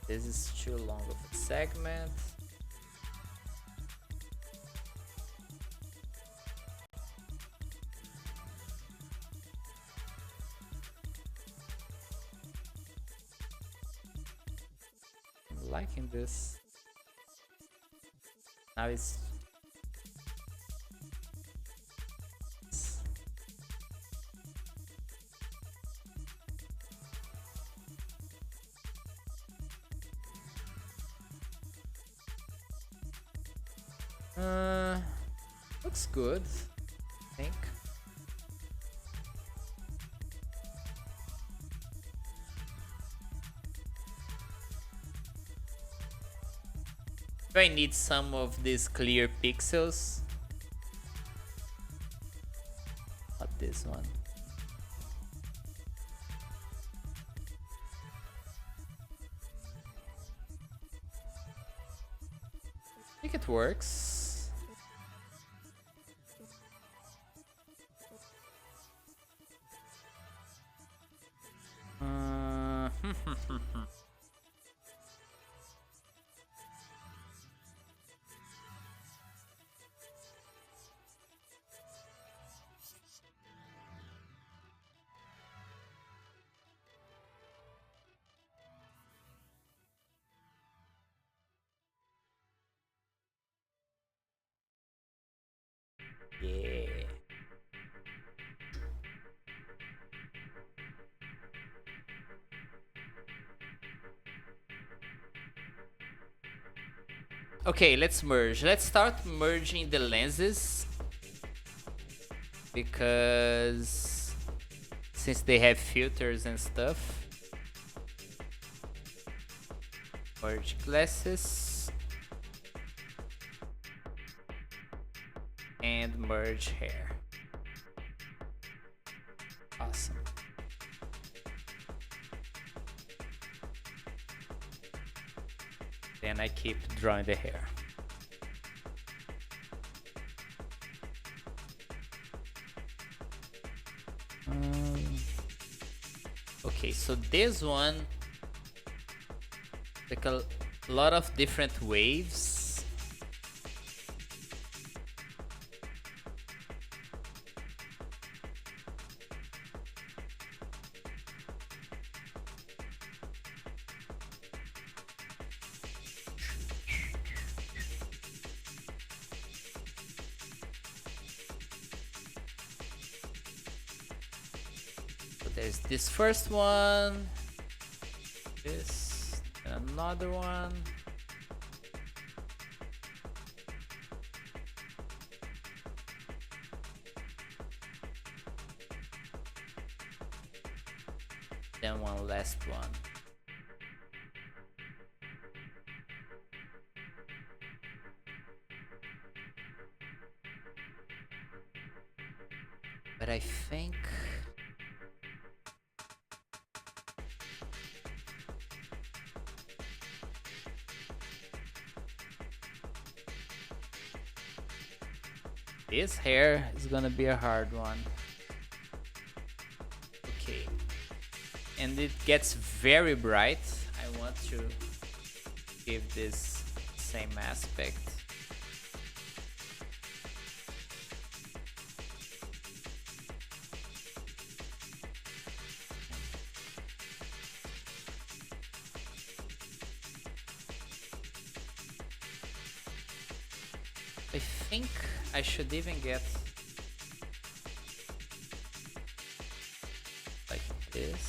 This is too long of a segment. I'm liking this. Now it's looks good, I think. Do I need some of these clear pixels? Not this one. I think it works. Yeah. Okay, let's merge. Let's start merging the lenses, because since they have filters and stuff. Merge glasses and merge hair. and I keep drawing the hair. Okay, so this one, like a lot of different waves. So there's this first one, this, and another one. Then one last one. But I think this hair is gonna be a hard one. Okay. And it gets very bright. I want to give this same aspect. I think I should even get like this.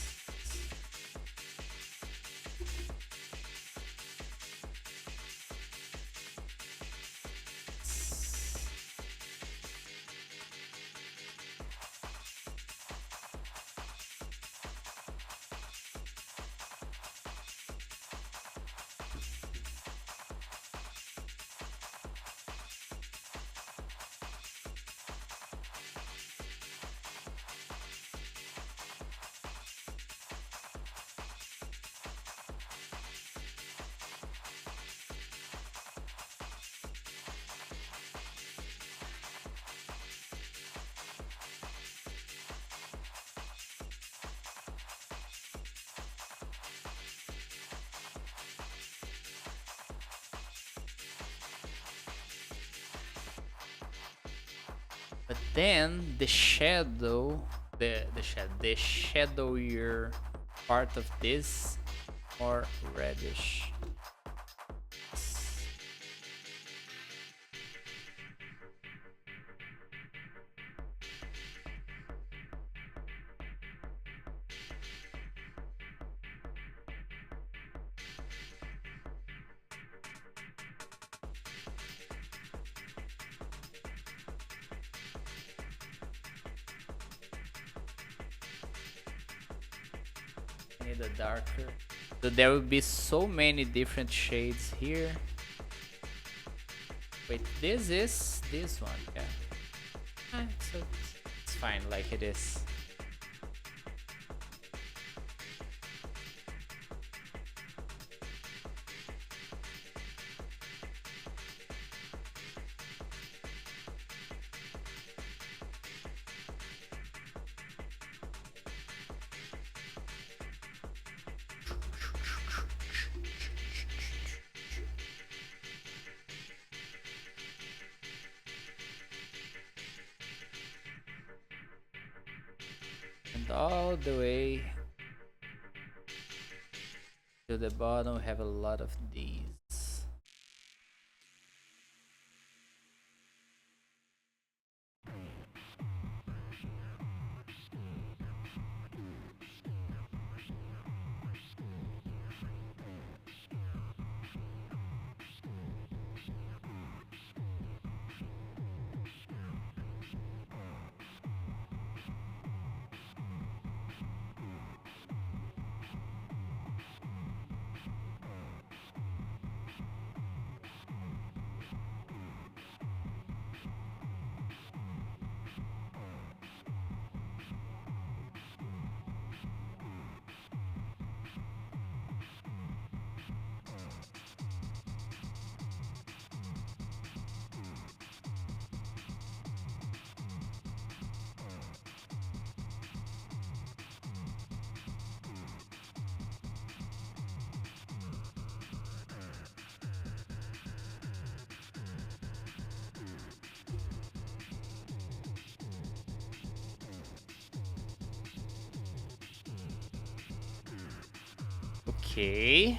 But then the shadow, the shadowier part of this, more reddish. Need a darker. So there will be so many different shades here. Wait, this is this one, yeah. So it's fine like it is. And all the way to the bottom, we have a lot of these. Okay.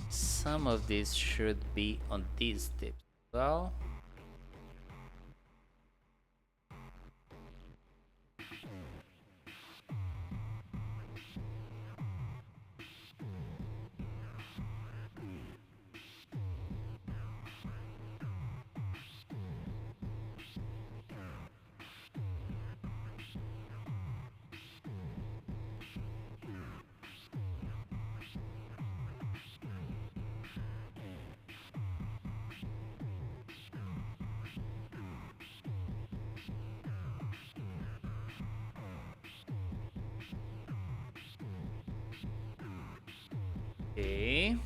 Some of these should be on these tips as well. Okay.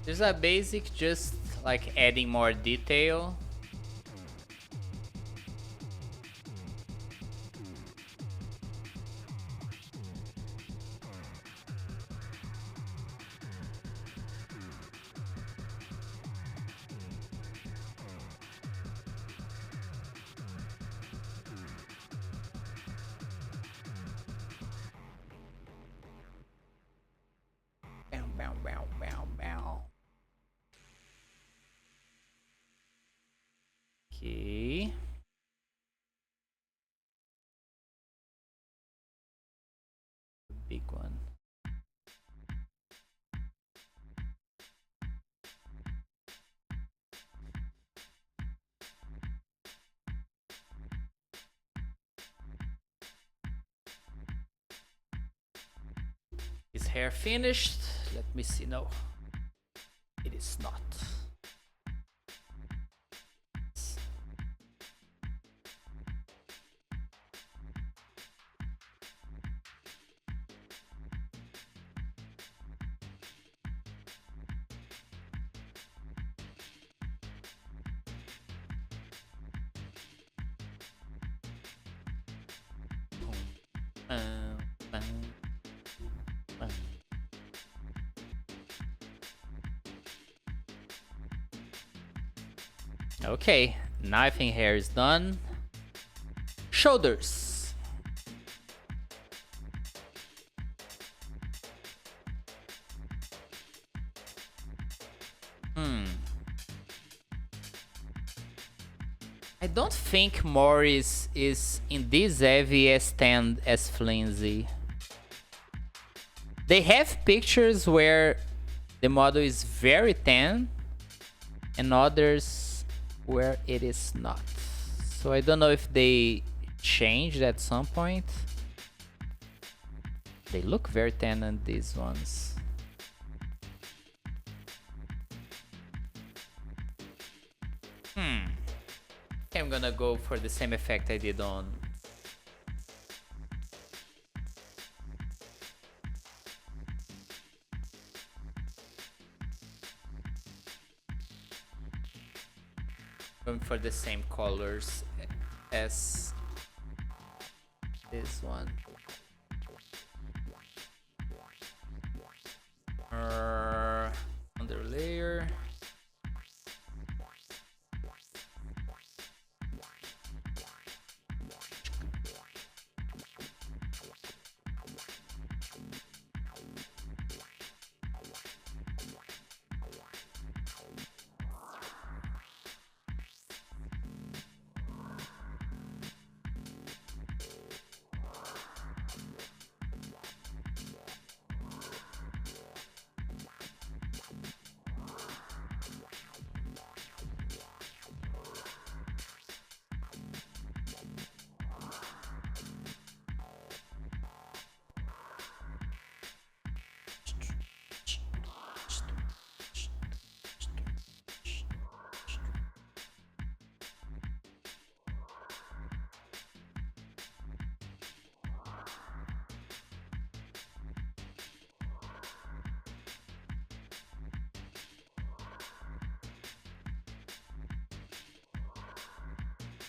There's a basic, just like adding more detail. Bow, bow, bow, bow, bow. Okay. Big one. Is hair finished? Let me see. No, it is not. Bam, bam, bam. Okay, knifing hair is done. Shoulders. I don't think Morris is in this heavy as tan as flimsy. They have pictures where the model is very tan and others where it is not. So I don't know if they changed at some point. They look very tan on these ones. I'm gonna go for the same effect I did on going for the same colors as this one. Under layer.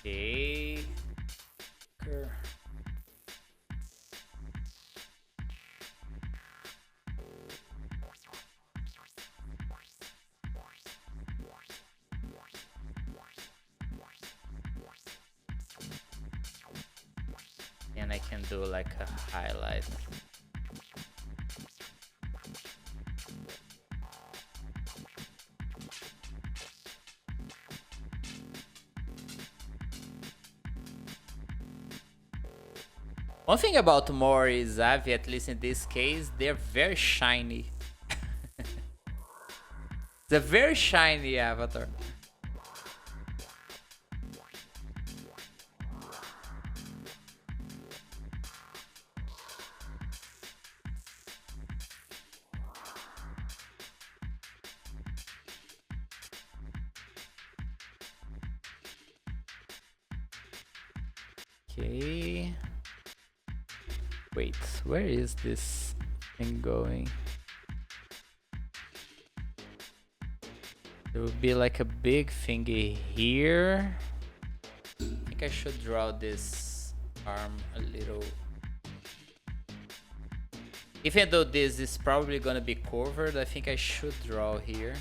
Okay. And I can do like a highlight. One thing about Mori is Avi, at least in this case, they're very shiny. It's a very shiny avatar. Okay. Wait, where is this thing going? There will be like a big thingy here. I think I should draw this arm a little. Even though this is probably gonna be covered, I think I should draw here.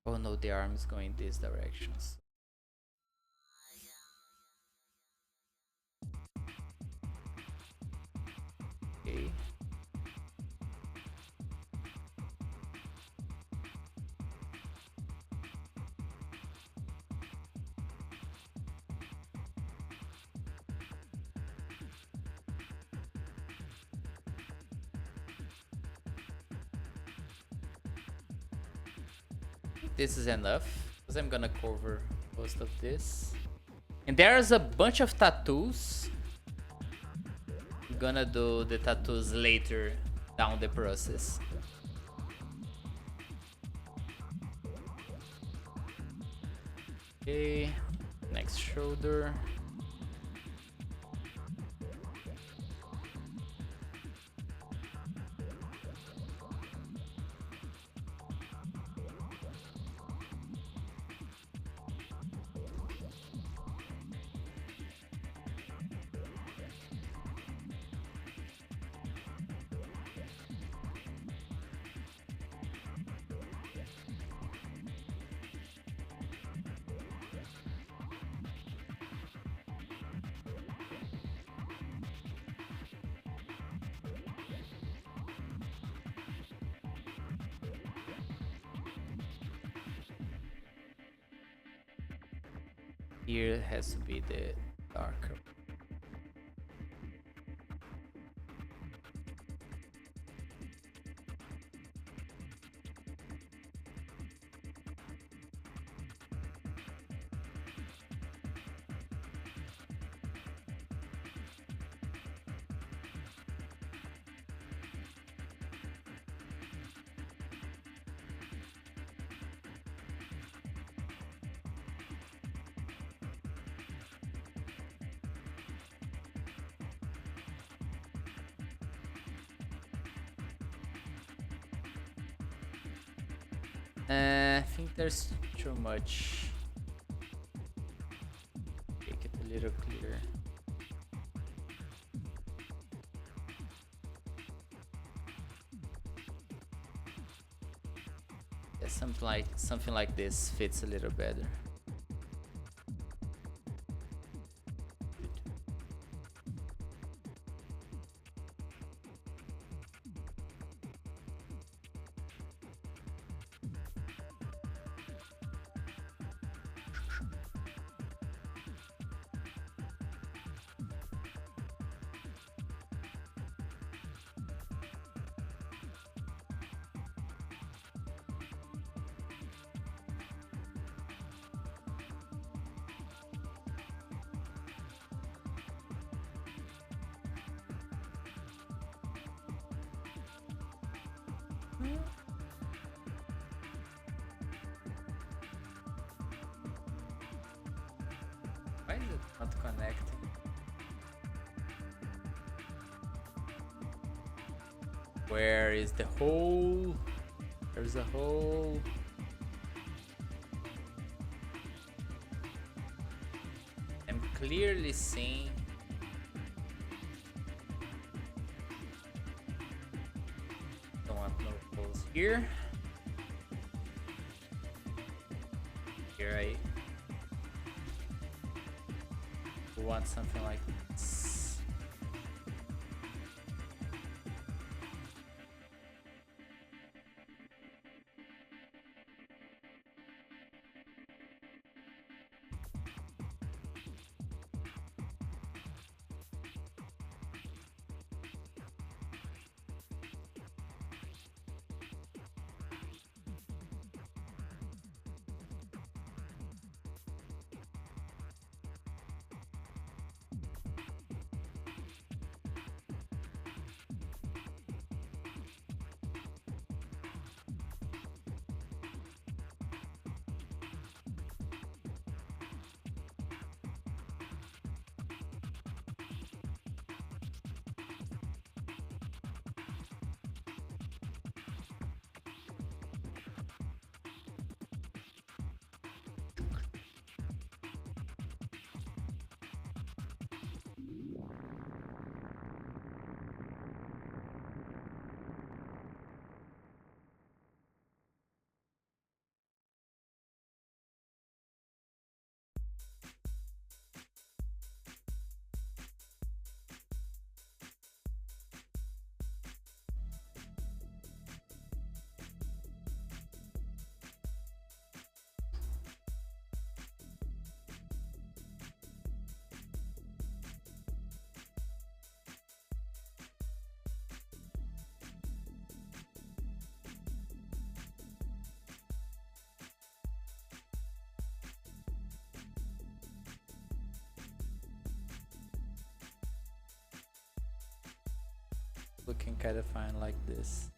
Oh no, the arm is going this direction. Okay. This is enough because I'm gonna cover most of this. And there's a bunch of tattoos. I'm gonna do the tattoos later down the process. Okay, next shoulder. Here has to be the darker. I think there's too much. Make it a little clearer. Yeah, something like this fits a little better. Why is it not connecting? Where is the hole? There's a hole. clearly seeing. Don't want no holes here. Here I want something like this. Looking kind of fine like this.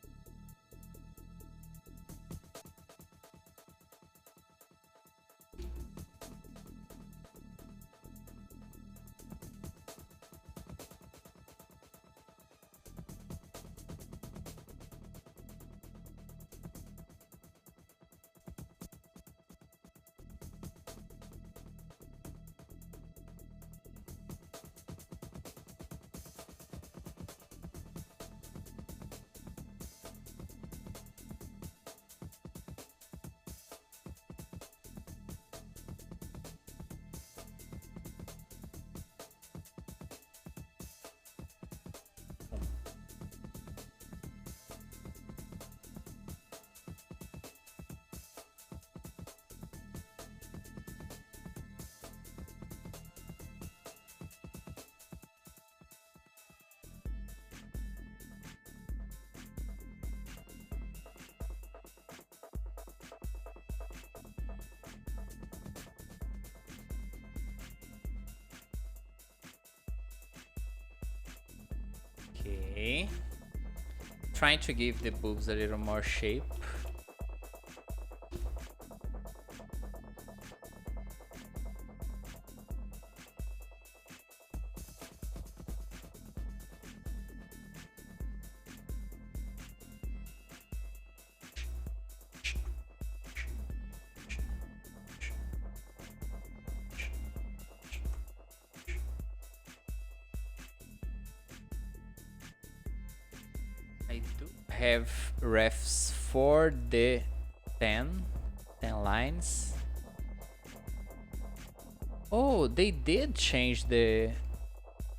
Okay. Trying to give the boobs a little more shape. I do have refs for the 10 lines. Oh, they did change the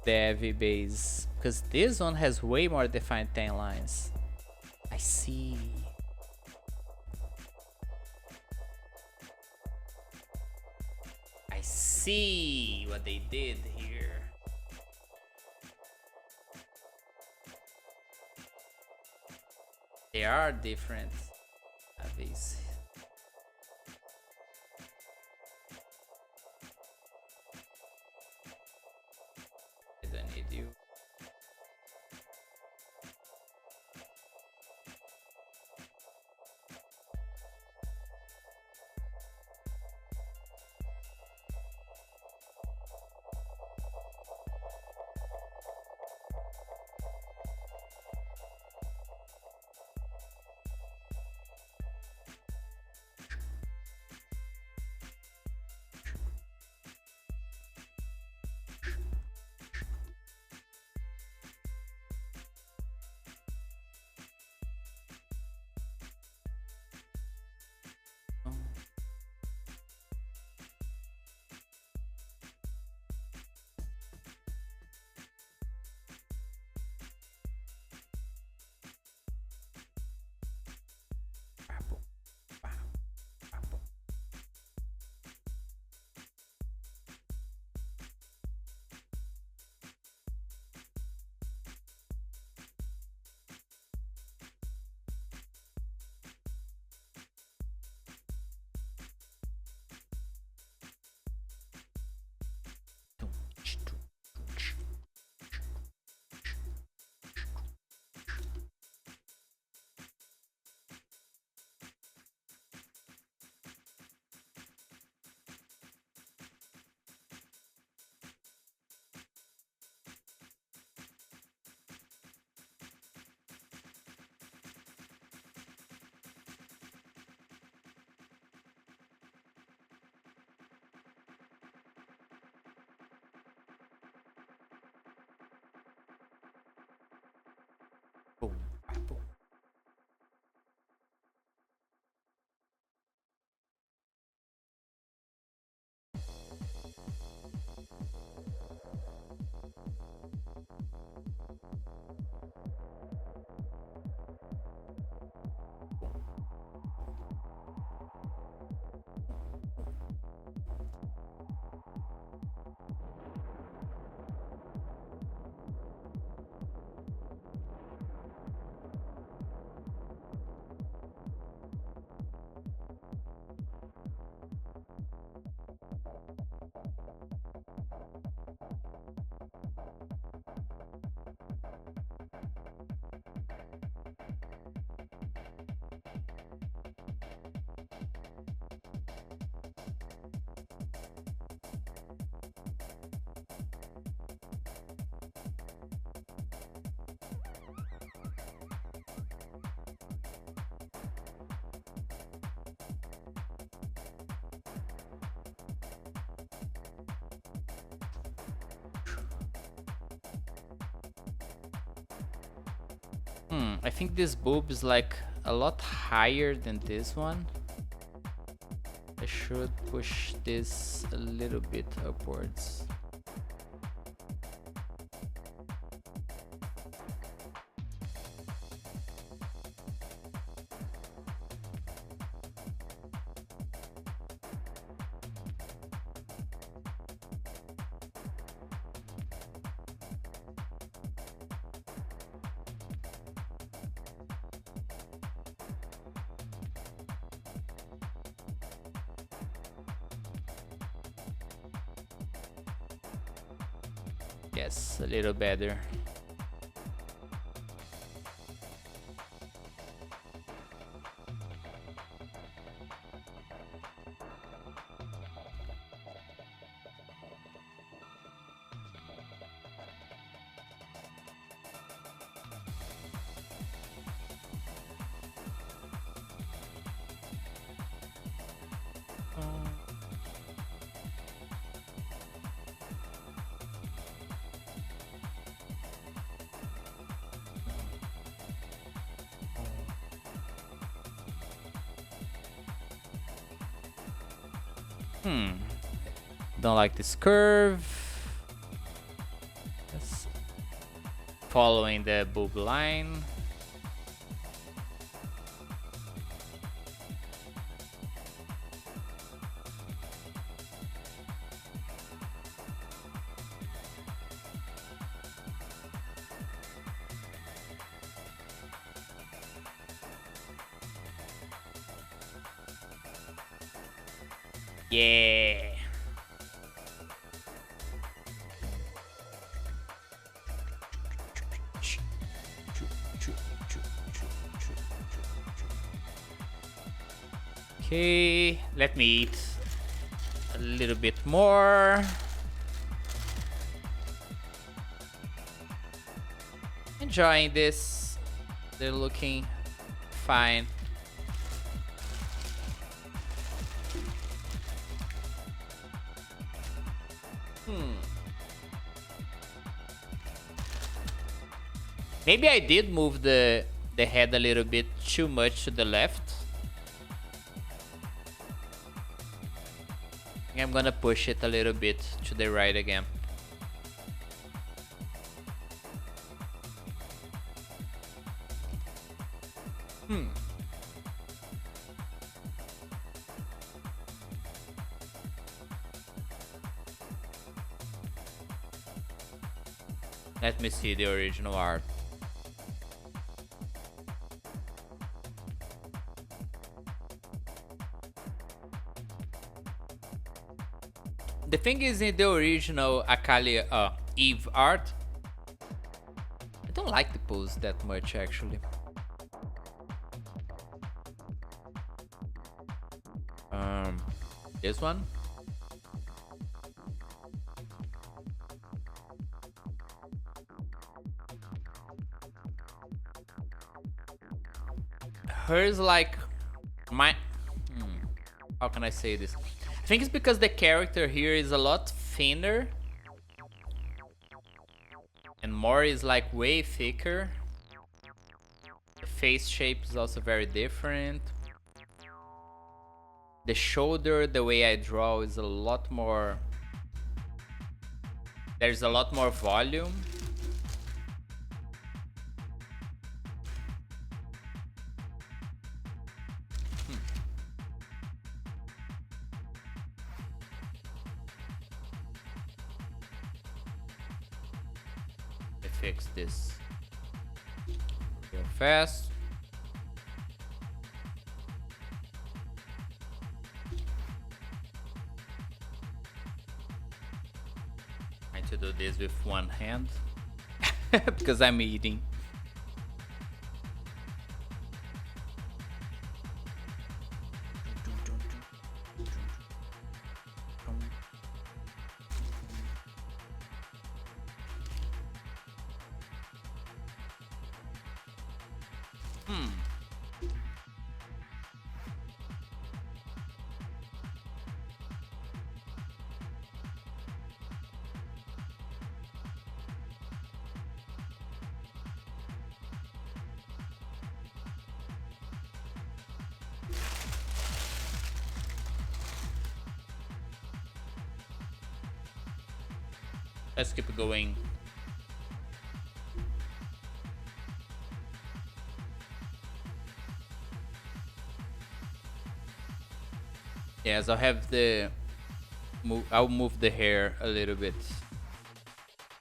heavy base, because this one has way more defined 10 lines. I see. I see what they did here. They are different. These. I don't need you. I think this boob is like a lot higher than this one. I should push this a little bit upwards. Yes, a little better. Don't like this curve. Just following the boob line. Yeah. Okay, let me eat a little bit more. Enjoying this. They're looking fine. Maybe I did move the head a little bit too much to the left. I think I'm gonna push it a little bit to the right again. Let me see the original art. The thing is, in the original Akali Eve art, I don't like the pose that much actually. This one. Hers like my how can I say this? I think it's because the character here is a lot thinner and Mori is like way thicker. The face shape is also very different. The shoulder, the way I draw is a lot more, there's a lot more volume. fix this real fast. Trying to do this with one hand because I'm eating. Let's keep going. Yes, I'll have the I'll move the hair a little bit.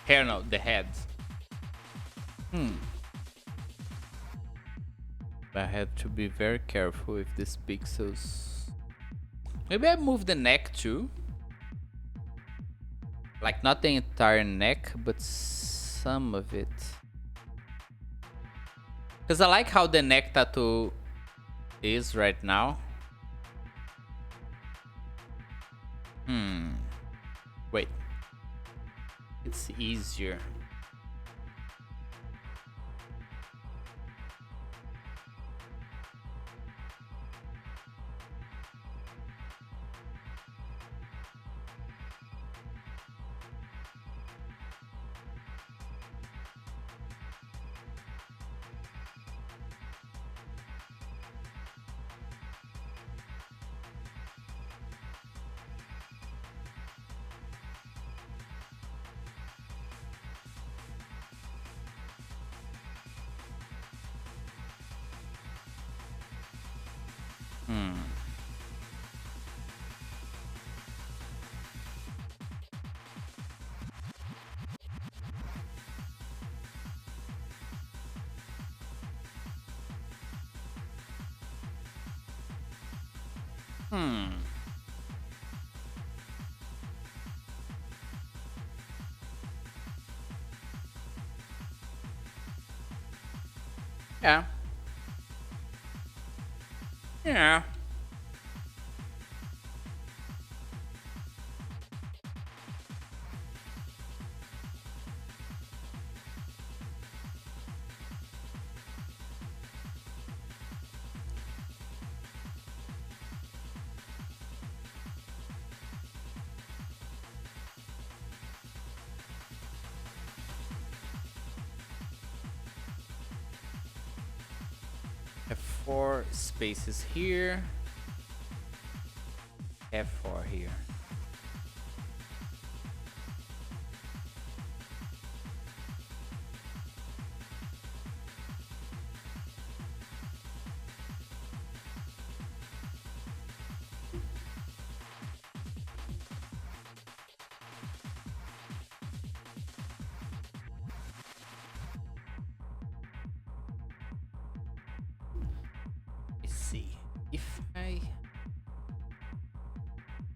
Hair, no, the head. I have to be very careful with these pixels. Maybe I move the neck too. Like not the entire neck, but some of it. Because I like how the neck tattoo is right now. Wait. It's easier. Yeah. Yeah. Have 4 spaces here. Have 4 here. Let's see if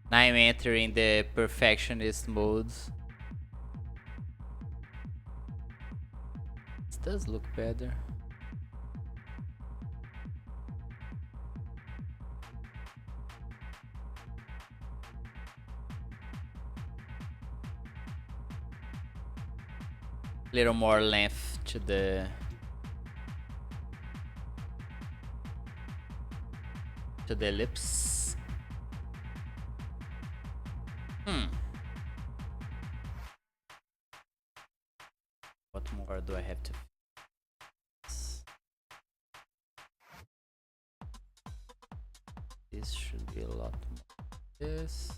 now I'm entering the perfectionist mode. This does look better. Little more length to the lips. What more do I have to fix? This should be a lot more. This.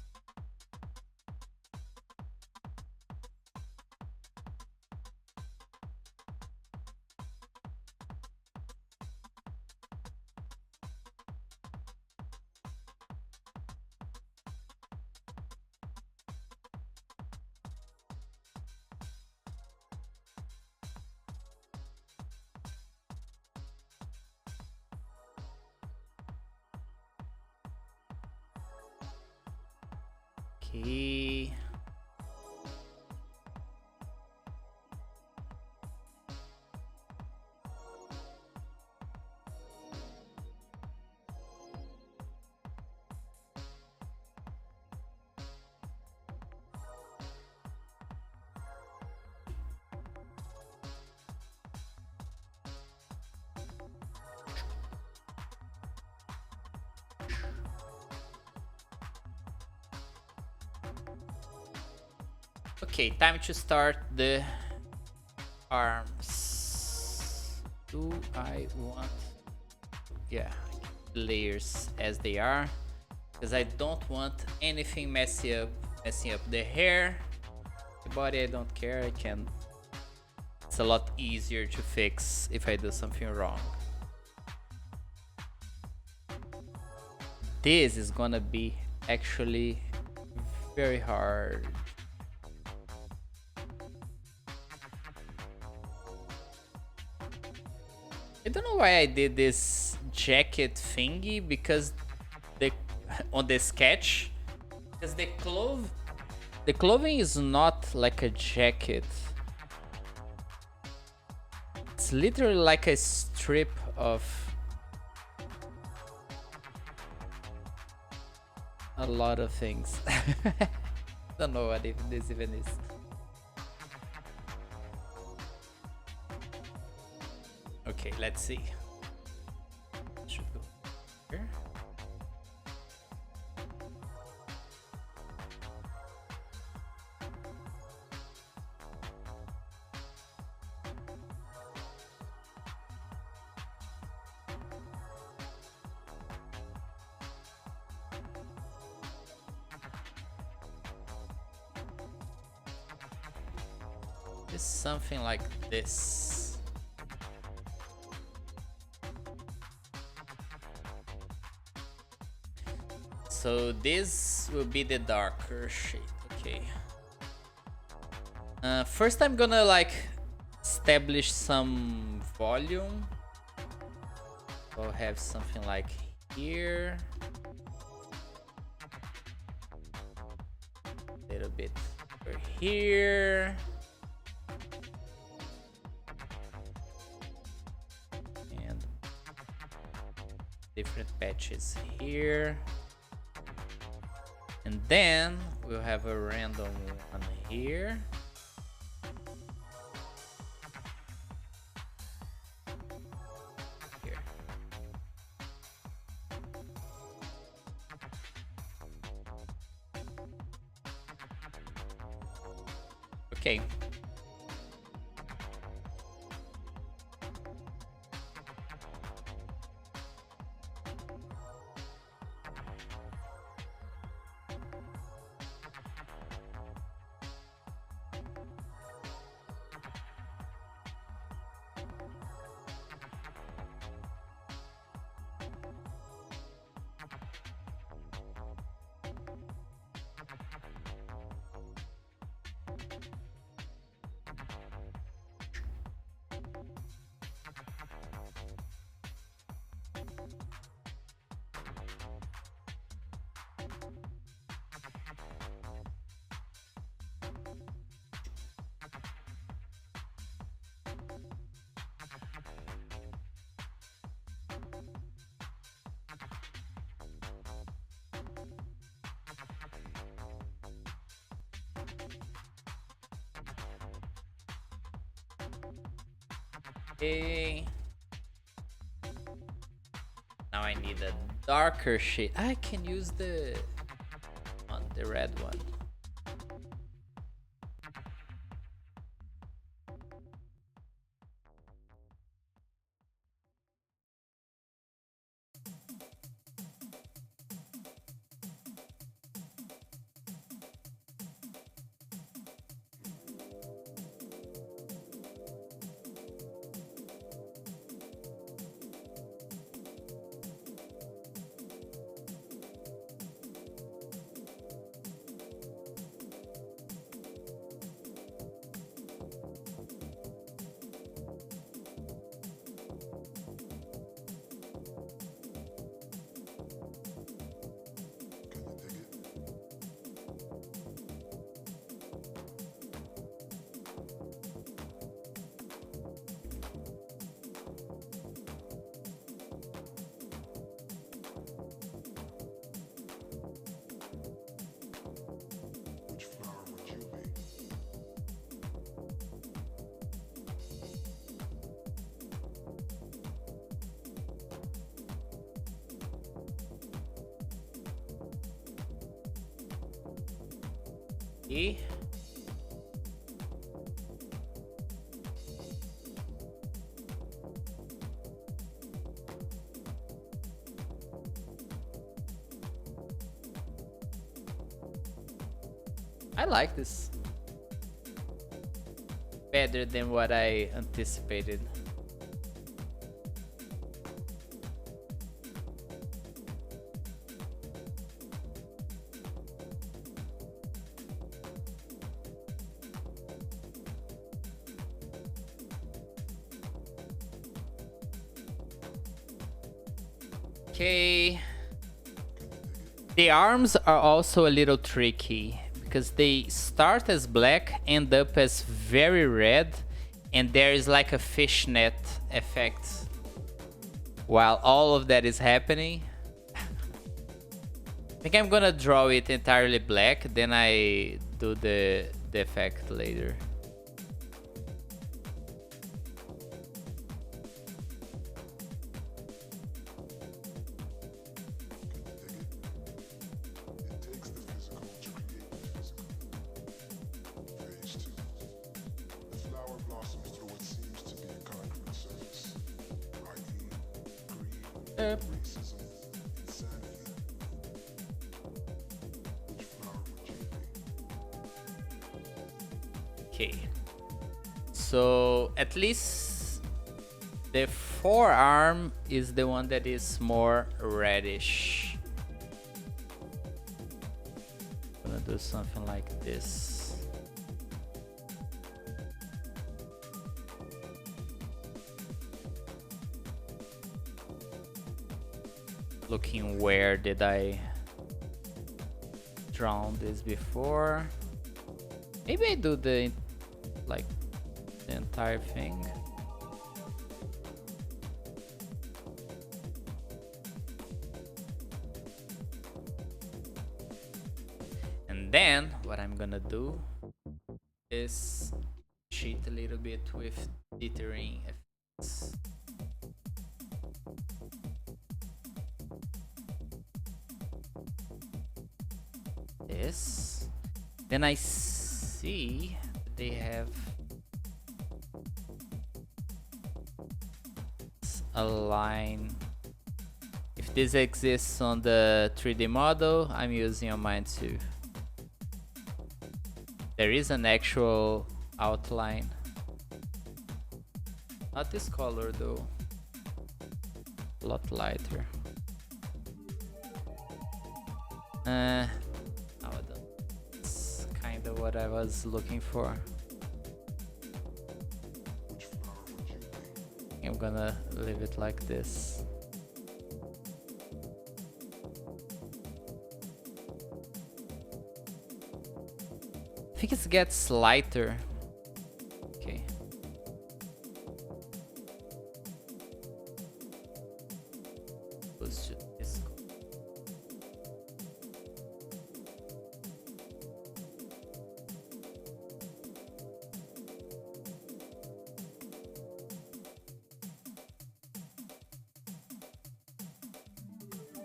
Okay. Okay, time to start the arms. Do I want... Yeah, layers as they are, because I don't want anything messing up the hair. The body, I don't care. I can... It's a lot easier to fix if I do something wrong. This is gonna be actually very hard. I don't know why I did this jacket thingy, because the on the sketch, because the clothing is not like a jacket. It's literally like a strip of a lot of things. Don't know what this even is. Okay, let's see. Should go here. It's something like this. So this will be the darker shade. Okay. First I'm gonna like establish some volume. So I'll have something like here. A little bit over here. And different patches here. And then we'll have a random one here. Here. Okay. Okay. Now I need a darker shade. I can use the red one. E. I like this. Better than what I anticipated. Okay. The arms are also a little tricky because they start as black, end up as very red, and there is like a fishnet effect while all of that is happening. I think I'm gonna draw it entirely black, then I do the effect later. Okay, so at least the forearm is the one that is more reddish. I'm gonna do something like this. Looking where did I draw this before? Maybe I do the entire thing. And then what I'm gonna do is cheat a little bit with dithering effects. This. Then I see they have a line. If this exists on the 3D model, I'm using on mine too. There is an actual outline. Not this color though. A lot lighter. That's kind of what I was looking for. I'm gonna leave it like this. I think it gets lighter. Okay. Goes to this.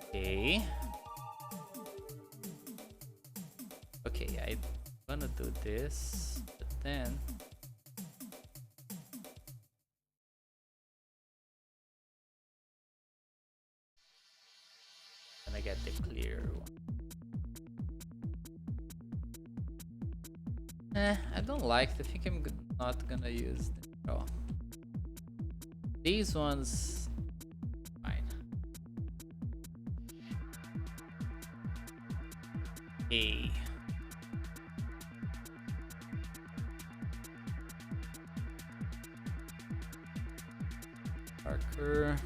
Okay. Okay, I'm gonna do this, but then I'm gonna get the clear one. I don't like it. I think I'm not gonna use them at all. These ones, fine. Hey. Parker.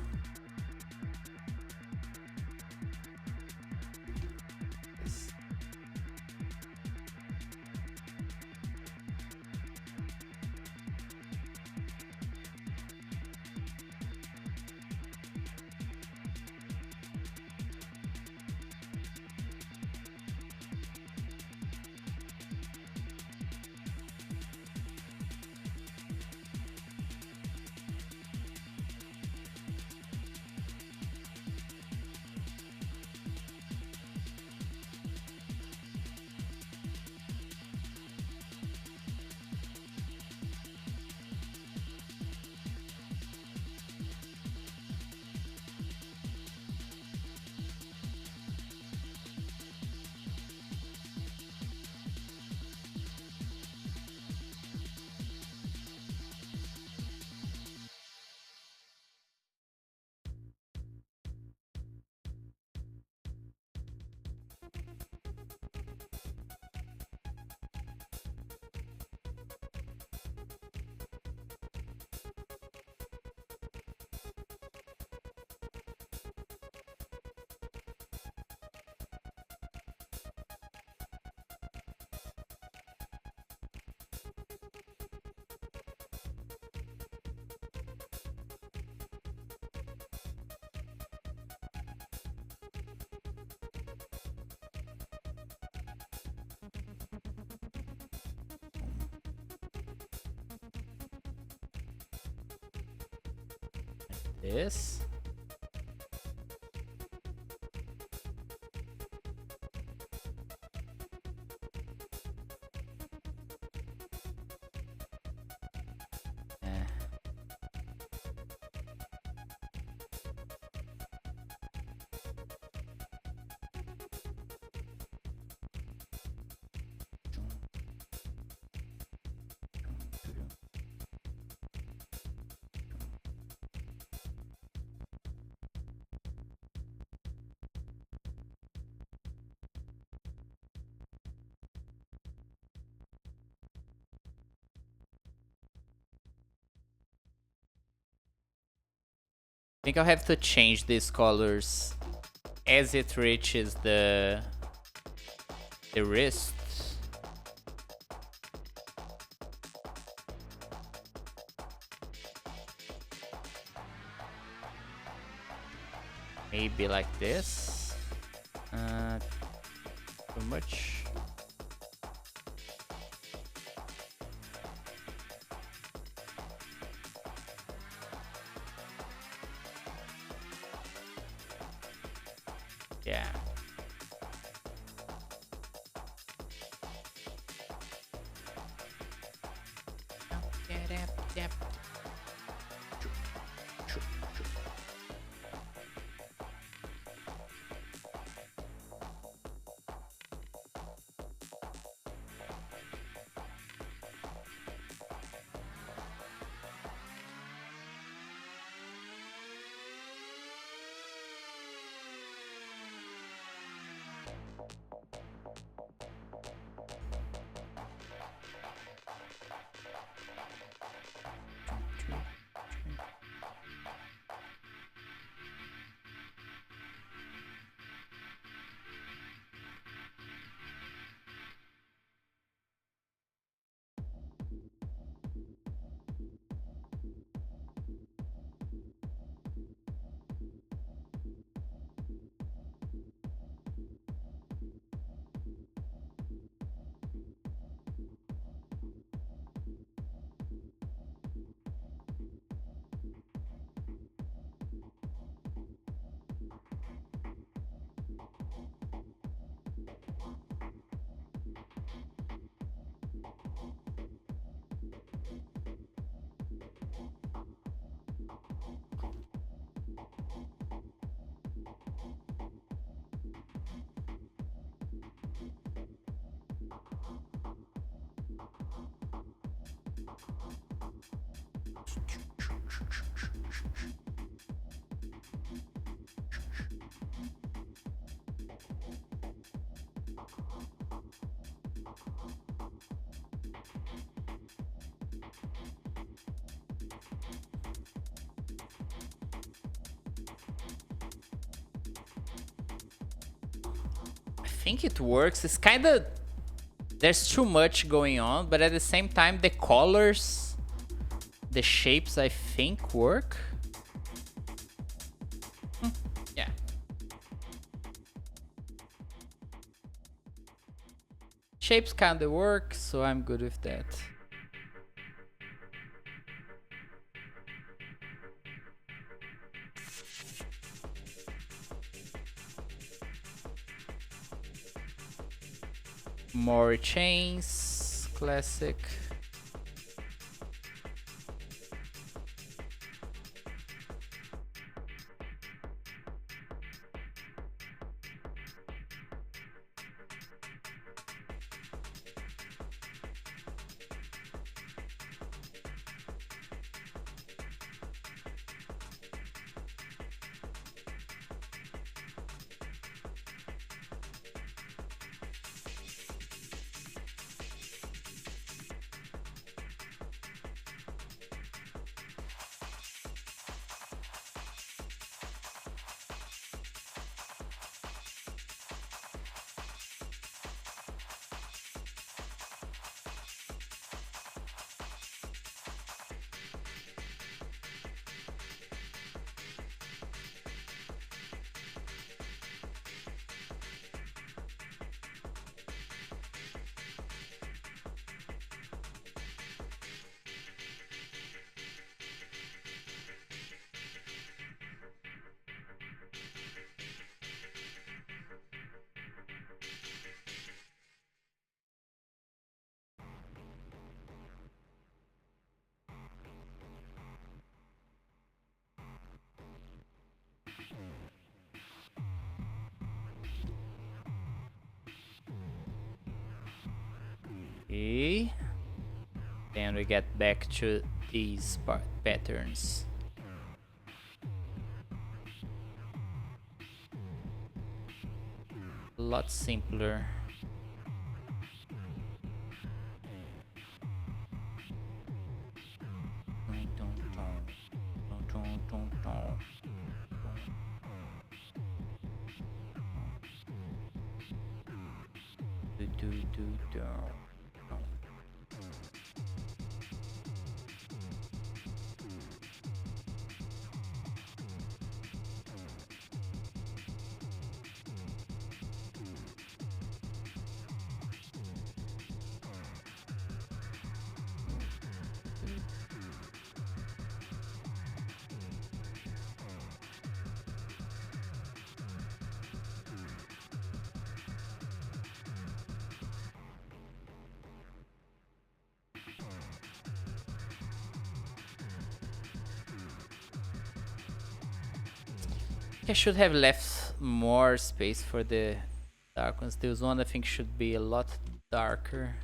this. I think I'll have to change these colors as it reaches the wrist. Maybe like this. Too much. Yeah. I think it works. It's kind of... There's too much going on, but at the same time, the colors, the shapes, I think work. Yeah. Shapes kind of work, so I'm good with that. Mori chains, classic. Okay. Then we get back to these patterns. A lot simpler. I should have left more space for the dark ones. This one I think should be a lot darker.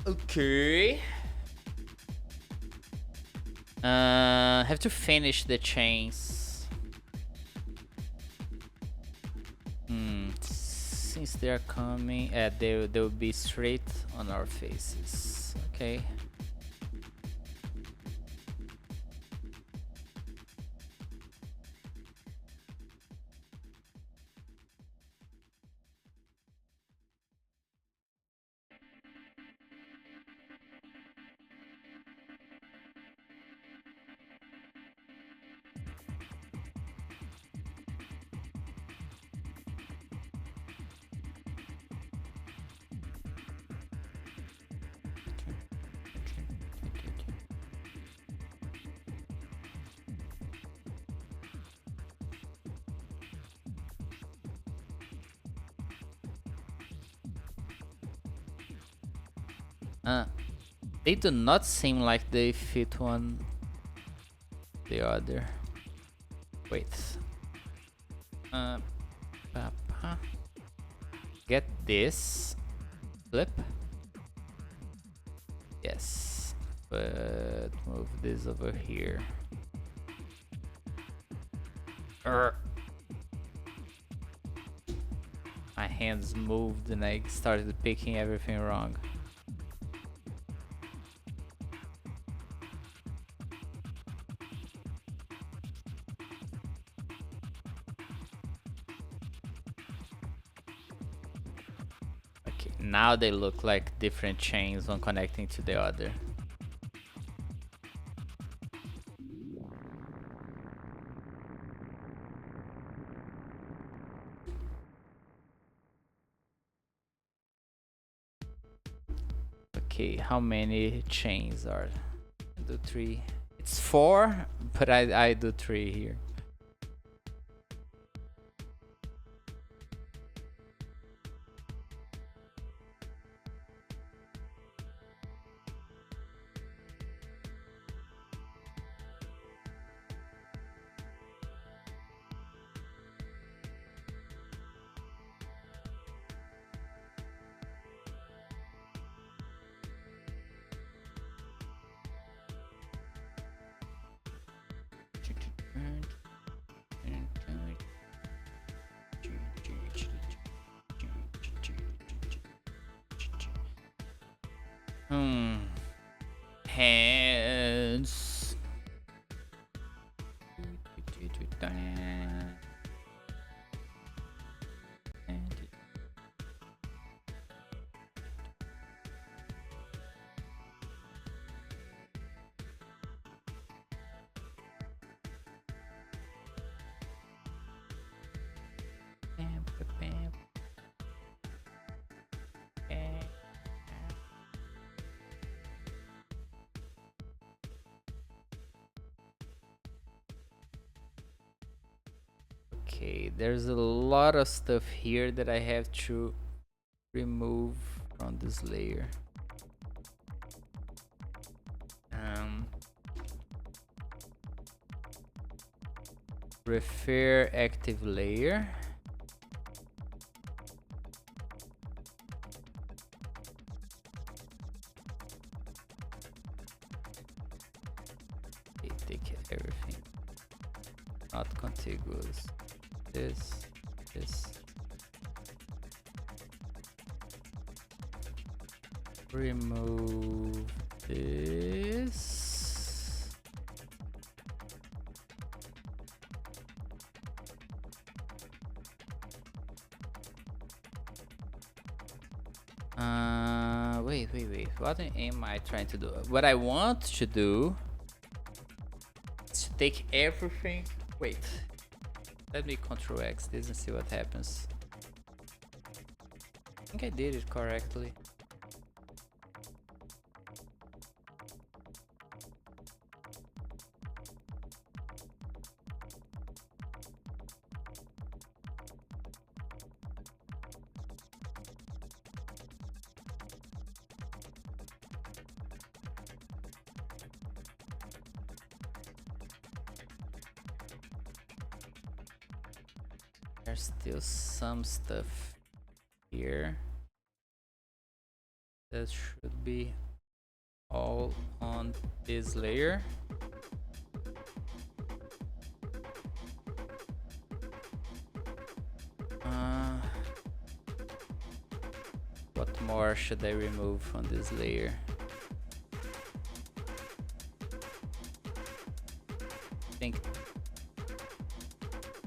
Okay. Have to finish the chains. Since they're coming, they'll be straight on our faces. Okay. They do not seem like they fit one the other. Wait. Get this. Flip. Yes. But move this over here. My hands moved and I started picking everything wrong. Okay, now they look like different chains when connecting to the other. Okay, how many chains are? I do 3. It's 4, but I do 3 here. Hands. Okay, there's a lot of stuff here that I have to remove from this layer. Refer active layer. Okay, take everything. Not contiguous. This. Remove this. Wait. What am I trying to do? What I want to do is to take everything. Wait. Let me Control X this and see what happens. I think I did it correctly. There's still some stuff here that should be all on this layer. What more should I remove from this layer? I think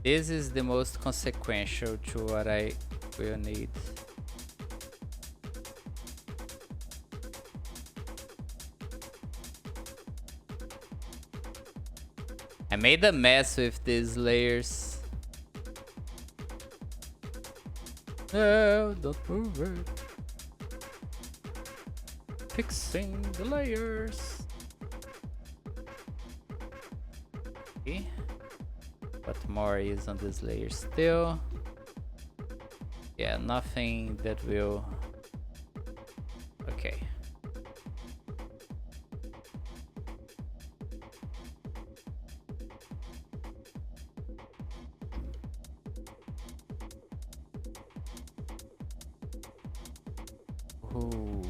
this is the most consequential to what I will need. I made a mess with these layers. No, don't move it. Fixing the layers. Okay. What more is on this layer still? Yeah, nothing that will... Okay. Ooh,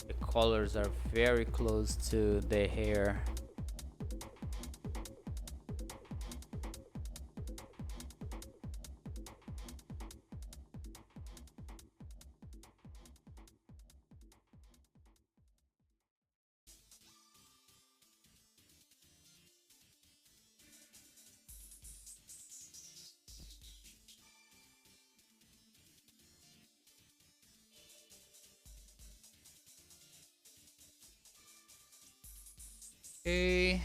the colors are very close to the hair. Okay.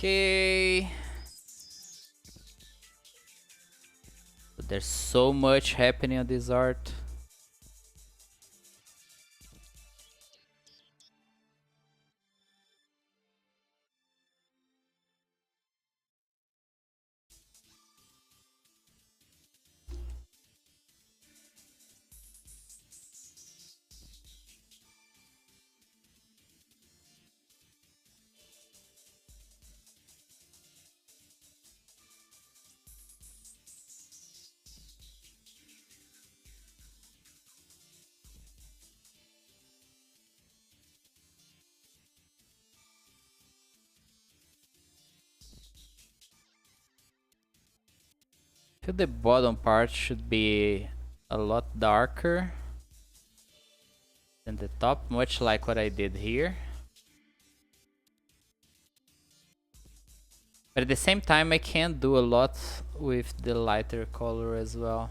Okay. But there's so much happening on this art. I feel the bottom part should be a lot darker than the top, much like what I did here. But at the same time, I can do a lot with the lighter color as well.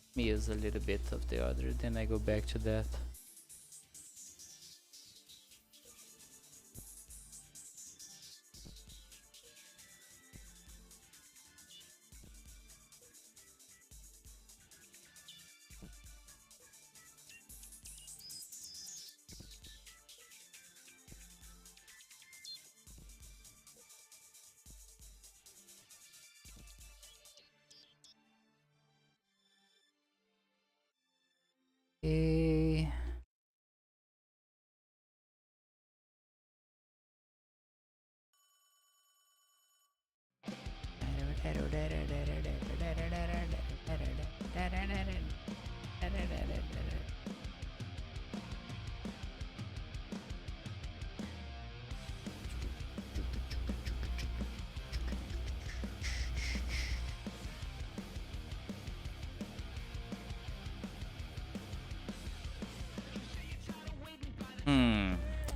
Let me use a little bit of the other, then I go back to that. Okay.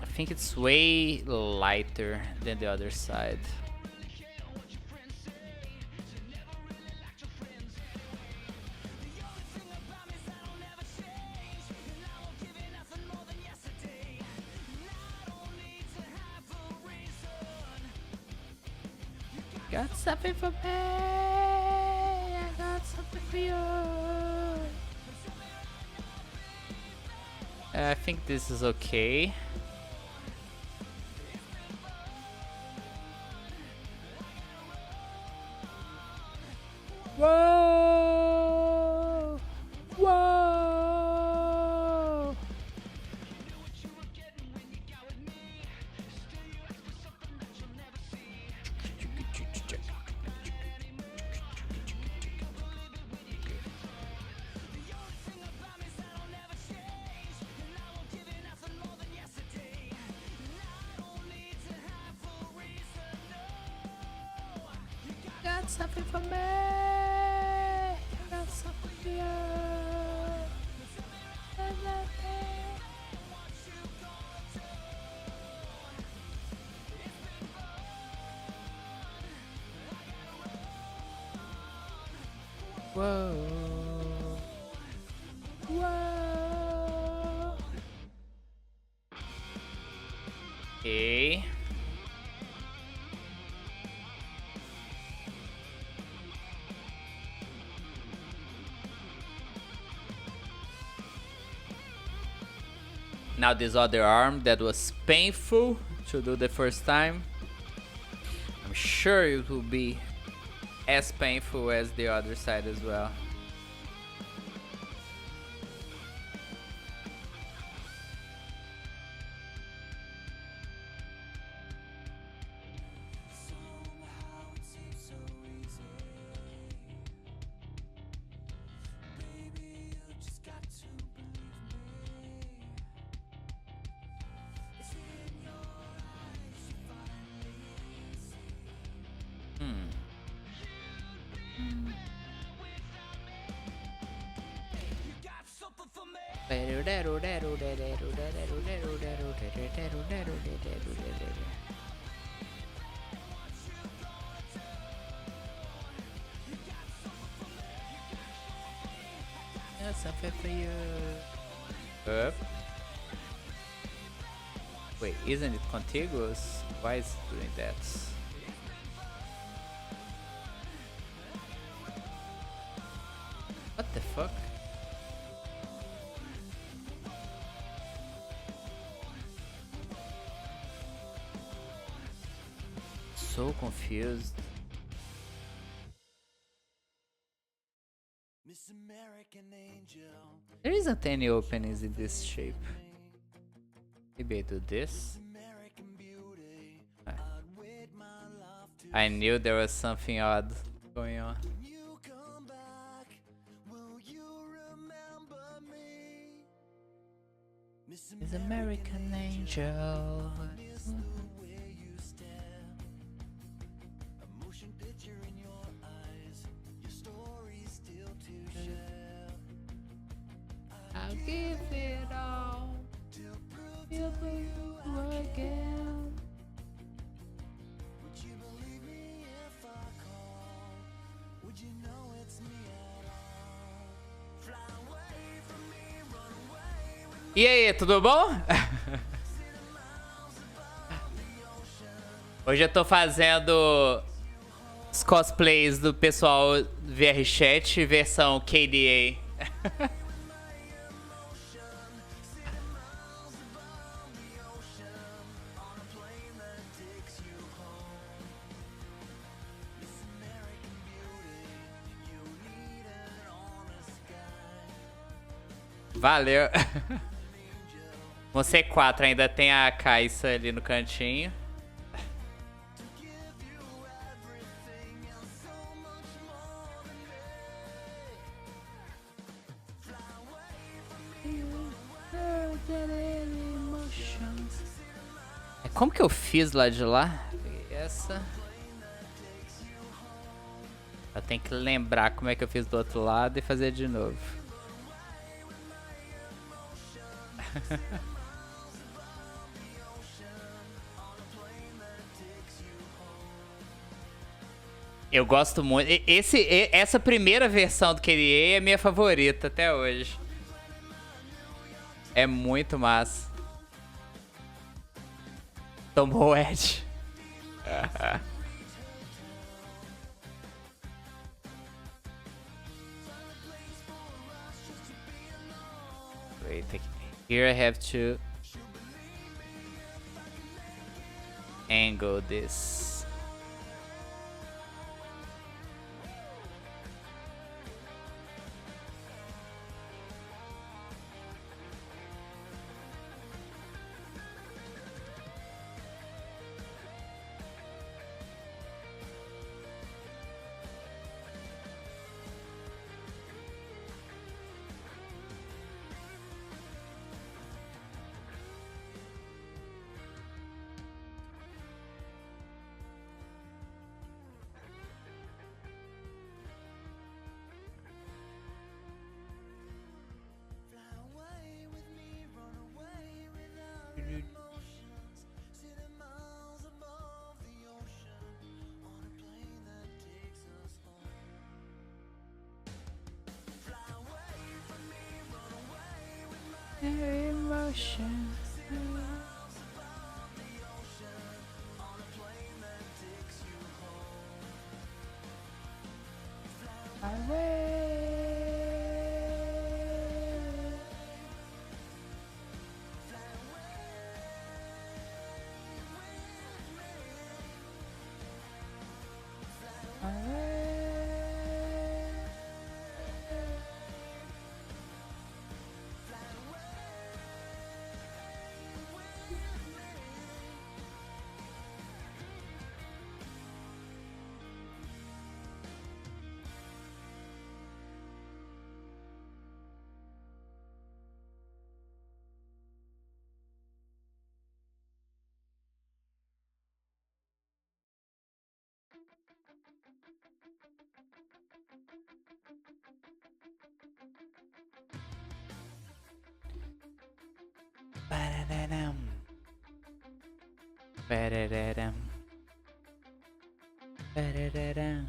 I think it's way lighter than the other side. Got something for me. I got something for you. I think this is okay. Whoa! Whoa! Got something for me. Got something for you. Whoa. Whoa. Okay. Now this other arm that was painful to do the first time, I'm sure it will be as painful as the other side as well. That's a fit for you. Up. Wait, isn't it contiguous? Why is it doing that? What the fuck? So confused. There isn't any openings in this shape. Maybe I do this. I knew there was something odd going on. Miss American Angel. I'll give it all till prove you again. Would you believe me if I call? Would you know it's me at all? Fly away from me, run away with me. E aí, tudo bom? Hoje eu tô fazendo os cosplays do pessoal do VRChat versão KDA. Valeu. Você 4 ainda tem a Caixa ali no cantinho. Como que eu fiz lá de lá? Essa. Eu tenho que lembrar como é que eu fiz do outro lado e fazer de novo. Eu gosto muito. Essa primeira versão do KDA é minha favorita até hoje. É muito massa. Tomou o Ed. Wait, here I have to angle this. Emotion. Ba-da-da-dum. Ba-da-da-dum. Ba-da-da-dum.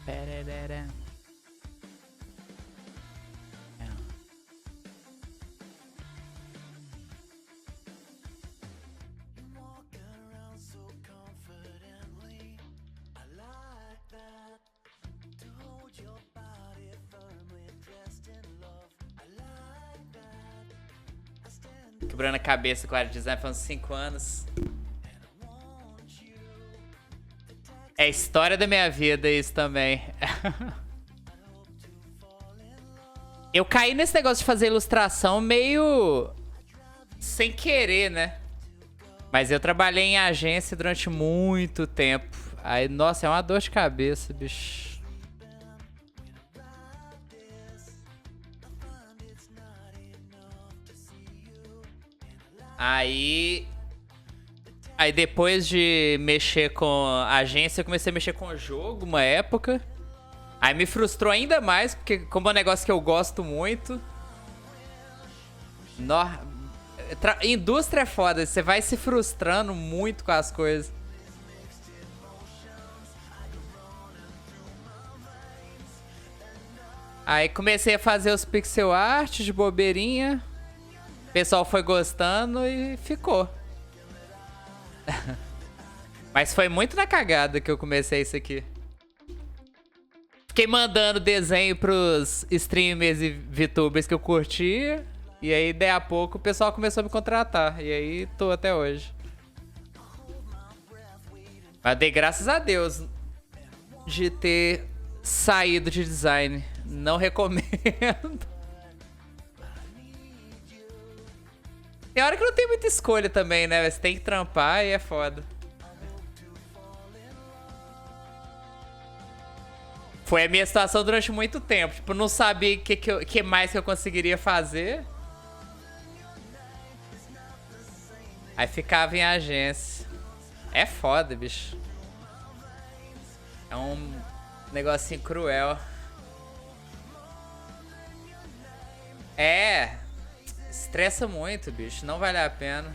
Ba-da-da-dum. Quebrando a cabeça com a área de design faz uns 5 anos. É a história da minha vida isso também. Eu caí nesse negócio de fazer ilustração meio sem querer, né? Mas eu trabalhei em agência durante muito tempo. Aí, nossa, é uma dor de cabeça, bicho. Aí depois de mexer com a agência, eu comecei a mexer com o jogo uma época. Aí me frustrou ainda mais, porque como é um negócio que eu gosto muito. Indústria é foda, você vai se frustrando muito com as coisas. Aí comecei a fazer os pixel art de bobeirinha. O pessoal foi gostando e ficou. Mas foi muito na cagada que eu comecei isso aqui. Fiquei mandando desenho pros streamers e VTubers que eu curtia. E aí, daí a pouco, o pessoal começou a me contratar. E aí, tô até hoje. Mas dei graças a Deus de ter saído de design. Não recomendo. Tem hora que não tem muita escolha também, né? Você tem que trampar e é foda. Foi a minha situação durante muito tempo. Tipo, não sabia o que mais que eu conseguiria fazer. Aí ficava em agência. É foda, bicho. É um negocinho cruel. É. Estressa muito, bicho. Não vale a pena.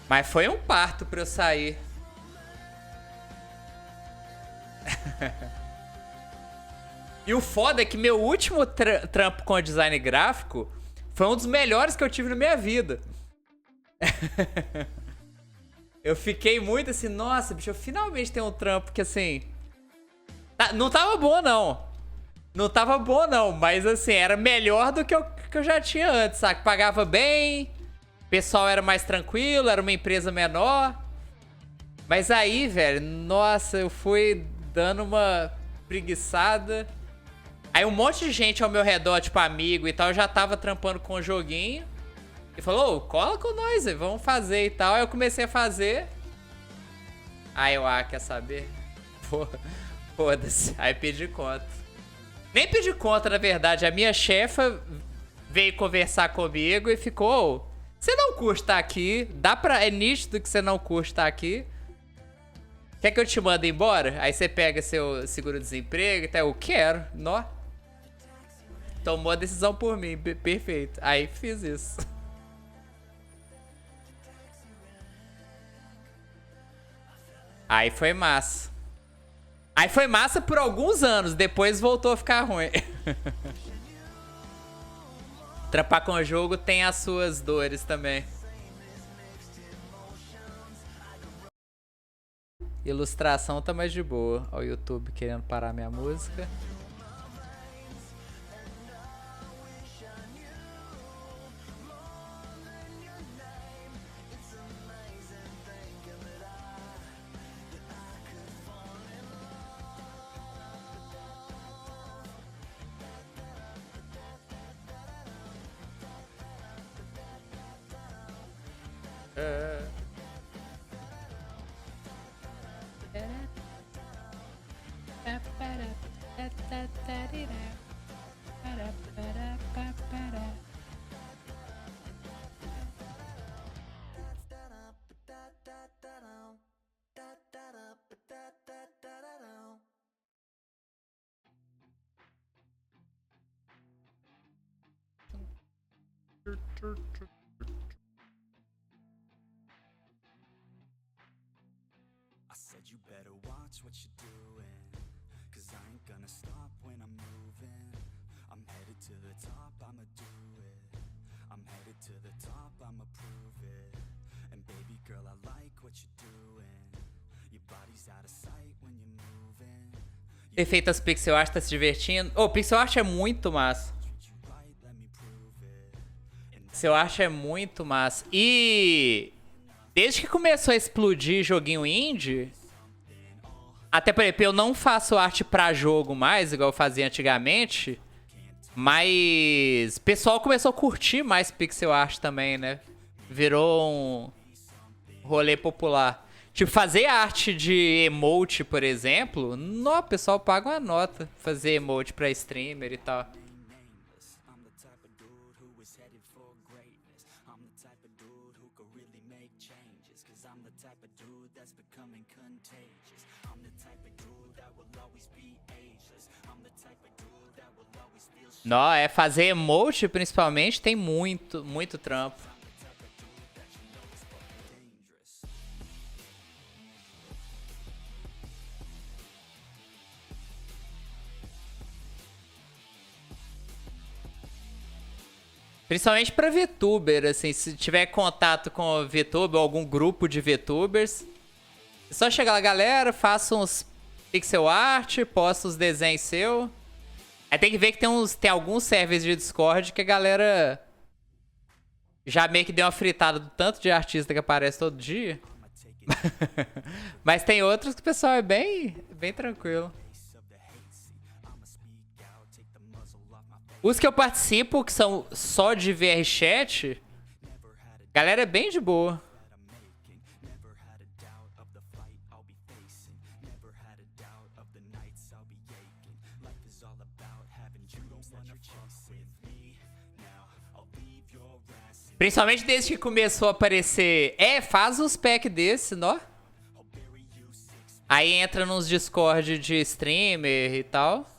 Mas foi um parto pra eu sair. E o foda é que meu último trampo com design gráfico foi um dos melhores que eu tive na minha vida. Eu fiquei muito assim, nossa, bicho, eu finalmente tenho um trampo que assim... Não tava bom, não. Não tava bom, não. Mas assim, era melhor do que eu já tinha antes, sabe? Pagava bem, o pessoal era mais tranquilo, era uma empresa menor. Mas aí, velho, nossa, eu fui dando uma preguiçada. Aí um monte de gente ao meu redor, tipo amigo e tal, já tava trampando com o joguinho. E falou, ô, cola com nós, véio, vamos fazer e tal. Aí eu comecei a fazer. Aí eu, quer saber? Foda-se. Aí pedi conta. Nem pedi conta, na verdade. A minha chefa veio conversar comigo e ficou, você não curte estar aqui? É nítido que você não curte estar aqui. Quer que eu te mande embora? Aí você pega seu seguro-desemprego e tal. Eu quero. Nó. Tomou a decisão por mim. Perfeito. Aí fiz isso. Aí foi massa. Aí foi massa por alguns anos. Depois voltou a ficar ruim. Trampar com o jogo tem as suas dores também. Ilustração tá mais de boa. Ó, o YouTube querendo parar minha música. I said you better watch what you're doing, 'cause I ain't gonna stop when I'm moving. Perfeitas pixel art, tá se divertindo. Oh, pixel art é muito massa. Pixel art é muito massa. E desde que começou a explodir joguinho indie, até por exemplo, eu não faço arte pra jogo mais, igual eu fazia antigamente, mas o pessoal começou a curtir mais pixel art também, né? Virou um rolê popular. Tipo, fazer arte de emote, por exemplo, o pessoal paga uma nota fazer emote pra streamer e tal. Não, é fazer emote, principalmente, tem muito trampo. Principalmente pra VTuber, assim, se tiver contato com VTuber ou algum grupo de VTubers, é só chegar lá, galera, faça uns pixel art, posta os desenhos seu. Aí tem que ver que tem alguns servers de Discord que a galera já meio que deu uma fritada do tanto de artista que aparece todo dia. Mas tem outros que o pessoal é bem tranquilo. Os que eu participo, que são só de VRChat, galera é bem de boa. Principalmente desde que começou a aparecer. Faz uns packs desse, ó. Aí entra nos Discord de streamer e tal.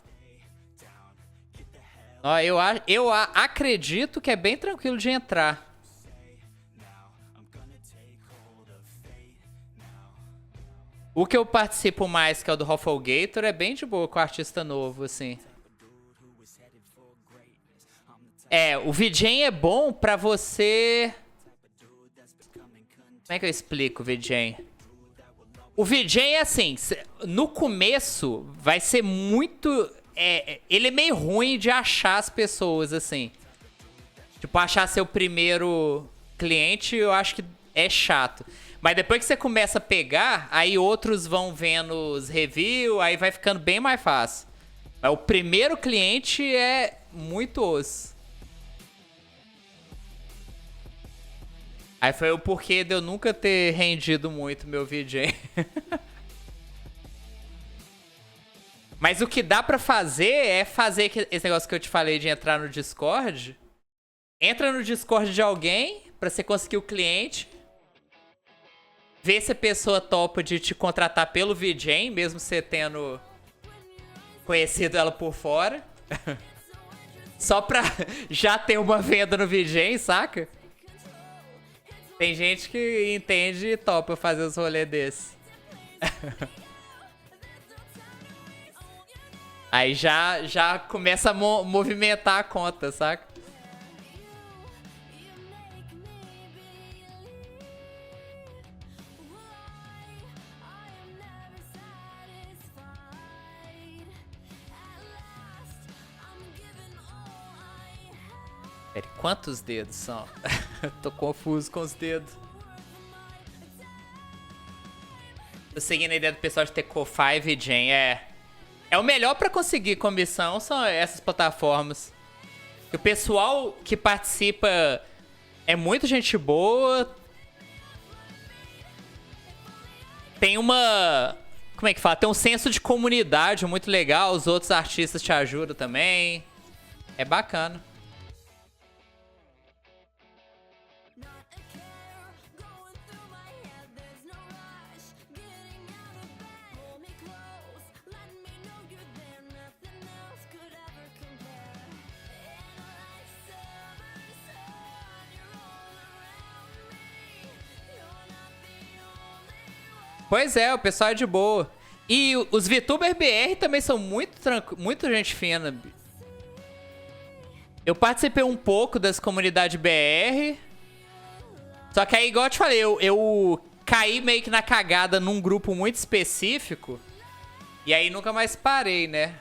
Ó, eu acredito que é bem tranquilo de entrar. O que eu participo mais, que é o do Rafflegator, é bem de boa com o artista novo, assim. O VJ é bom pra você... Como é que eu explico o VJ? O VJ é assim, no começo vai ser muito... ele é meio ruim de achar as pessoas, assim. Tipo, achar seu primeiro cliente, eu acho que é chato. Mas depois que você começa a pegar, aí outros vão vendo os reviews, aí vai ficando bem mais fácil. Mas o primeiro cliente é muito osso. Aí foi o porquê de eu nunca ter rendido muito meu VJ. Mas o que dá pra fazer é fazer esse negócio que eu te falei de entrar no Discord. Entra no Discord de alguém pra você conseguir o cliente. Vê se a pessoa topa de te contratar pelo VJ, mesmo você tendo conhecido ela por fora. Só pra já ter uma venda no VJ, saca? Tem gente que entende e topa fazer os rolês desses. Aí já começa a movimentar a conta, saca? Pera, quantos dedos são? Tô confuso com os dedos. Tô seguindo a ideia do pessoal de ter Co5 e Gen. É o melhor pra conseguir comissão, são essas plataformas. O pessoal que participa é muita gente boa. Tem uma... Como é que fala? Tem um senso de comunidade muito legal. Os outros artistas te ajudam também. É bacana. Pois é, o pessoal é de boa. E os VTuber BR também são muito gente fina. Eu participei um pouco das comunidades BR. Só que aí, igual eu te falei, eu caí meio que na cagada num grupo muito específico. E aí nunca mais parei, né?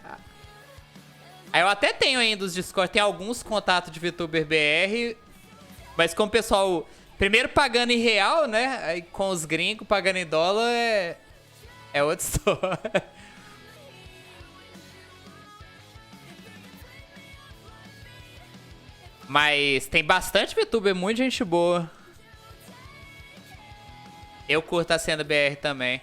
Aí eu até tenho ainda os Discord, tem alguns contatos de VTuber BR. Mas com o pessoal, primeiro pagando em real, né? Aí com os gringos pagando em dólar é outra história. Mas tem bastante VTuber, muita gente boa. Eu curto a cena BR também.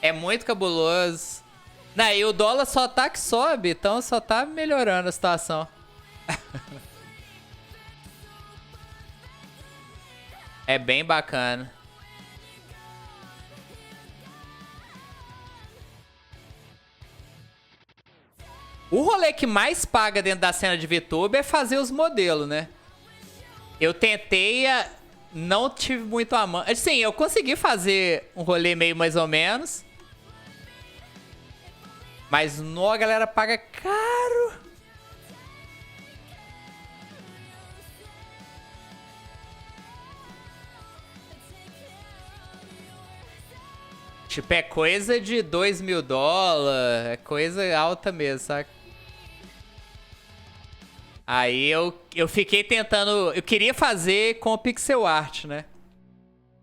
É muito cabuloso. Não, e o dólar só tá que sobe, então só tá melhorando a situação. É bem bacana. O rolê que mais paga dentro da cena de VTuber é fazer os modelos, né? Eu tentei, não tive muito a mão. Assim, eu consegui fazer um rolê meio mais ou menos. Mas não, a galera paga caro. Tipo, é coisa de $2.000. É coisa alta mesmo, saca? Aí eu fiquei tentando... Eu queria fazer com o pixel art, né?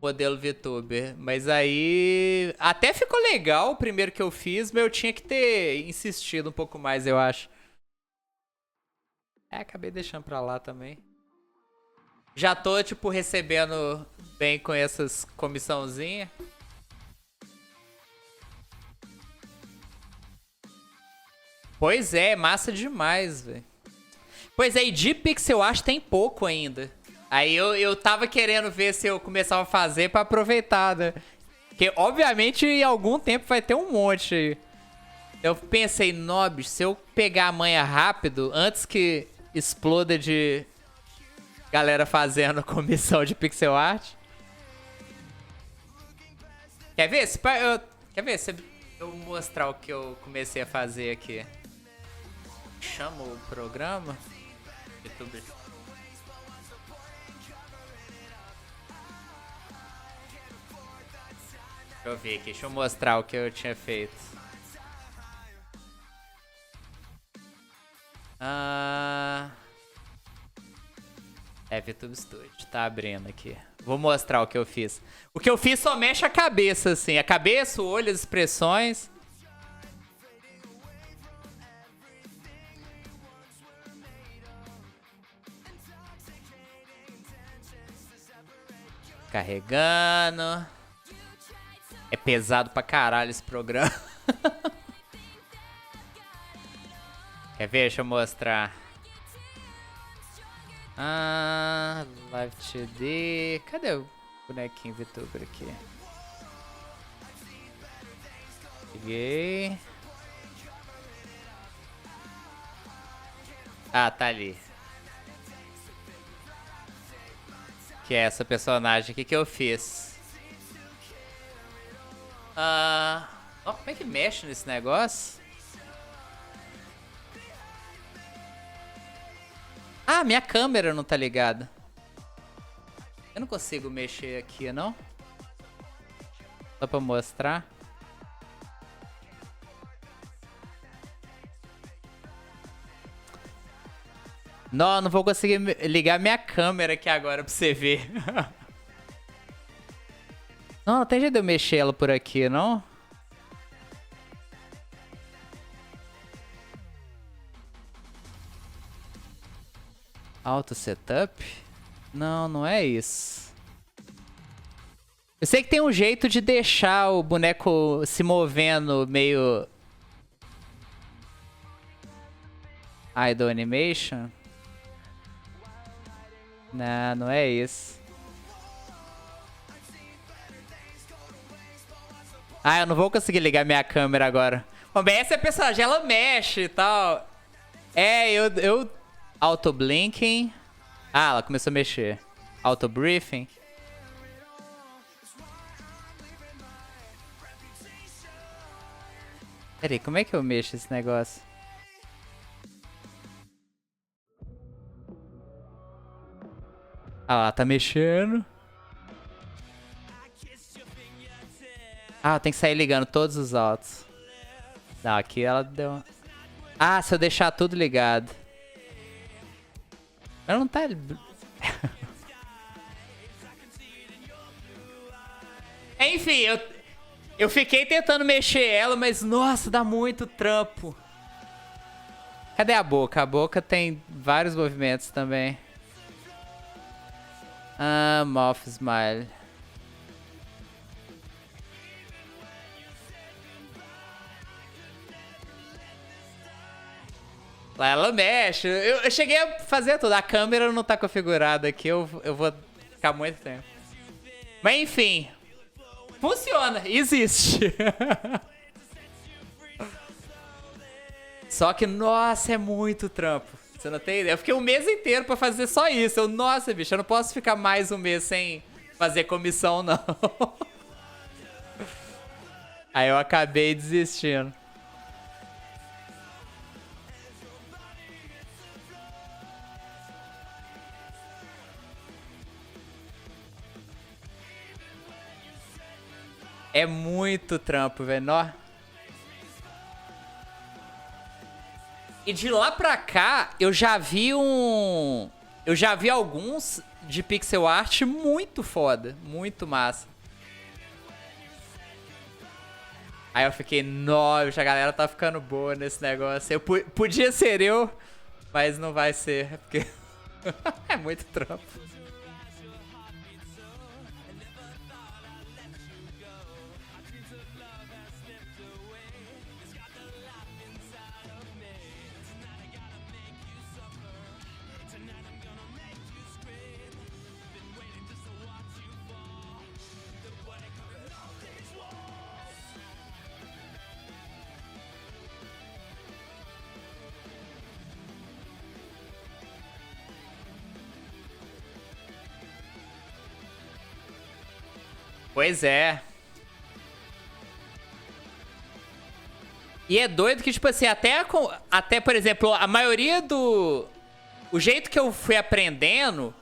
Modelo VTuber. Mas aí... Até ficou legal o primeiro que eu fiz, mas eu tinha que ter insistido um pouco mais, eu acho. É, acabei deixando pra lá também. Já tô, tipo, recebendo bem com essas comissãozinhas. Pois é, massa demais, velho. Pois é, e de pixel art tem pouco ainda. Aí eu tava querendo ver se eu começava a fazer pra aproveitar, né? Porque, obviamente, em algum tempo vai ter um monte aí. Eu pensei, nobres, se eu pegar a manha rápido, antes que exploda de galera fazendo comissão de pixel art. Quer ver? Quer ver se eu mostrar o que eu comecei a fazer aqui? Chama o programa. YouTube. Deixa eu ver aqui, deixa eu mostrar o que eu tinha feito. VTube Studio, tá abrindo aqui. Vou mostrar o que eu fiz. O que eu fiz só mexe a cabeça, assim. A cabeça, o olho, as expressões. Carregando. É pesado pra caralho esse programa. Quer ver? Deixa eu mostrar. Live 2D. Cadê o bonequinho VTuber aqui? Peguei. Ah, tá ali. Que é essa personagem aqui que eu fiz. Como é que mexe nesse negócio? Ah, minha câmera não tá ligada. Eu não consigo mexer aqui, não? Só pra mostrar. Não vou conseguir ligar minha câmera aqui agora pra você ver. Não tem jeito de eu mexer ela por aqui, não? Auto setup? Não é isso. Eu sei que tem um jeito de deixar o boneco se movendo meio... Idle animation? Não é isso. Eu não vou conseguir ligar minha câmera agora. Bom, bem, essa personagem, ela mexe e tal. Eu... Auto blinking. Ela começou a mexer. Auto briefing. Pera aí, como é que eu mexo esse negócio? Ah lá, tá mexendo. Ah, tem que sair ligando todos os altos. Não, aqui ela deu... Ah, se eu deixar tudo ligado. Ela não tá... Enfim, eu fiquei tentando mexer ela, mas nossa, dá muito trampo. Cadê a boca? A boca tem vários movimentos também. Ah, mouth smile. Lá ela mexe. Eu cheguei a fazer tudo. A câmera não tá configurada aqui. Eu vou ficar muito tempo. Mas enfim. Funciona. Existe. Só que, nossa, é muito trampo. Você não tem ideia? Eu fiquei um mês inteiro pra fazer só isso. Nossa, bicho, eu não posso ficar mais um mês sem fazer comissão, não. Aí eu acabei desistindo. É muito trampo, velho. E de lá pra cá, eu já vi alguns de pixel art muito foda. Muito massa. Aí eu fiquei, nossa, a galera tá ficando boa nesse negócio. Podia ser eu, mas não vai ser. Porque é muito trampo. Pois é. E é doido que, tipo assim, até, por exemplo, a maioria do... O jeito que eu fui aprendendo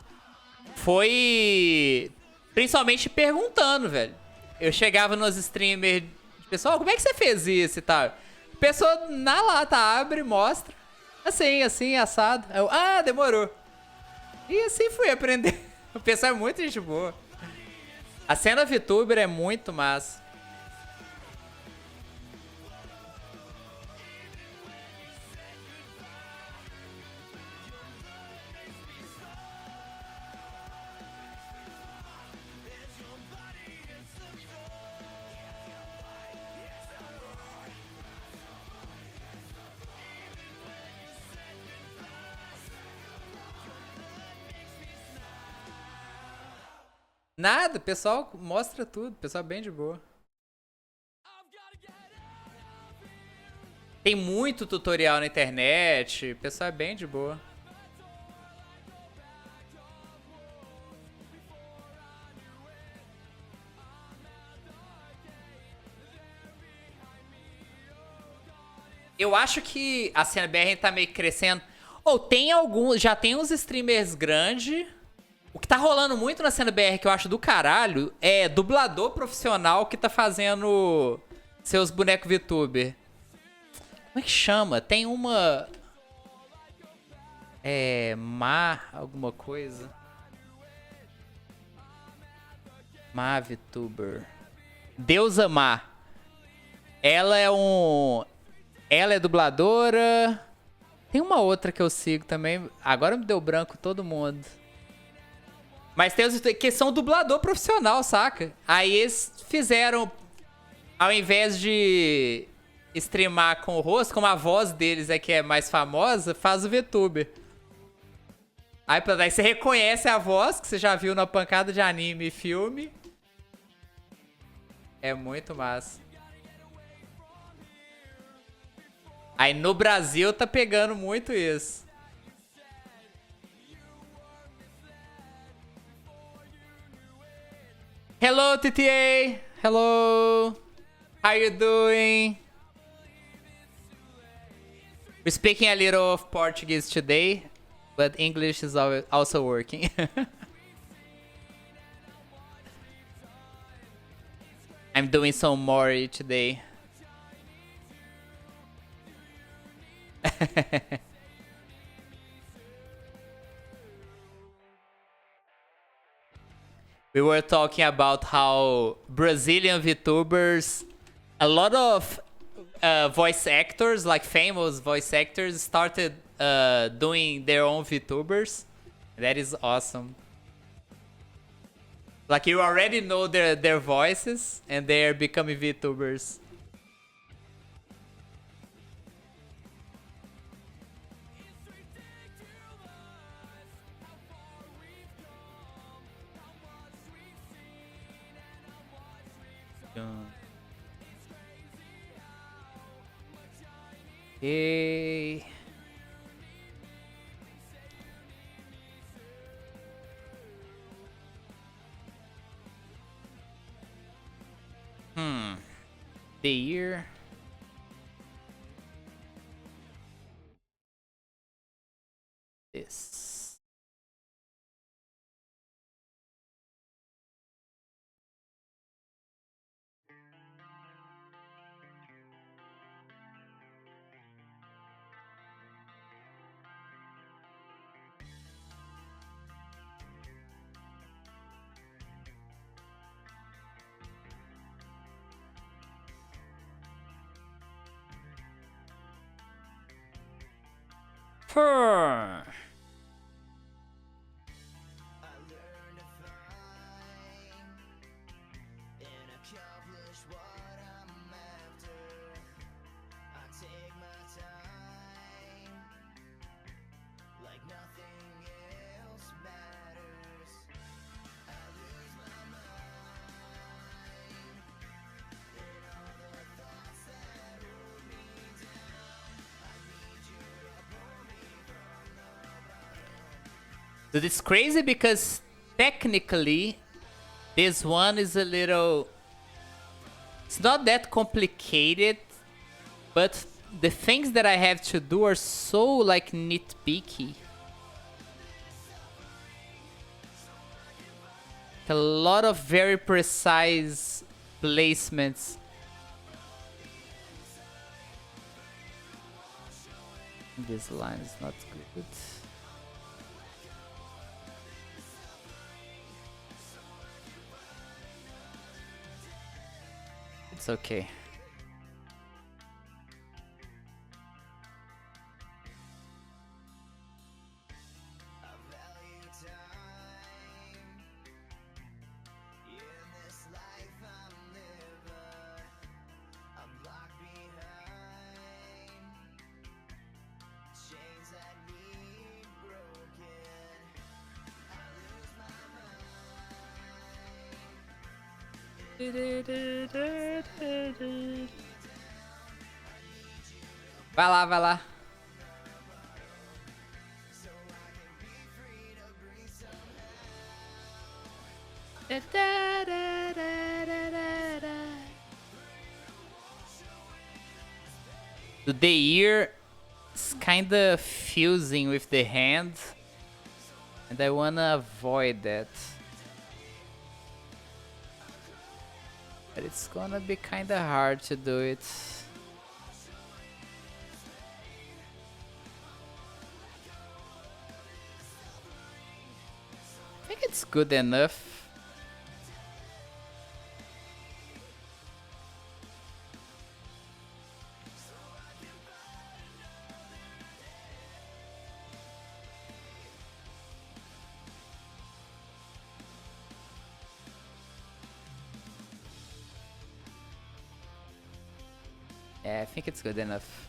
foi principalmente perguntando, velho. Eu chegava nos streamers, pessoal, como é que você fez isso e tal? A pessoa na lata abre, mostra. Assim, assado. Ah, demorou. E assim fui aprender. O pessoal é muito gente boa. A cena VTuber é muito massa. Nada, o pessoal mostra tudo, o pessoal é bem de boa. Tem muito tutorial na internet, o pessoal é bem de boa. Eu acho que a cena BR tá meio crescendo. Ou tem alguns, já tem uns streamers grandes. O que tá rolando muito na cena BR que eu acho do caralho é dublador profissional que tá fazendo seus bonecos VTuber. Como é que chama? Tem uma... alguma coisa. VTuber. Deusa Má. Ela é dubladora. Tem uma outra que eu sigo também. Agora me deu branco todo mundo. Mas tem os que são dublador profissional, saca? Aí eles fizeram, ao invés de streamar com o rosto, como a voz deles é que é mais famosa, faz o VTuber. Aí você reconhece a voz, que você já viu na pancada de anime e filme. É muito massa. Aí no Brasil tá pegando muito isso. Hello, TTA! Hello! How you doing? We're speaking a little of Portuguese today, but English is also working. I'm doing some Mori today. We were talking about how Brazilian VTubers, a lot of voice actors, like famous voice actors, started doing their own VTubers. That is awesome. Like you already know their voices and they're becoming VTubers. Okay. The year. This. Purr. Dude, it's crazy because technically this one is a little... It's not that complicated, but the things that I have to do are so like nitpicky. A lot of very precise placements. This line is not good. It's okay. Vai lá, vai lá. The ear is kinda fusing with the hand, and I wanna avoid that. But it's gonna be kinda hard to do it. I think it's good enough. Yeah, I think it's good enough.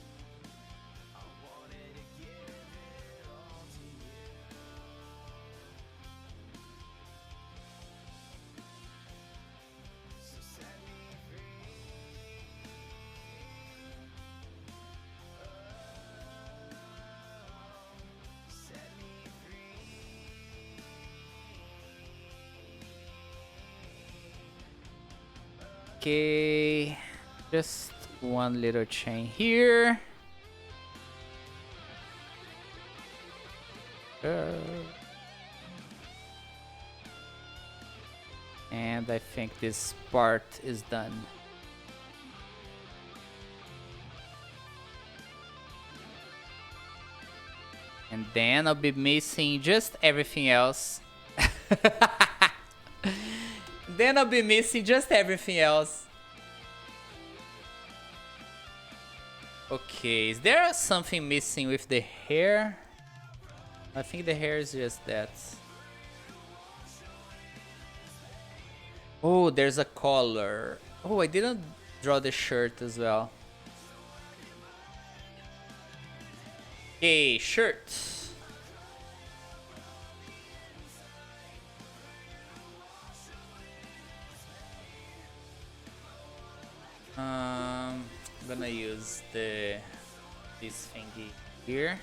Okay, just one little chain here. And I think this part is done. And then I'll be missing just everything else. Then I'll be missing just everything else. Okay, is there something missing with the hair? I think the hair is just that. Oh, there's a collar. Oh, I didn't draw the shirt as well. Okay, shirt. I'm gonna use this thingy here.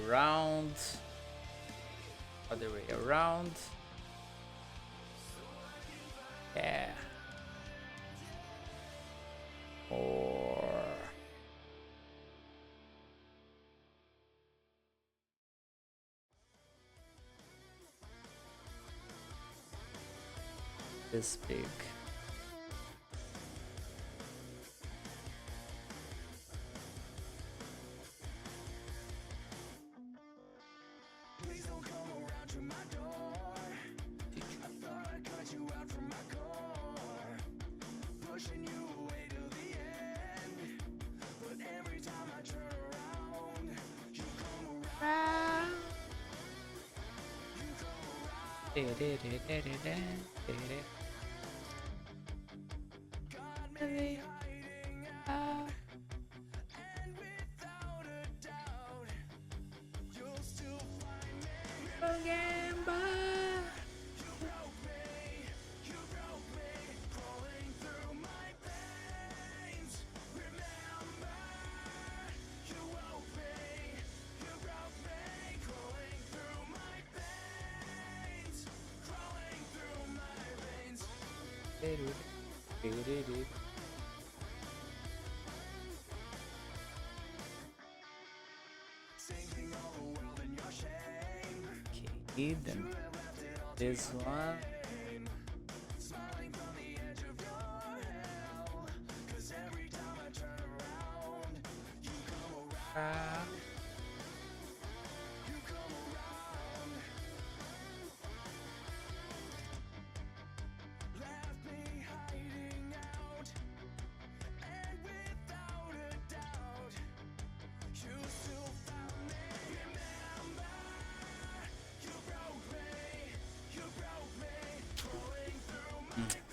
Around, other way around. Yeah. Or this big. Okay, then this one.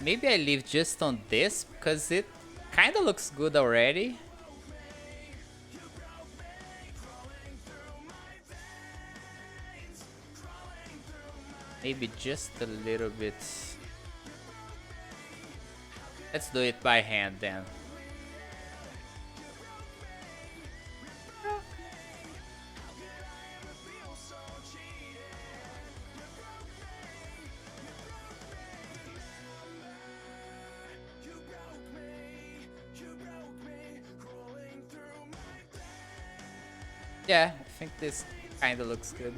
Maybe I leave just on this because it kind of looks good already. Maybe just a little bit. Let's do it by hand then. Yeah, I think this kind of looks good.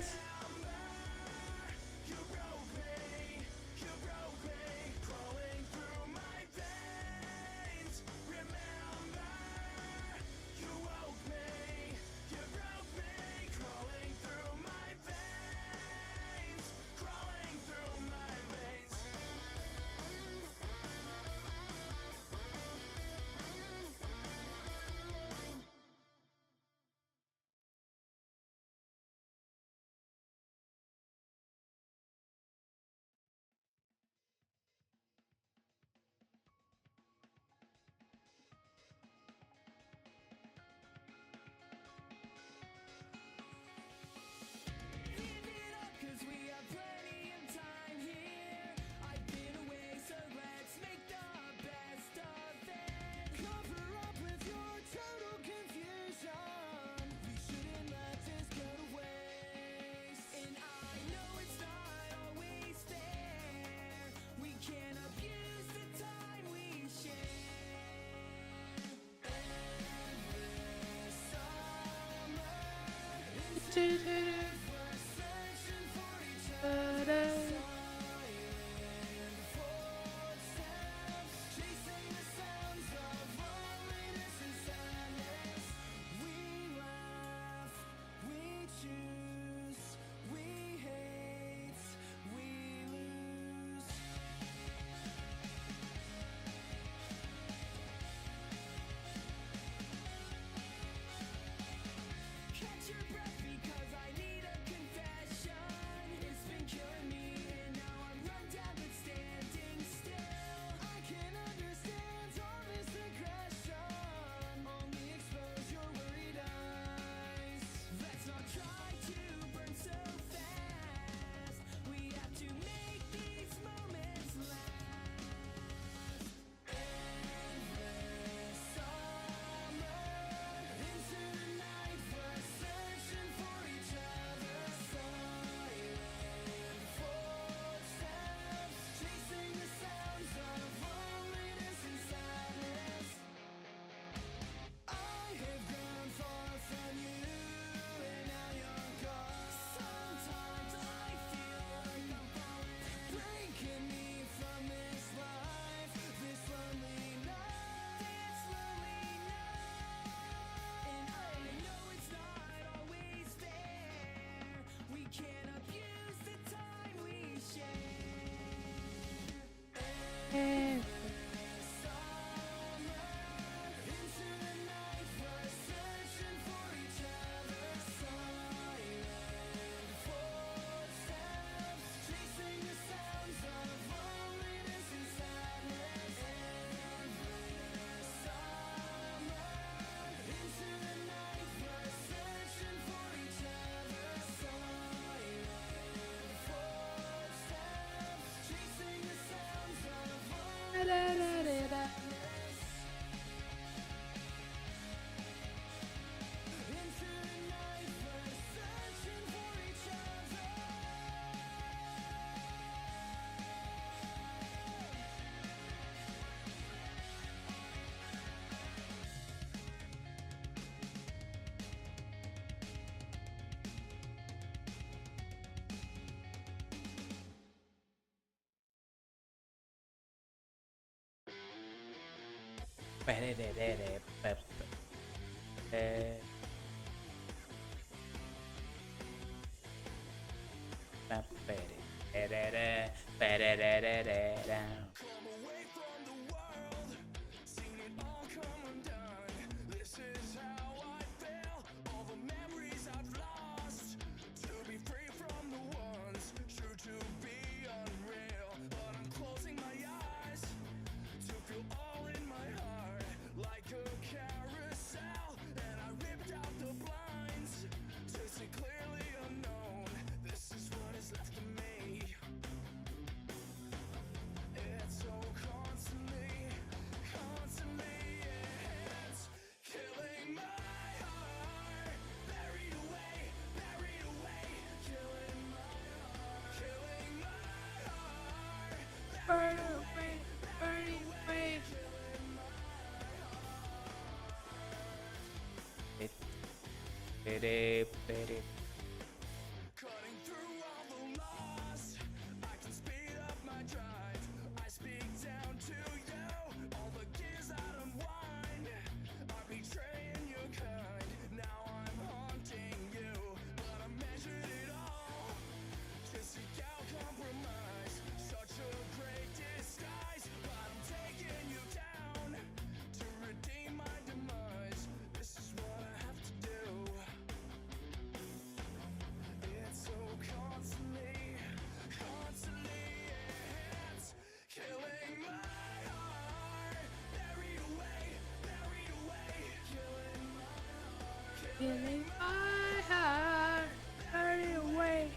Feeling my heart, hurry away,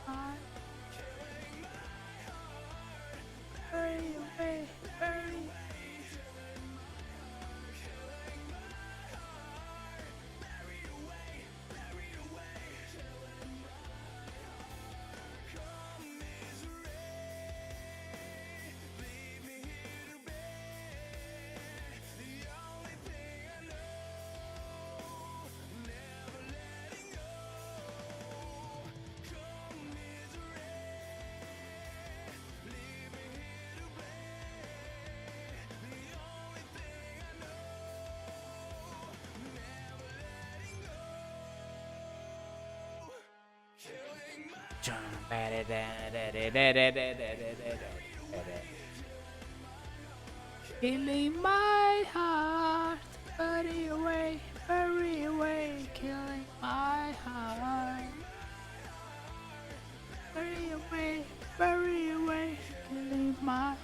heart, hurry away, hurry. Killing my heart, bury away, killing my heart. Bury away, killing my.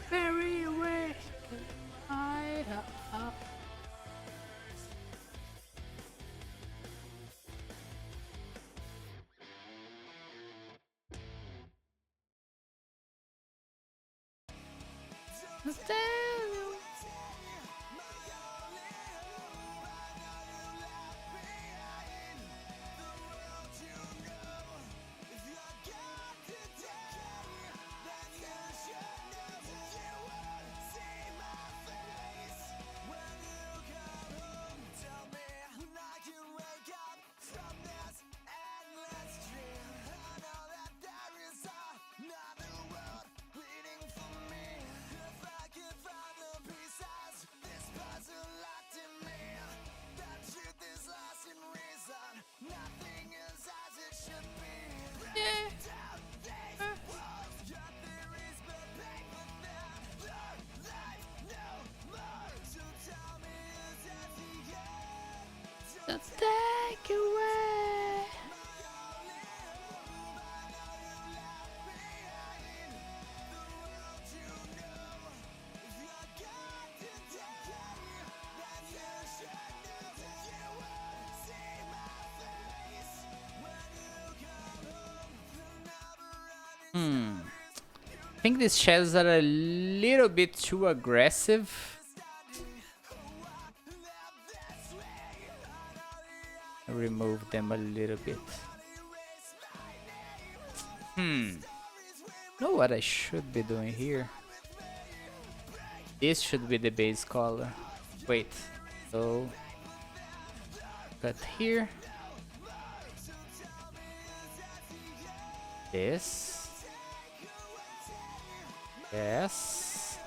Bury away, killing my heart. Don't take away. I think these shadows are a little bit too aggressive. Remove them a little bit. Know what I should be doing here? This should be the base color. Wait, so cut here. This. Yes.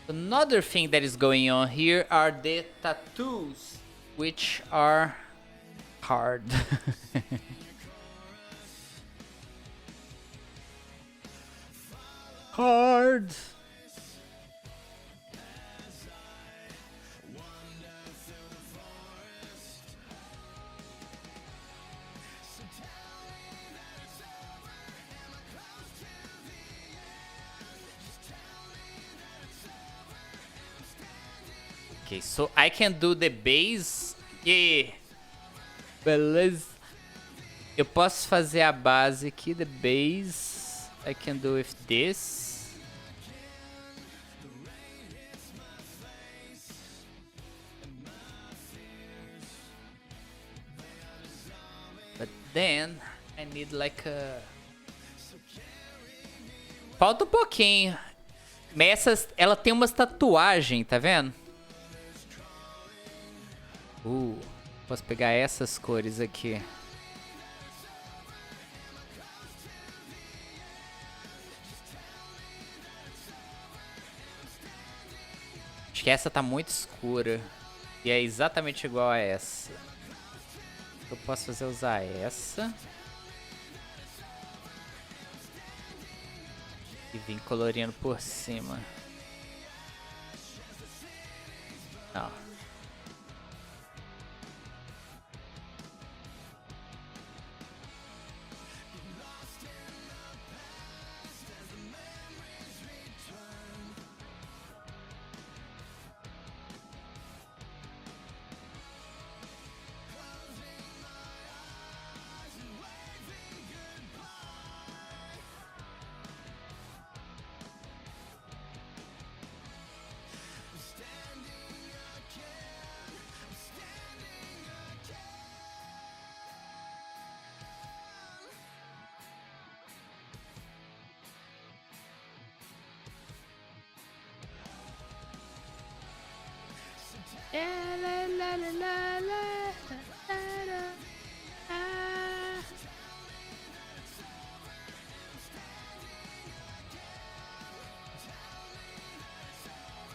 Another thing that is going on here are the tattoos, which are hard. Hard. Okay, so I can do the base. Yeah. Beleza. Eu posso fazer a base aqui, the base. I can do with this. But then I need like a... Falta um pouquinho. Mas ela tem umas tatuagens, tá vendo? Posso pegar essas cores aqui. que essa tá muito escura. E é exatamente igual a essa. Eu posso fazer usar essa. E vir colorindo por cima. Não.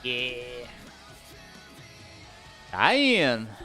Yeah. Tá indo.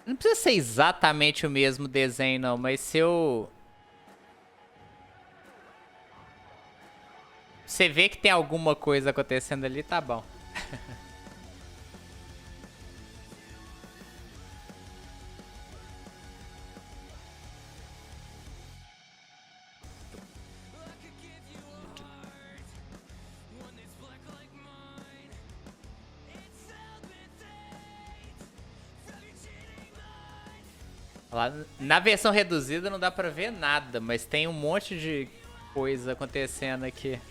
Não precisa ser exatamente o mesmo desenho, não, mas se eu... Você vê que tem alguma coisa acontecendo ali, tá bom. Lá, na versão reduzida não dá pra ver nada, mas tem um monte de coisa acontecendo aqui.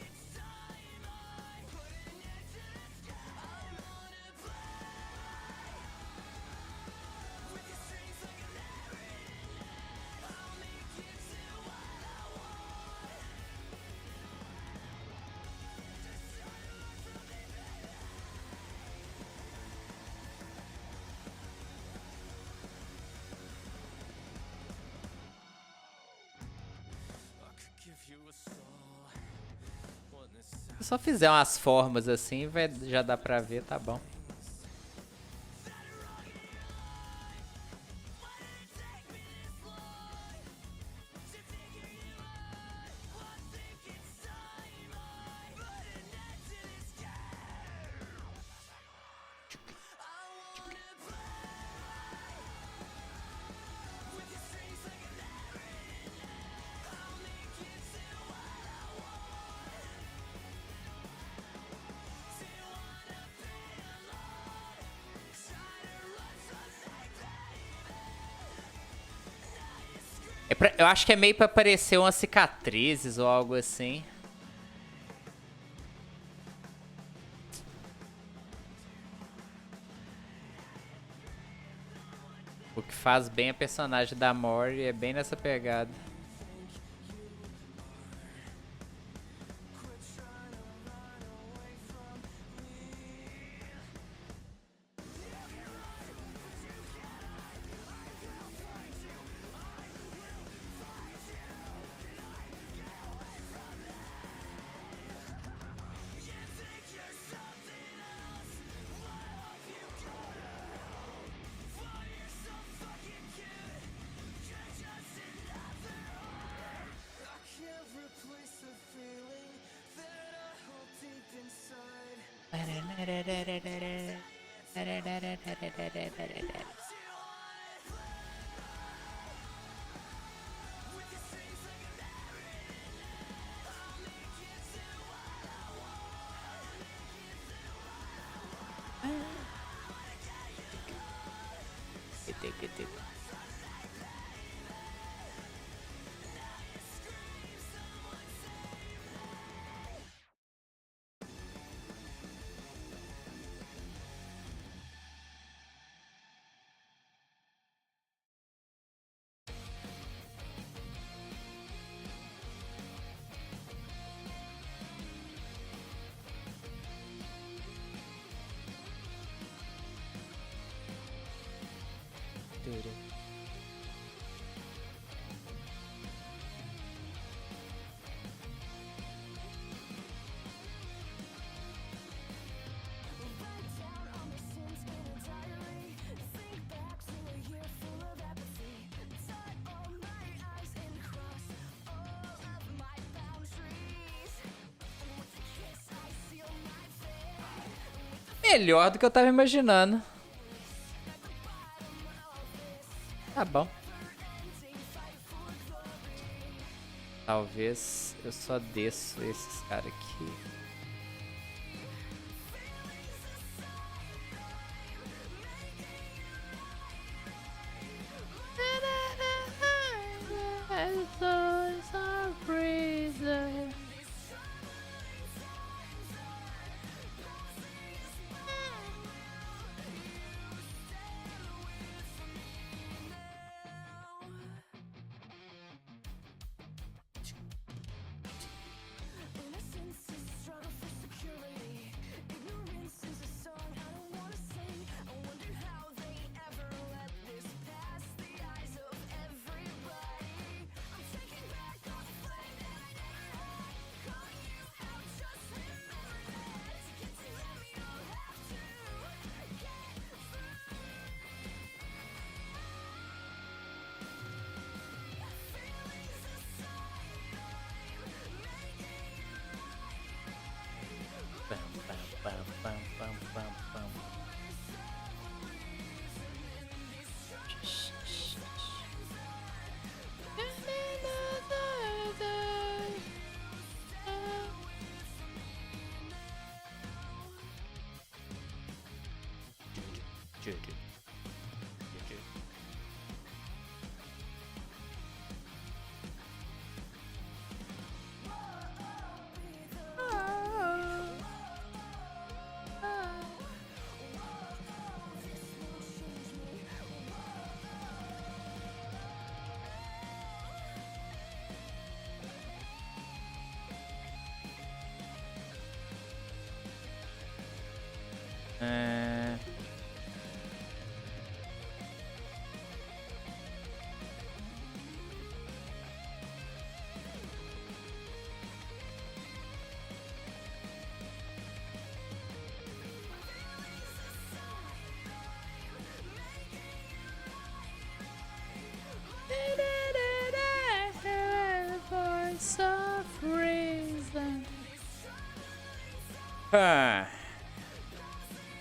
Se só fizer umas formas assim, já dá pra ver, tá bom. Eu acho que é meio pra parecer umas cicatrizes ou algo assim. O que faz bem a personagem da Mori é bem nessa pegada. Melhor do que eu tava imaginando. Tá bom. Talvez eu só desço esses caras aqui.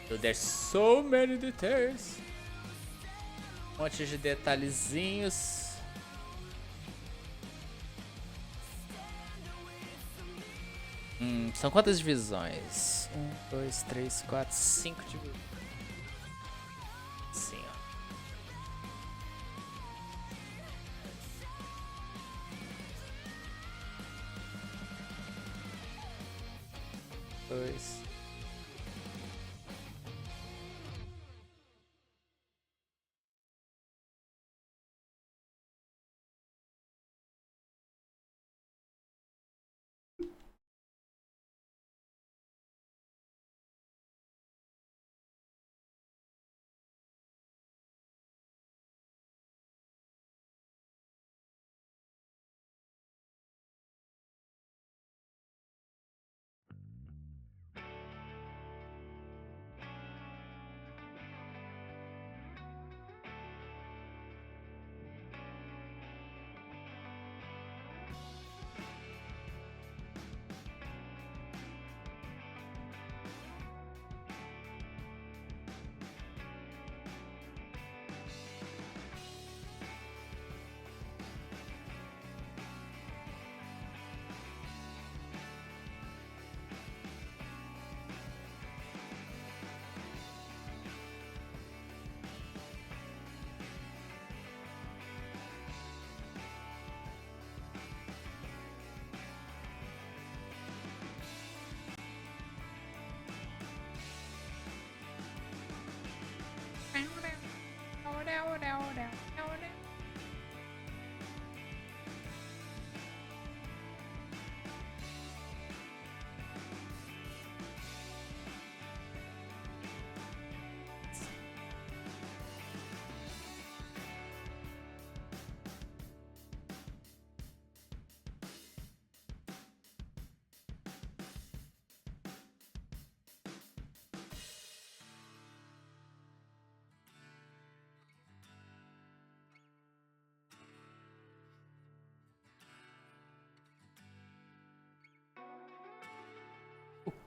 So there's so many details. Um monte de detalhezinhos. São quantas divisões? 1, 2, 3, 4, 5 divisões. Sim, ó. Dois.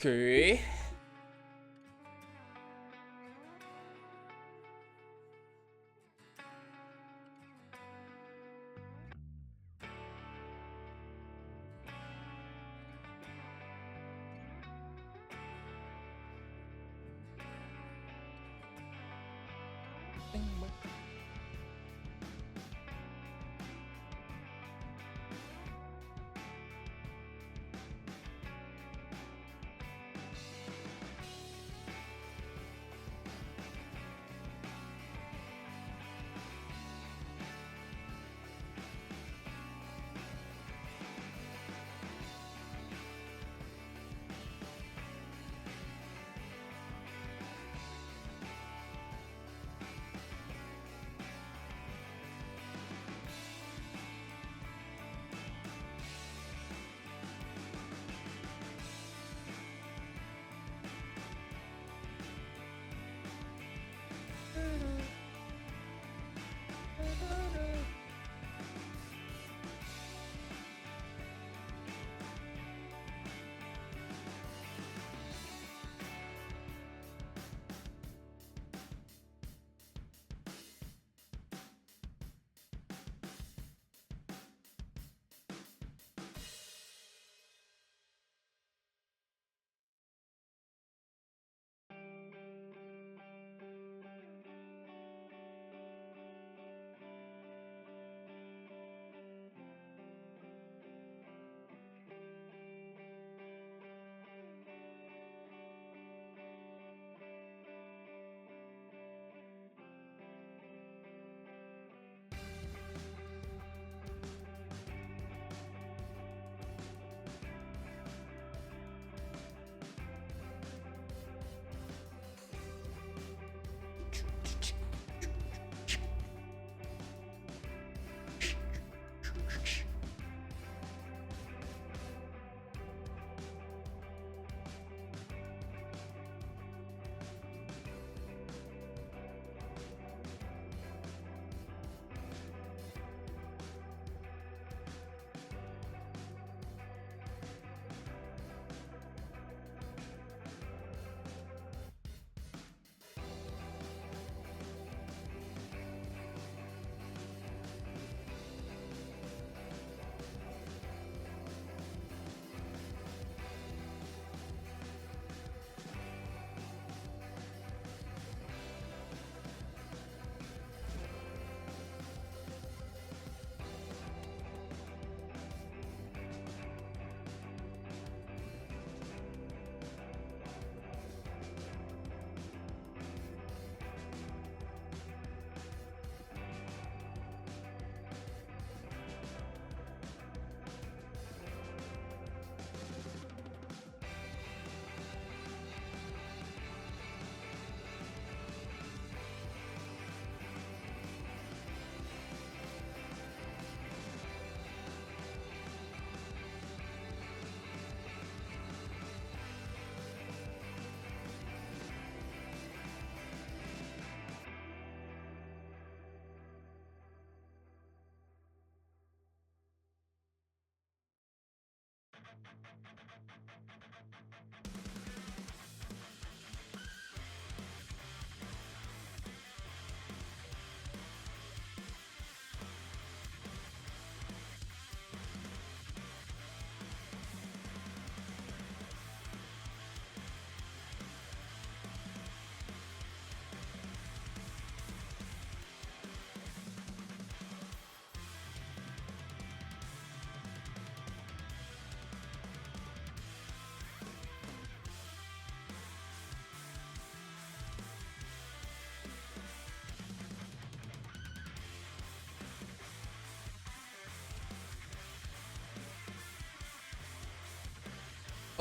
Okay.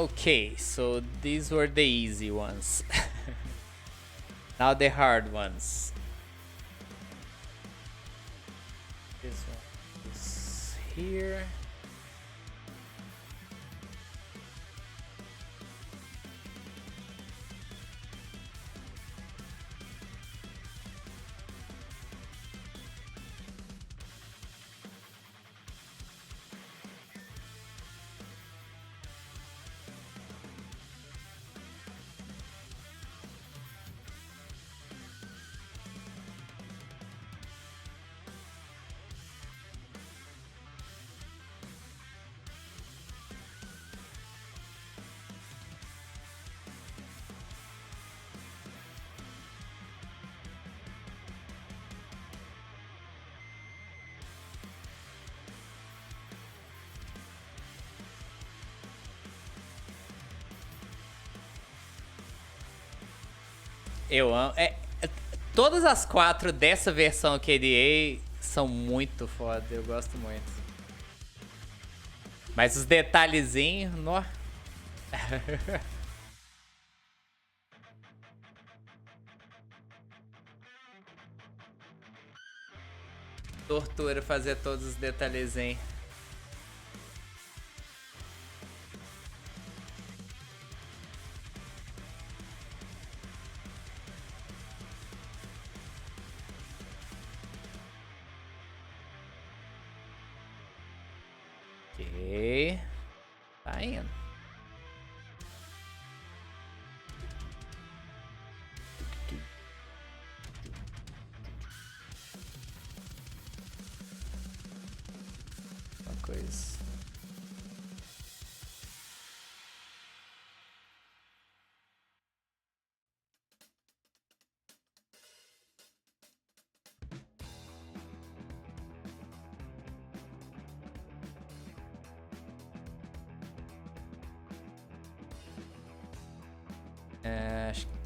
Okay, so these were the easy ones. Now the hard ones. This one is here. Eu amo. Todas as 4 dessa versão KDA são muito foda. Eu gosto muito. Mas os detalhezinhos, nó. Tortura fazer todos os detalhezinhos. Ok. Tá indo. Uma coisa. Acho que...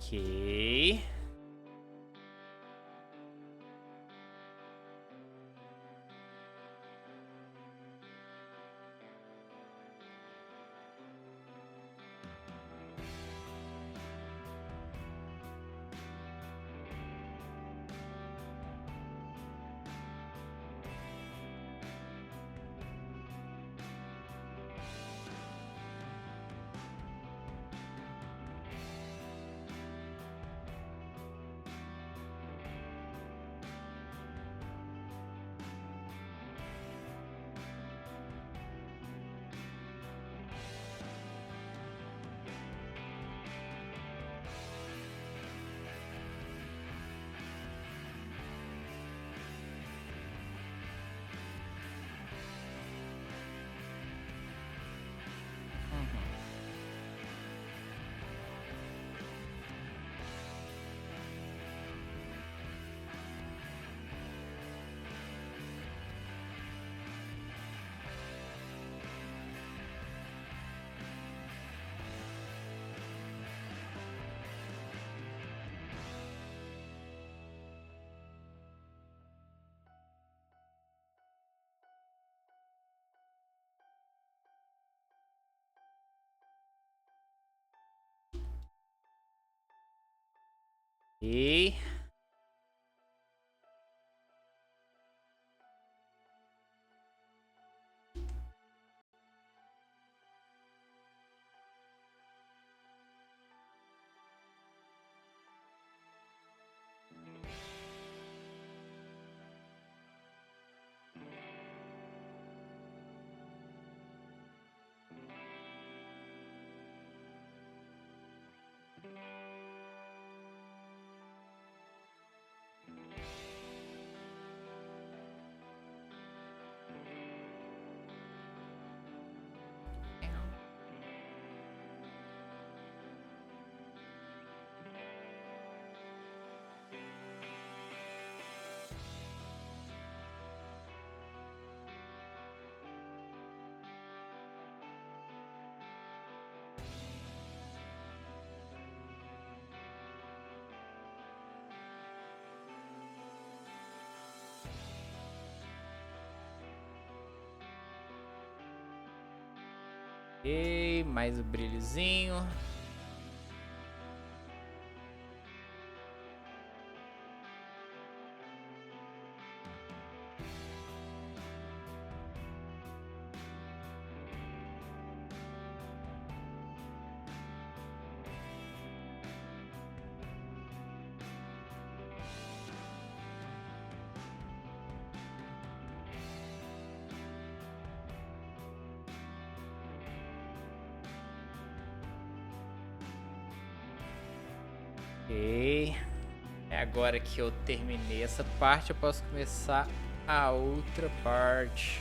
Ok. E mais o brilhozinho. Ok. Agora que eu terminei essa parte, eu posso começar a outra parte.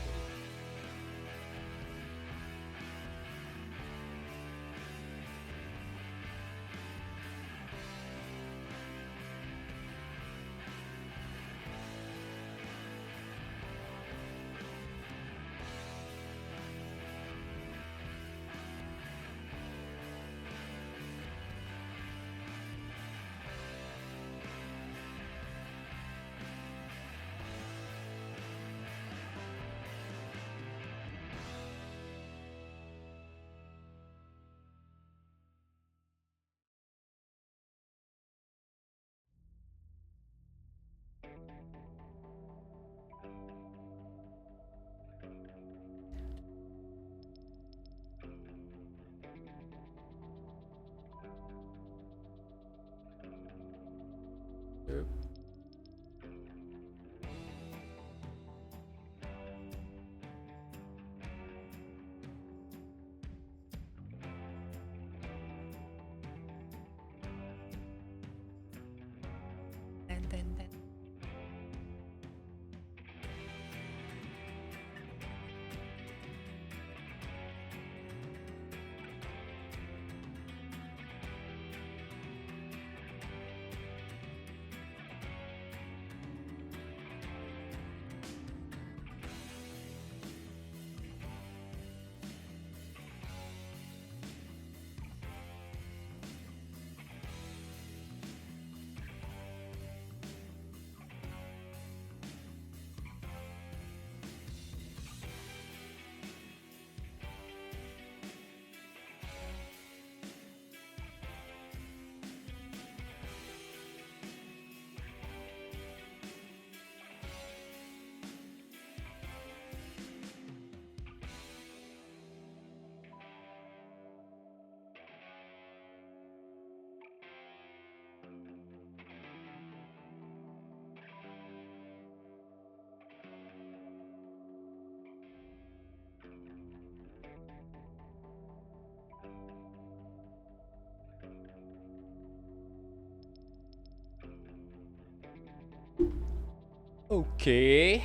Ok.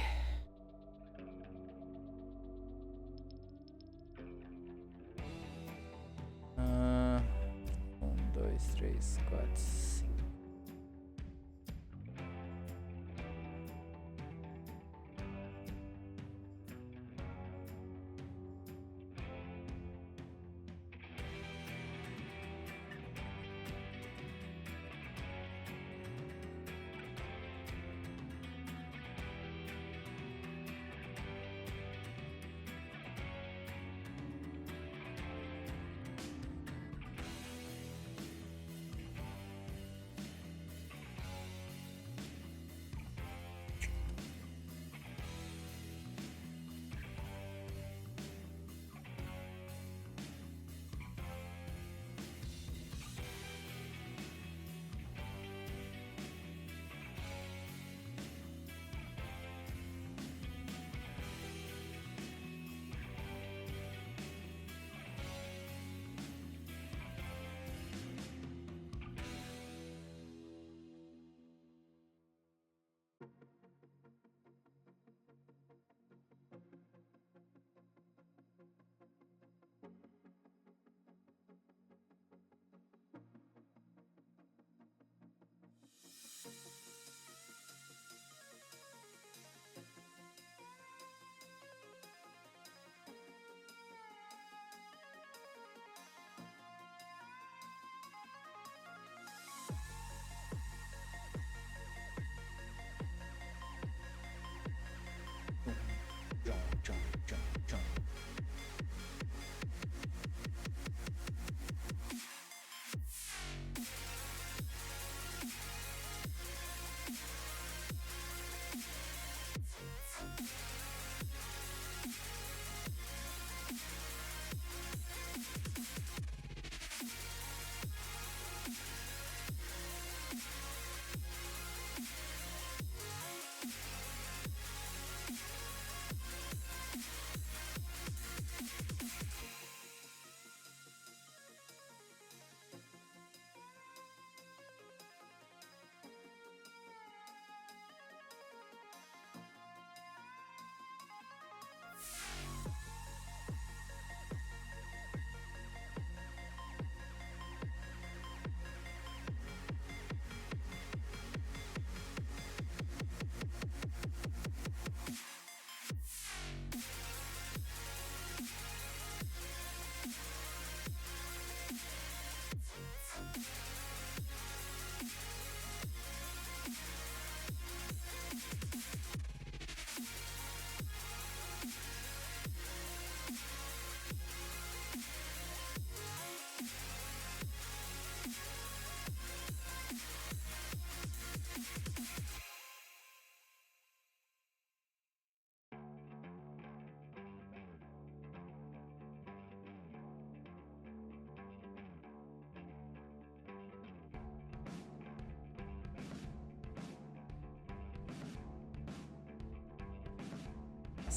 Dois, três, quatro, cinco.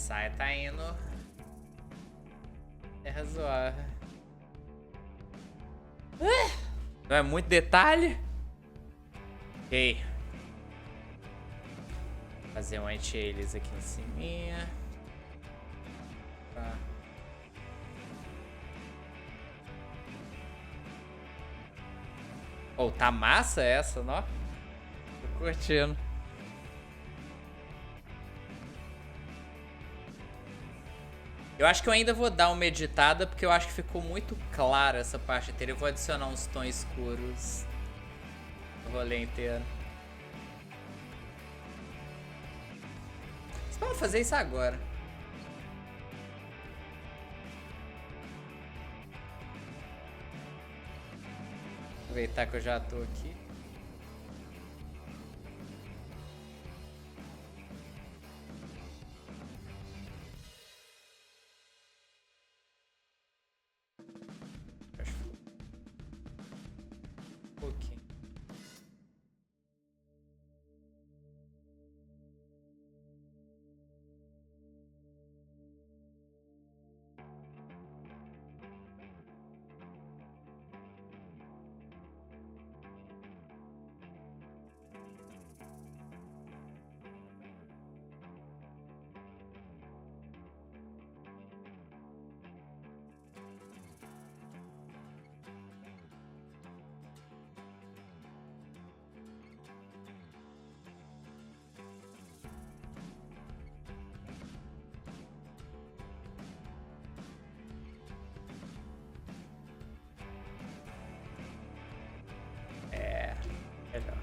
saia tá indo. É razoável. Não é muito detalhe? Ok. Fazer um anti-alias aqui em cima. Tá. Oh, tá massa essa, não? Tô curtindo. Eu acho que eu ainda vou dar uma editada, porque eu acho que ficou muito clara essa parte inteira. Eu vou adicionar uns tons escuros no rolê inteiro. Vamos fazer isso agora. Aproveitar que eu já tô aqui. Um pouquinho. Melhor.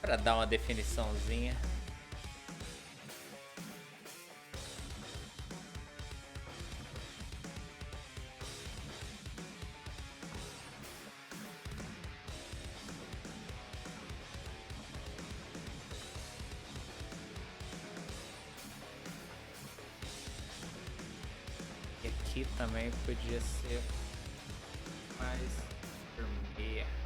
Pra dar uma definiçãozinha. E aqui também podia ser mais vermelho.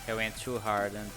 I went too hard and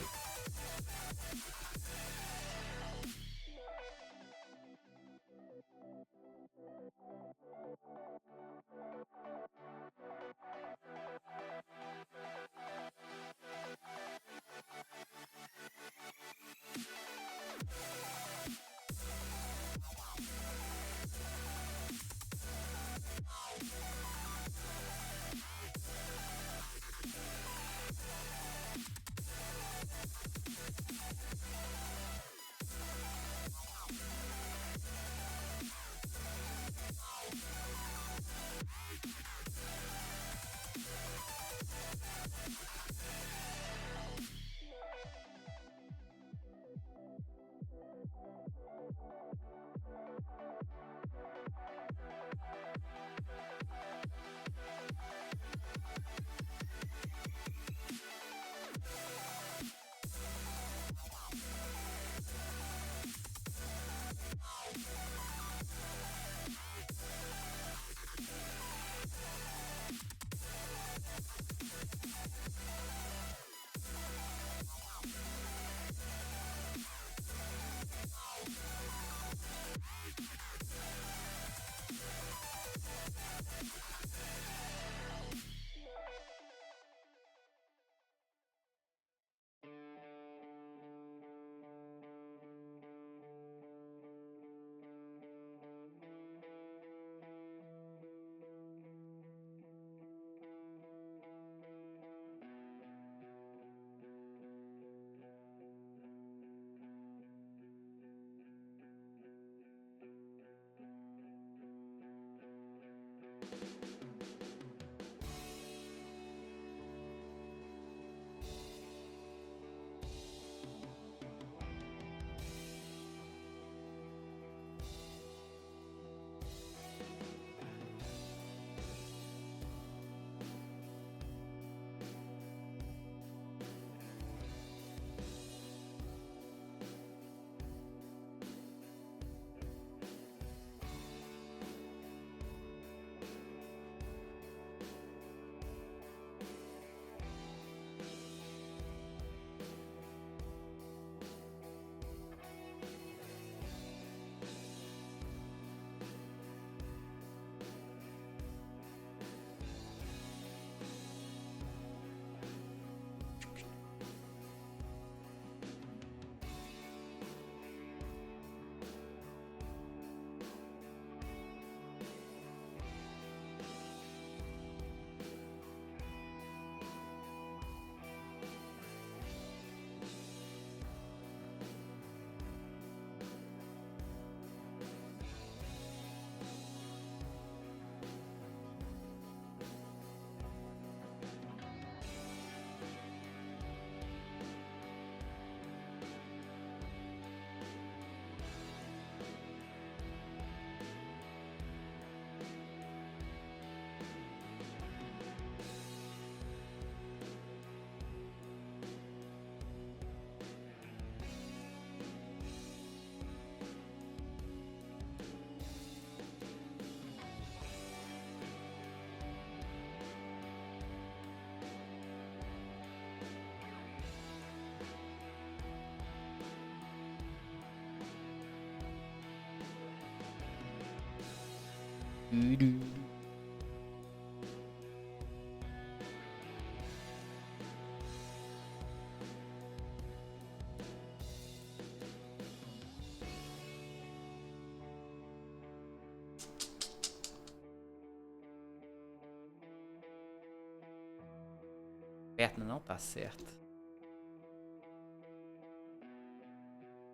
Perna não tá certa.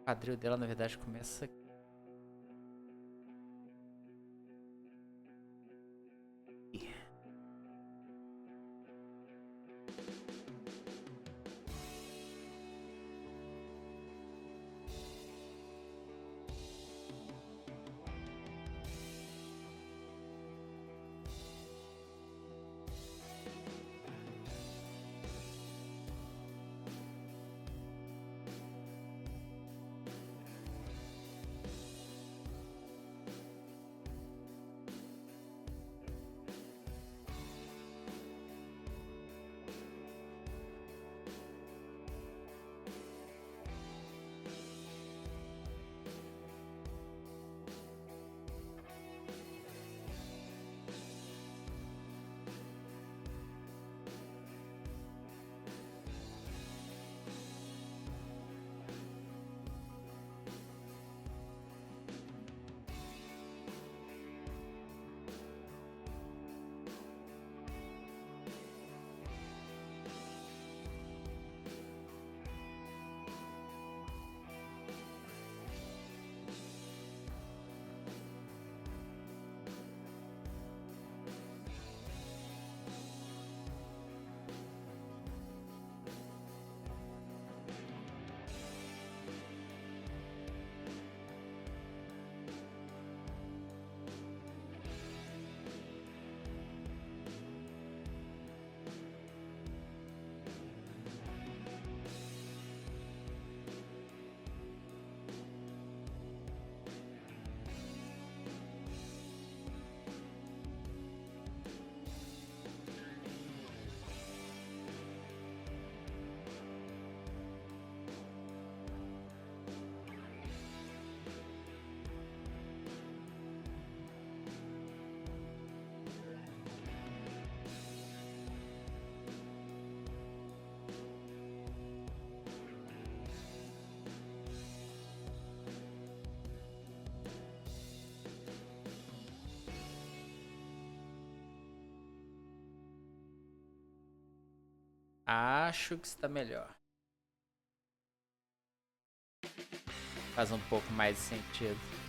O quadril dela, na verdade, começa aqui. Acho que está melhor. Faz um pouco mais de sentido.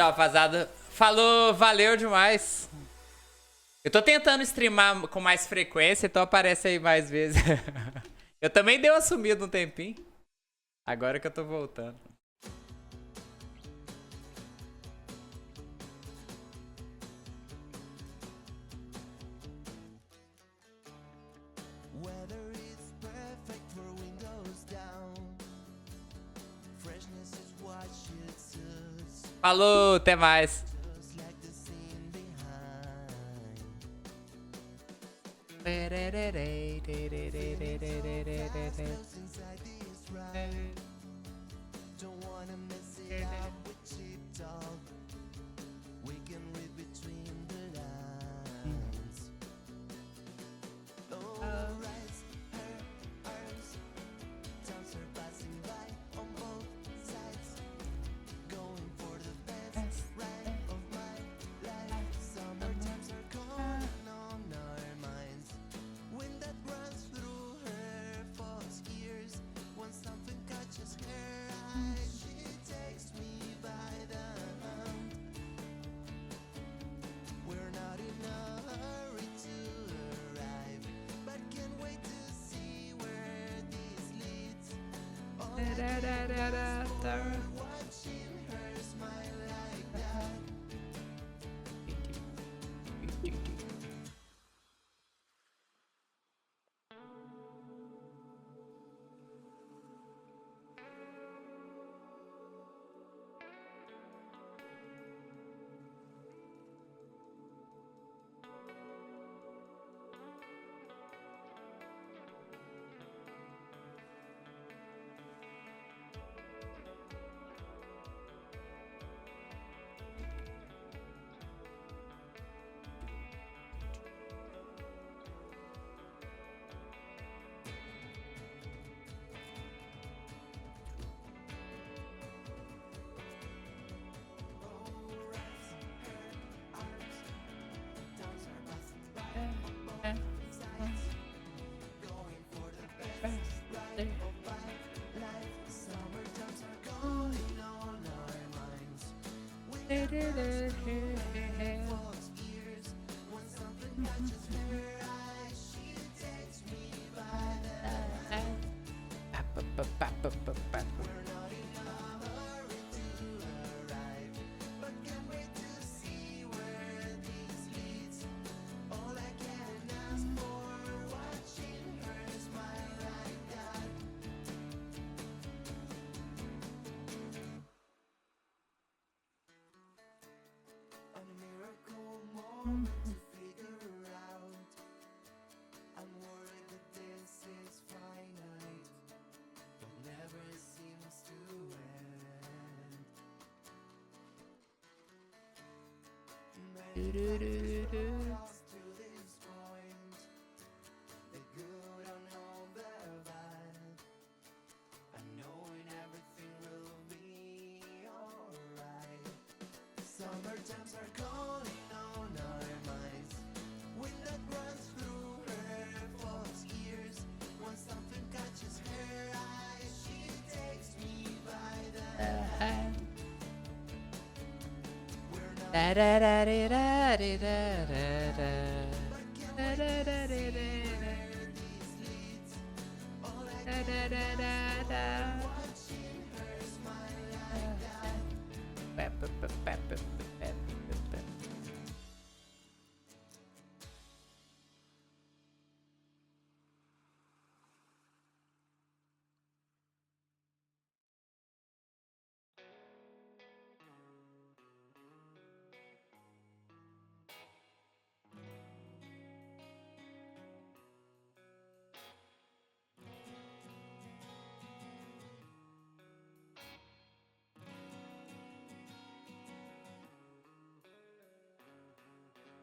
Tá, rapaziada. Falou, valeu demais. Eu tô tentando streamar com mais frequência, então aparece aí mais vezes. Eu também dei uma sumida um tempinho. Agora que eu tô voltando. Falou, até mais. Summertimes are calling on our minds. Wind that runs through her false ears. When something catches her eye, she takes me by the hand. We're not but can wait to see where this leads. All I can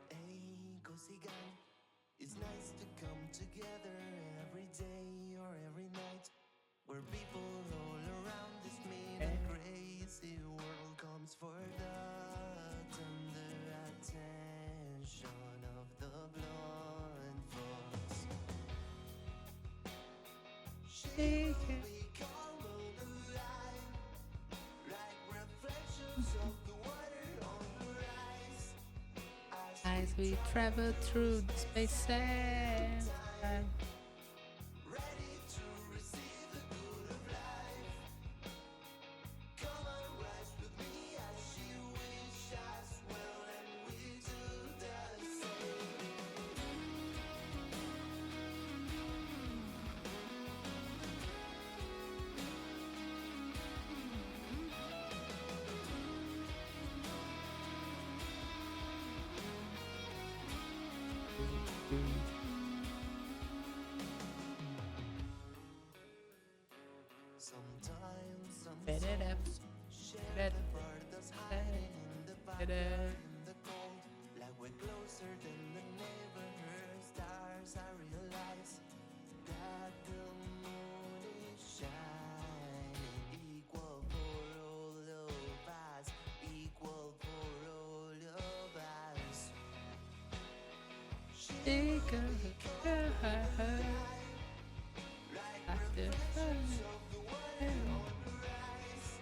Hey, cozy gang, it's nice to come together every day or every night, where people all around this mean and crazy world comes for the tender attention of the blind folks. She will become alive, like reflections of the water on her eyes. As we travel through the space and time. Ready to receive the good of life. Come and rise with me as she wishes us well, and we do the same. Sometimes some souls share the burdens hiding in the fire, in the cold. Like we're closer than the neighborhood stars. I realize that the moon is shining, equal for all of us, equal for all of us. She will become like reflections of the water on her eyes.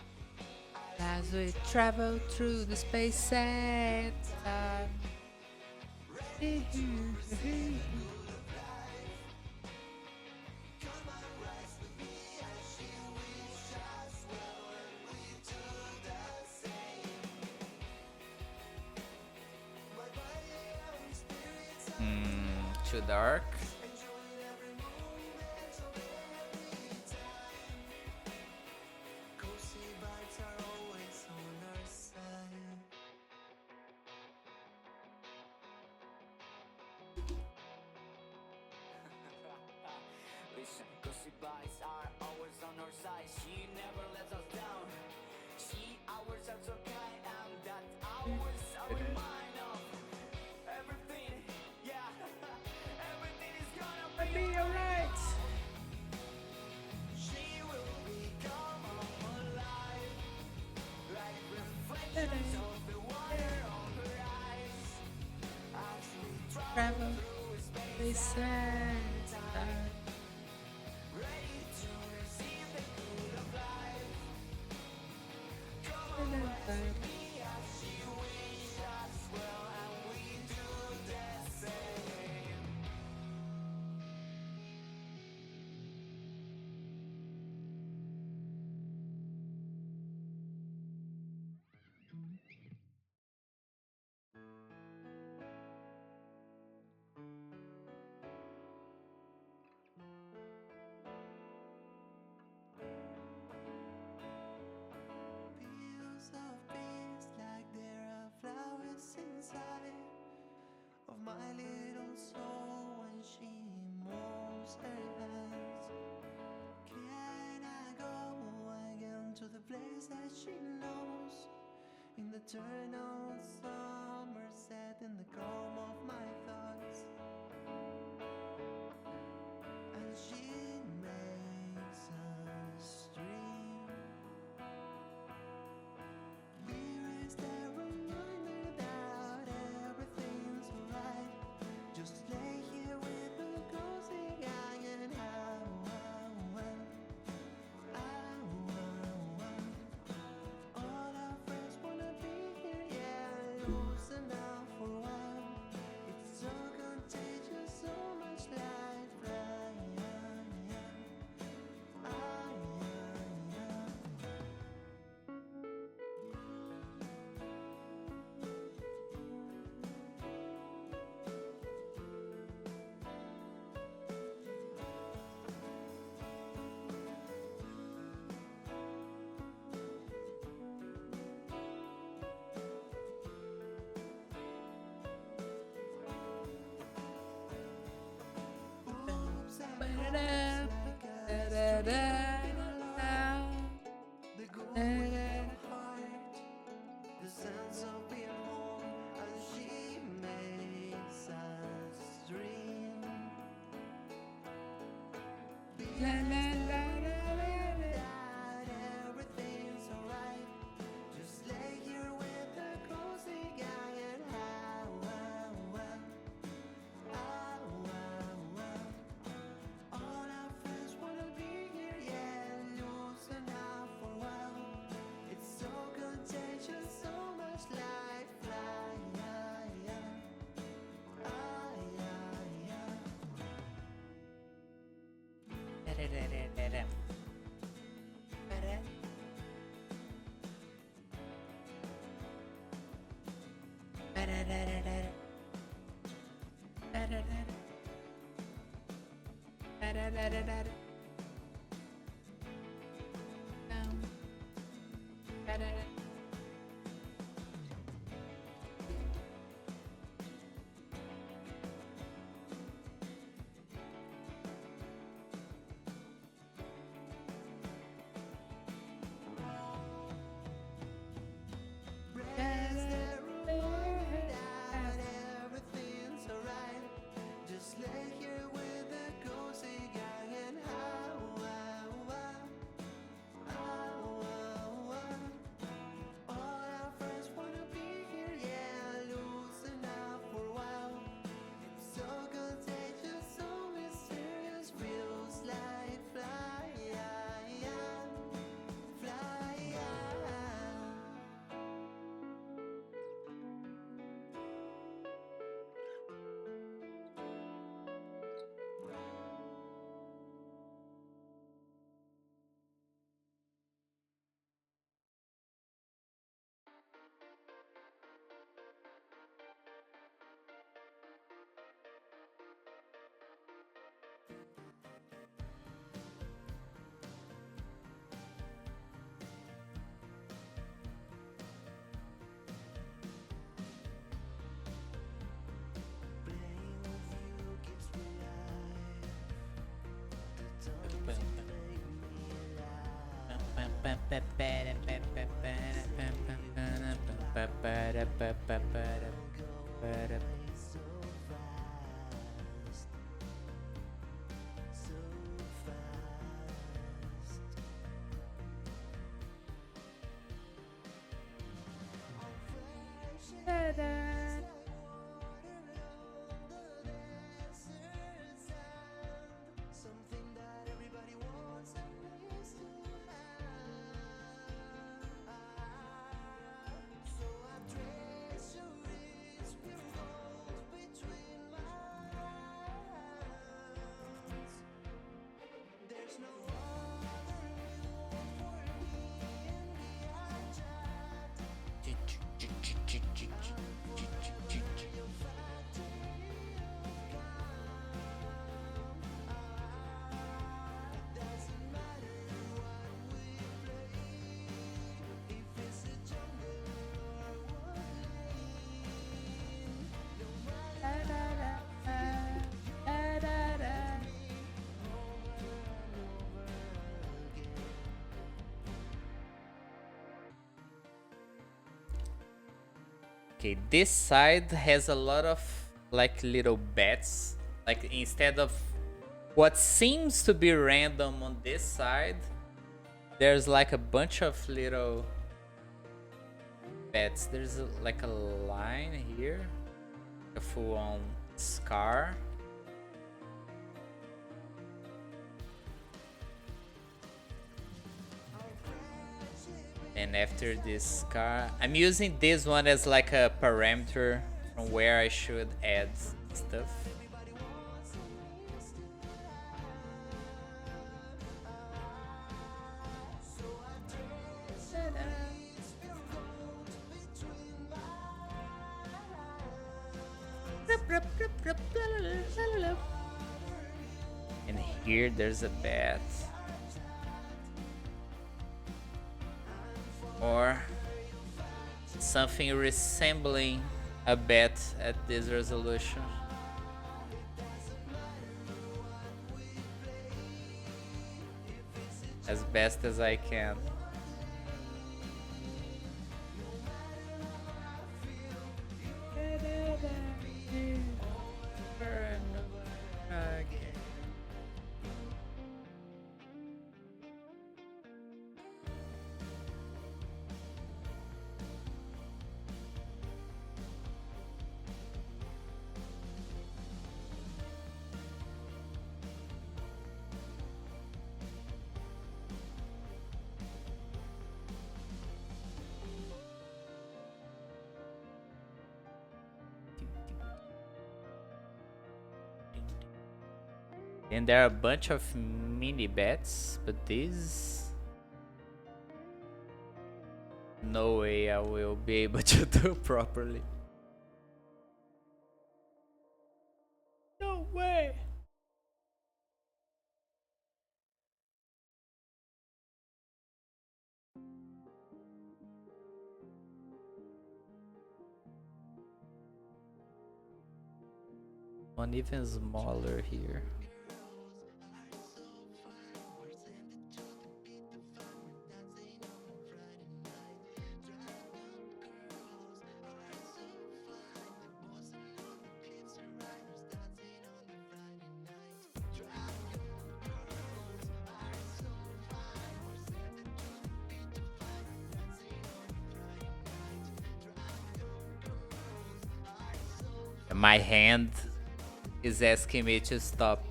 As we travel through the space and time. Come and rise with me as she wishes us well, and we do the same. My body and spirits are Too dark. enjoying every moment of every time. Cozy vibes are always on our side. Listen, cozy vibes are always on our side. She never lets us down. She always are so kind, and that always a reminder of everything. Yeah, everything is gonna be Alright. She will become alive, like reflections of the water on her eyes. As we Travel through space, space and time. ready to receive the good of life. Come and rise with me as she wishes us well, and we do the same. Pills of peace, like there are flowers inside of my little soul when she moves her hands. Can I go again to the place that she knows? In the eternal summer set in the calm of my thoughts. And she makes us dream. Lyrics that remind me that everything's alright. Just lay here with the cozy gang and all our friends wanna be here, yeah, loosen up for a while. the good with your heart, the sense of being home as she makes us dream. That everything's alright. Just lay here with the cozy gang and all our friends wanna be here, yeah, loosen up for a while. It's so contagious, so much life fly. Rest everywhere, that everything's alright. Just lay here with the cozy gang and all our friends wanna be here, yeah, loosen up for a while. It's so contagious, so mysterious, feels like fly. Playing with you keeps me alive. The times you make me alive. So fast, so fast. Something that everybody wants and needs to have. So I treasure its pure gold between my hands. There's no other you for me in the doesn't matter what we play, if it's a jungle or woodland. No matter Okay, this side has a lot of like little bets. Like instead of what seems to be random on this side, there's like a bunch of little bets. There's like a line here, a full-on scar. And after this scar, I'm using this one as like a parameter from where I should add stuff. And here there's a bat. Or something resembling a bat at this resolution. as best as I can. And there are a bunch of mini bets, but this, no way I will be able to do properly. No way. One even smaller here. My hand is asking me to stop.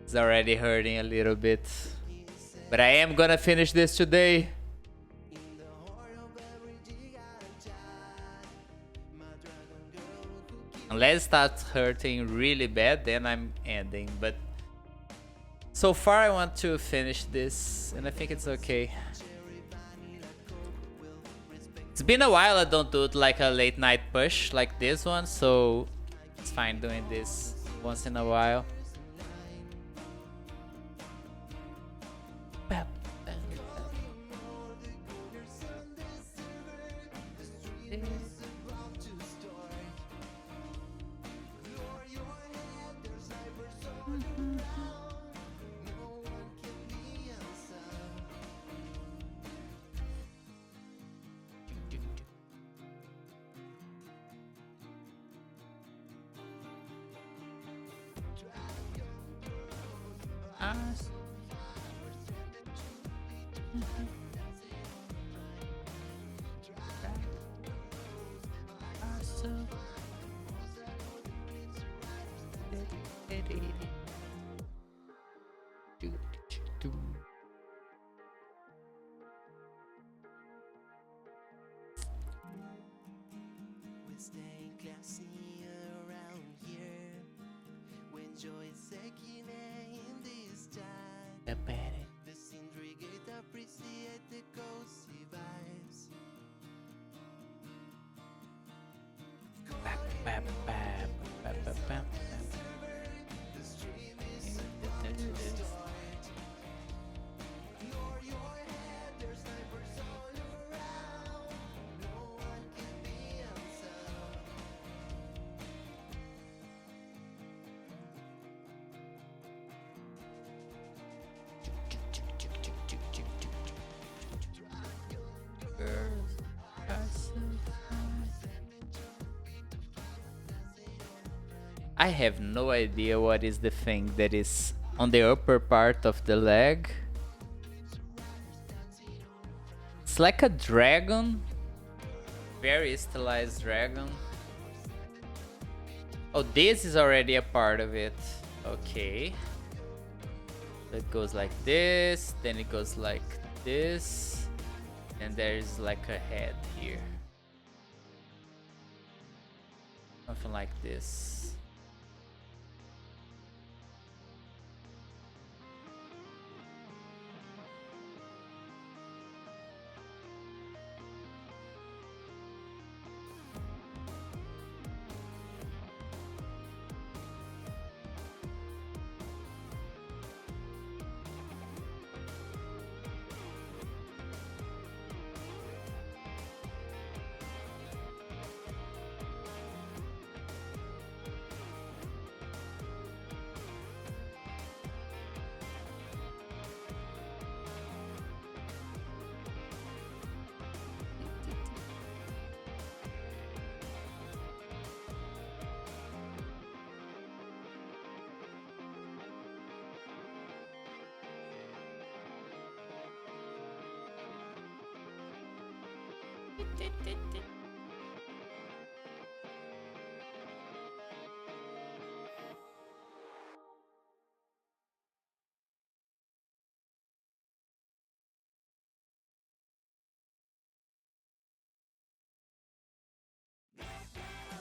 It's already hurting a little bit. But I am gonna finish this today. Unless it starts hurting really bad, then I'm ending. But so far I want to finish this, and I think it's okay. It's been a while I don't do like a late night push like this one, so it's fine doing this once in a while. We stay classy around here when joy is second in this time. The syndicate appreciate the cozy vibes. The stream is about to start. Ignore your head, there's snipers all around. No one can be outside. I have no idea what is the thing that is on the upper part of the leg. It's like a dragon. Very stylized dragon. Oh, this is already a part of it. Okay. It goes like this, then it goes like this, and there's like a head here. Something like this.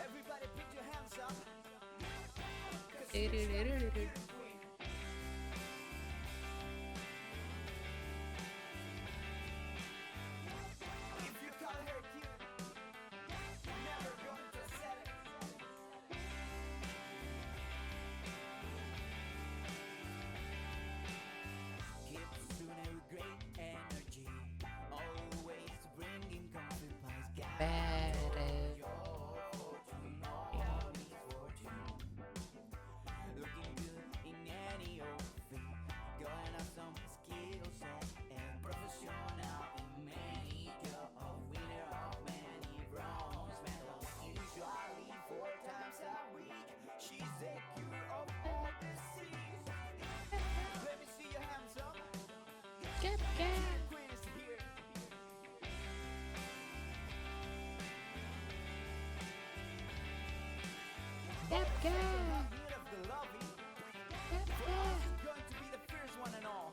Everybody put your hands up. If you call her cute, you're never going to sell it. Keeps Sune with great energy, always bringing comfy pies. Looking good in any outfit, going out some skill set and professional in makeup, a winner of many bronze medals. Usually 4 times a week, she's the cure of all disease. Let me see your hands up. Cap, cap. Queen is here. Cap, cap. Need of the loving. Cap, cap. Going to be the first one and all.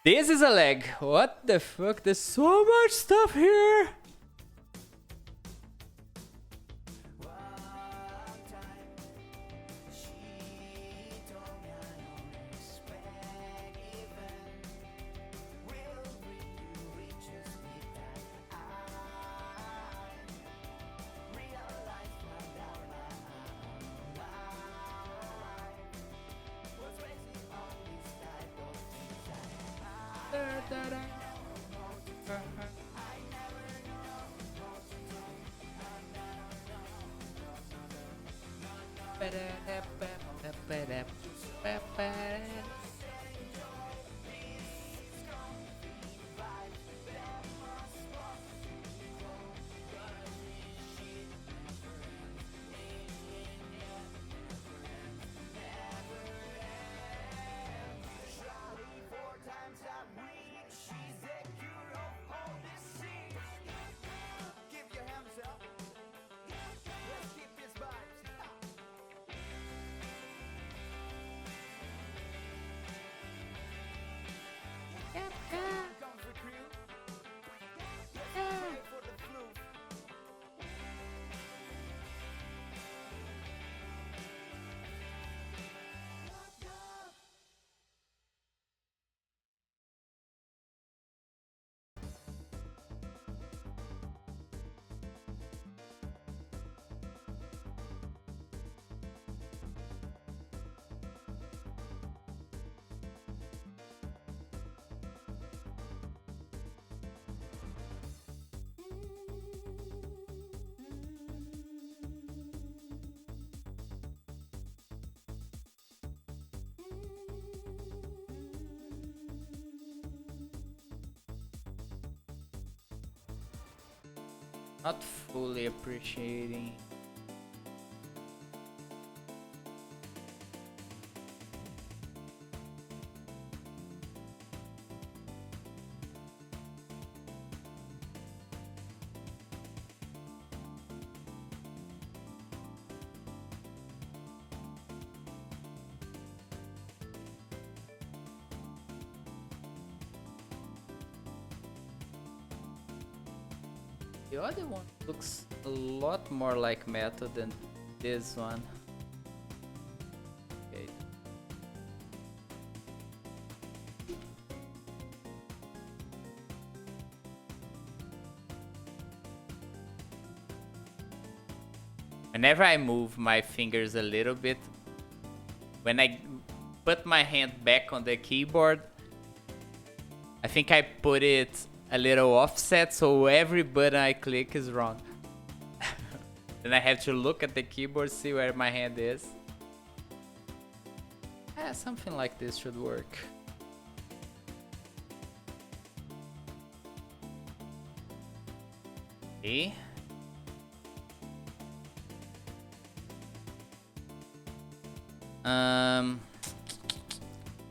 This is a lag. What the fuck? There's so much stuff here. One time, she told me I don't expect even will bring you riches with that I realized one down my life was raising all these type of things that Charlie 4 times a week. She's the cure of all disease. Give your hands up. Let's keep these vibes. Cap, cap. Comes the crew. Let's Yeah. pray for the flu. Not fully appreciating. The other one looks a lot more like metal than this one. Okay. Whenever I move my fingers a little bit, when I put my hand back on the keyboard, I think I put it a little offset, so every button I click is wrong. Then I have to look at the keyboard, see where my hand is. Yeah, something like this should work. Okay.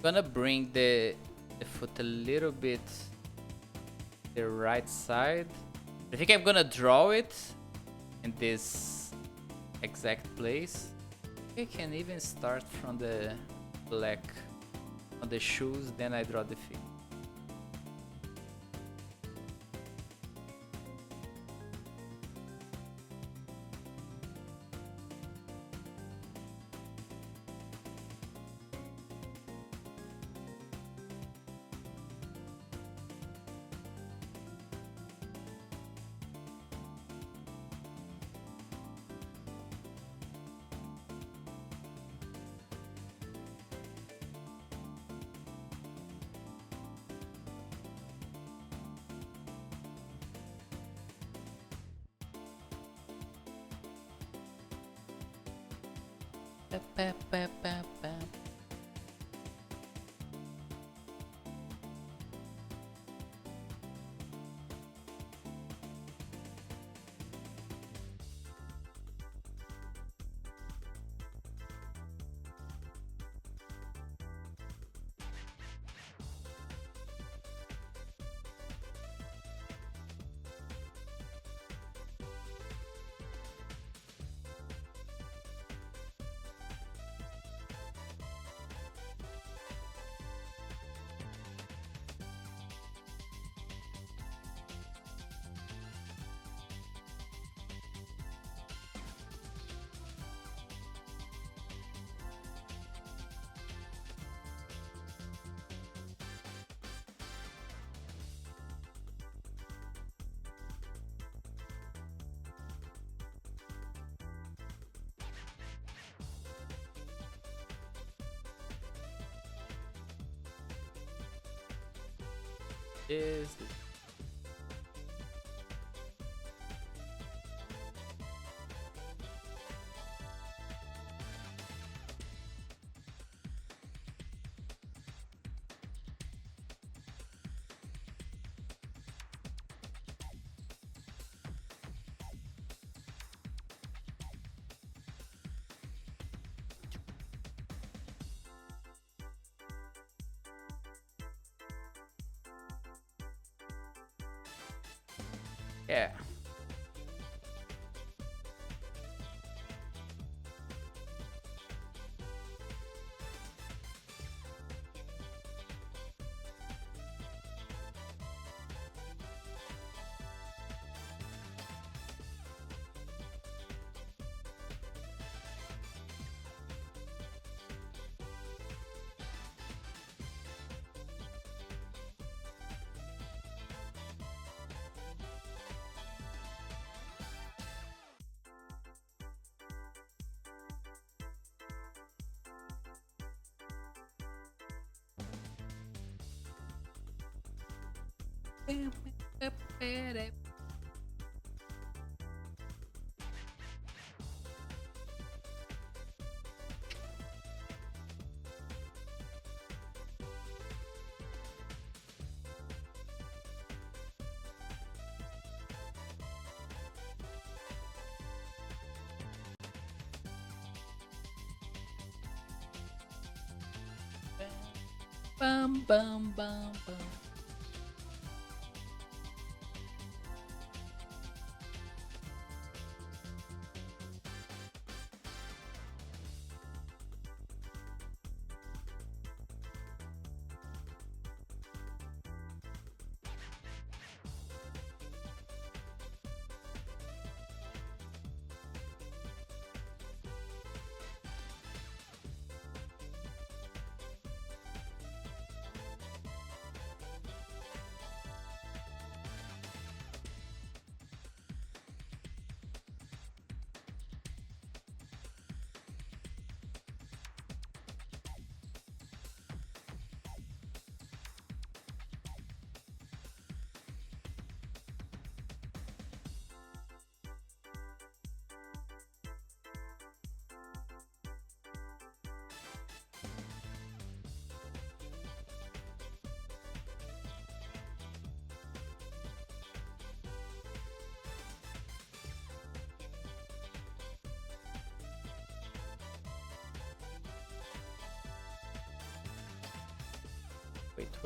Gonna bring the foot a little bit the right side. I think I'm gonna draw it in this exact place. I can even start from the black on the shoes, then I draw the feet. Is yeah. Bum bum bum bum.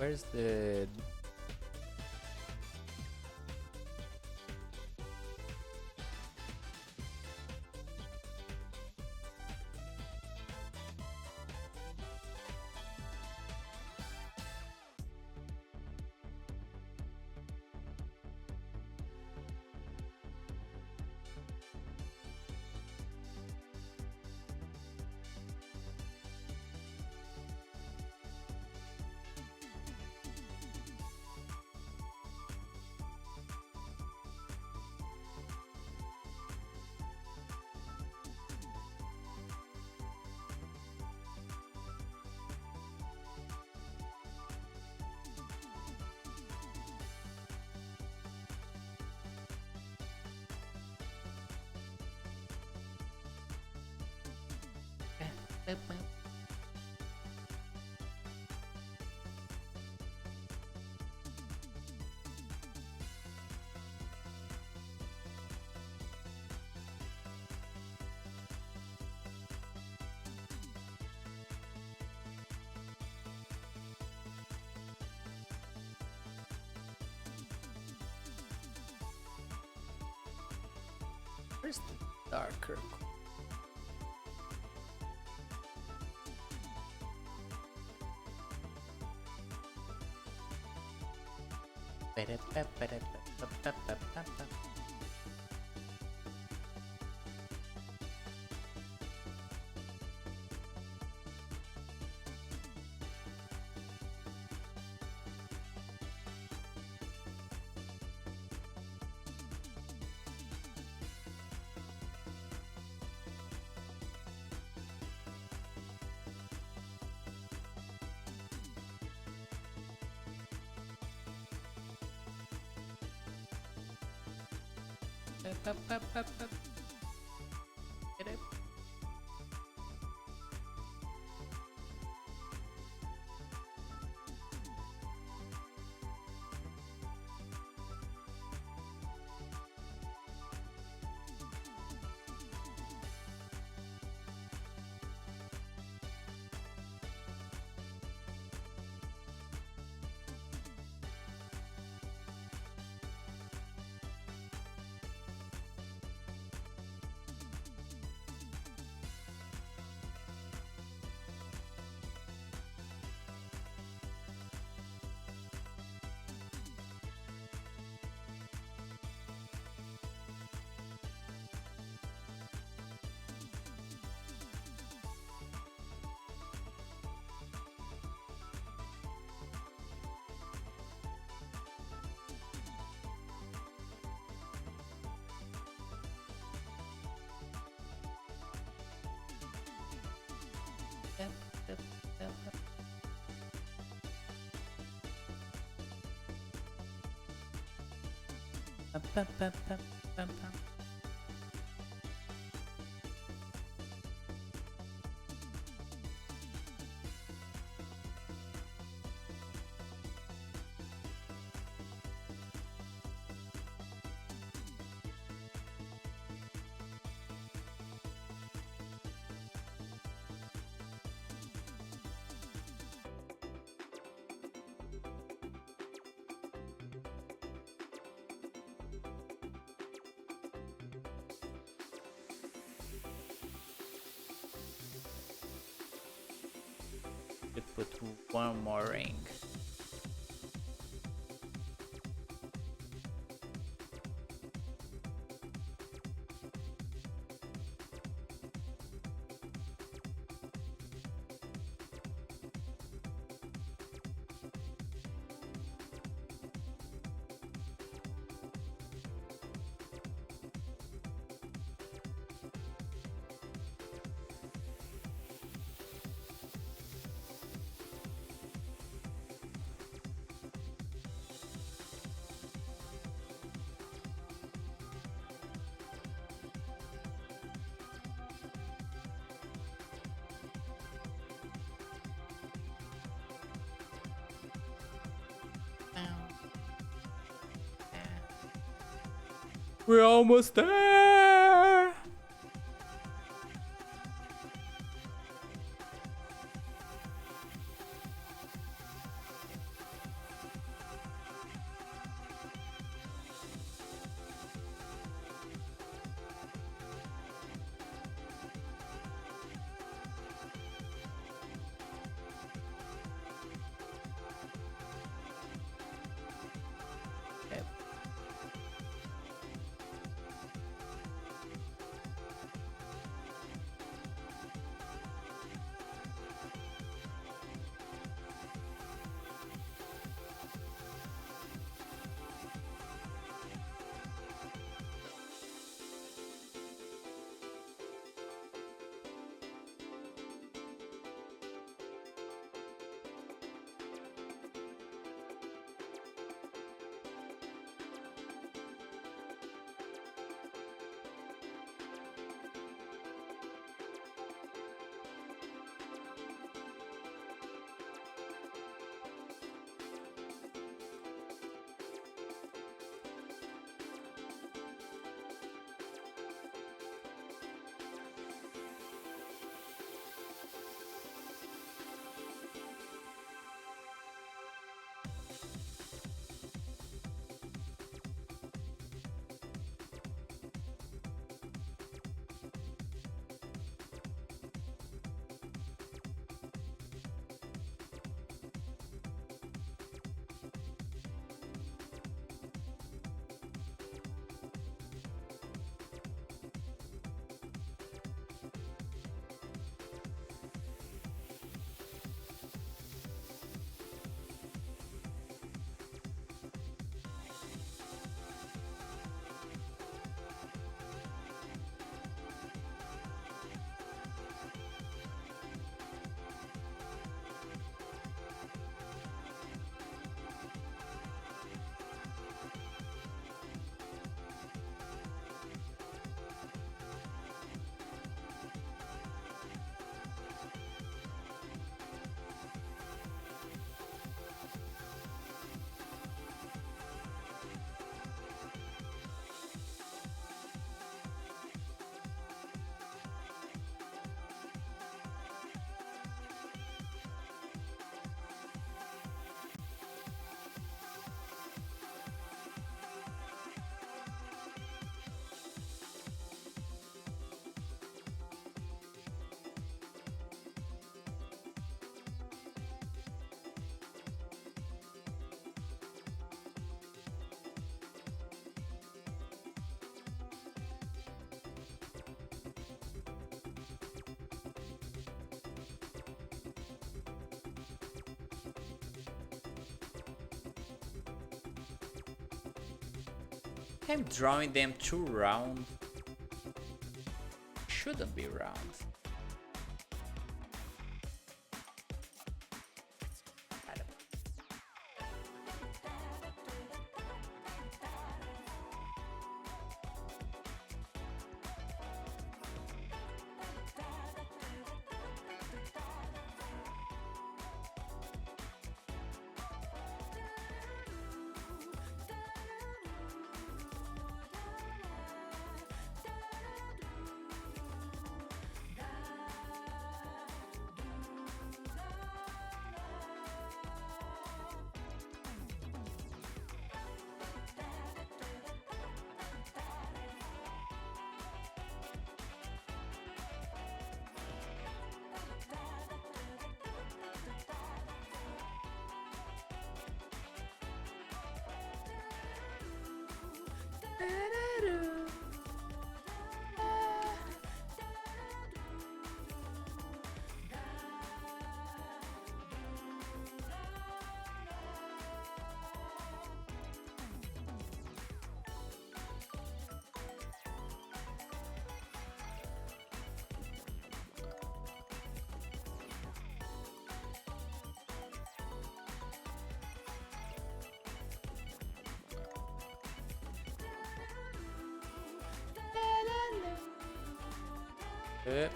Where's the... Where's the darker? Could put one more ring. We're almost there! I'm drawing them too round. Shouldn't be round. Good.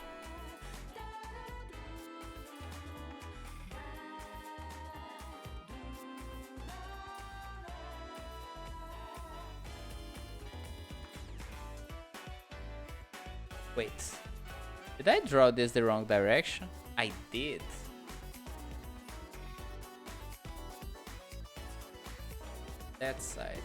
Wait, did I draw this the wrong direction? I did. That side.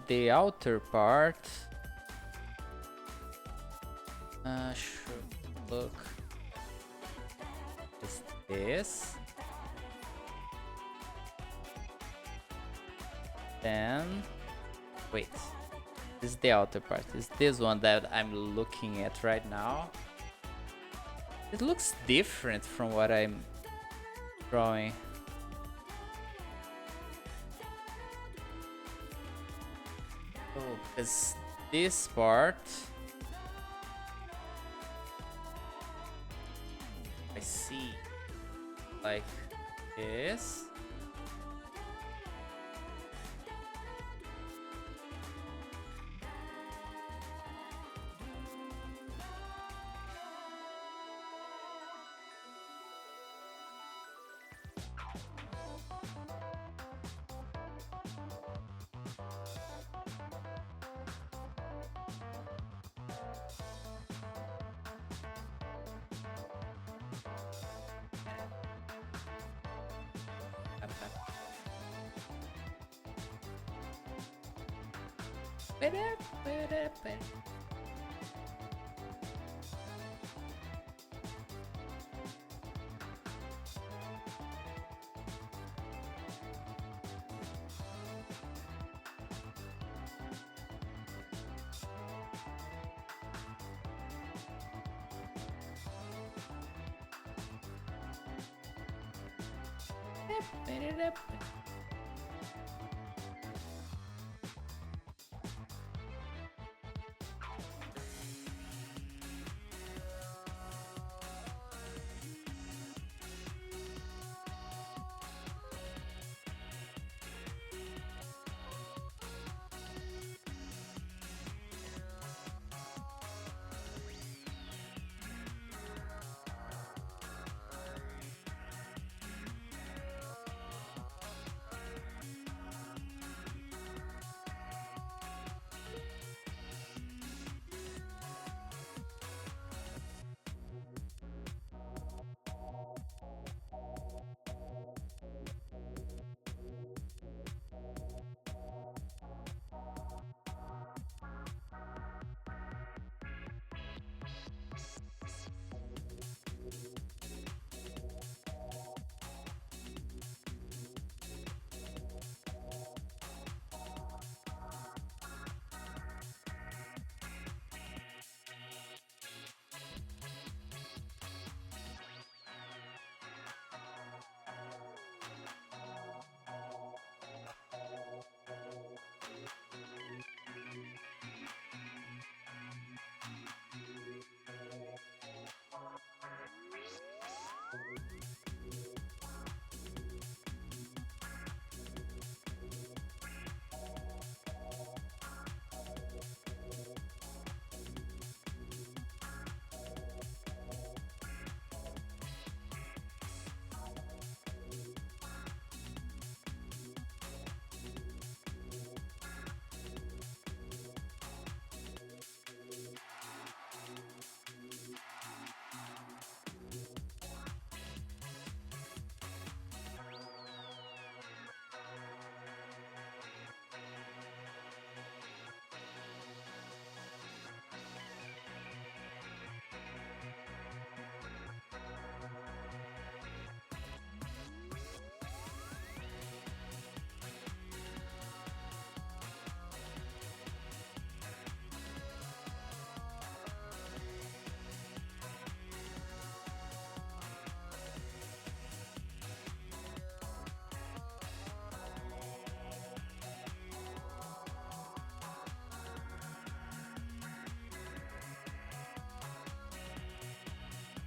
The outer part should look is this. Then wait, this is the outer part. Is this one that I'm looking at right now? It looks different from what I'm drawing. Oh, because this part I see like this.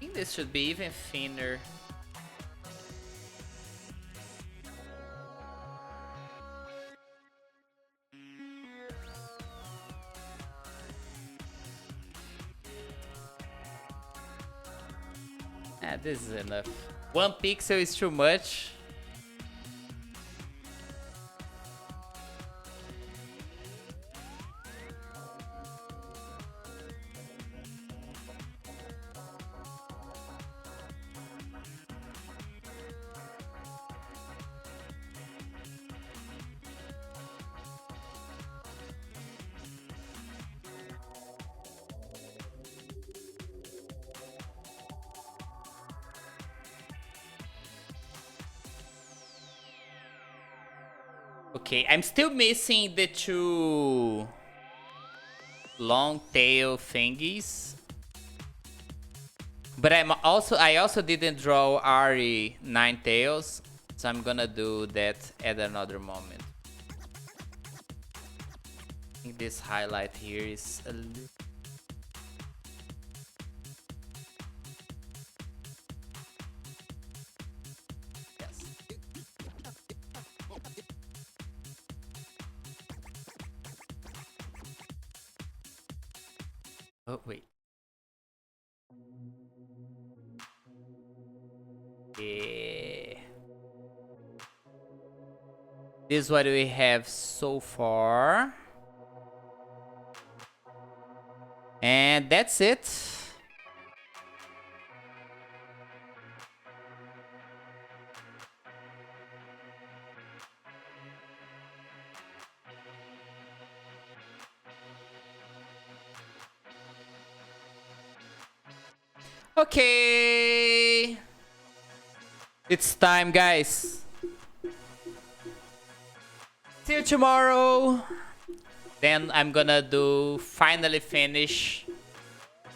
think this should be even thinner. Ah, this is enough. 1 pixel is too much. Okay, I'm still missing the 2 long tail thingies. But I also didn't draw Ari 9 tails, so I'm gonna do that at another moment. I think this highlight here is a little... Yes. Oh, wait. Yeah. This is what we have so far. And that's it. Okay. It's time, guys. See you tomorrow. Then I'm gonna finally finish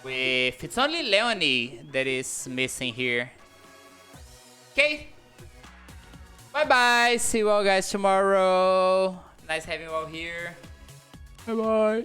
with... It's only Leonie that is missing here. Okay. Bye-bye. See you all guys tomorrow. Nice having you all here. Bye-bye.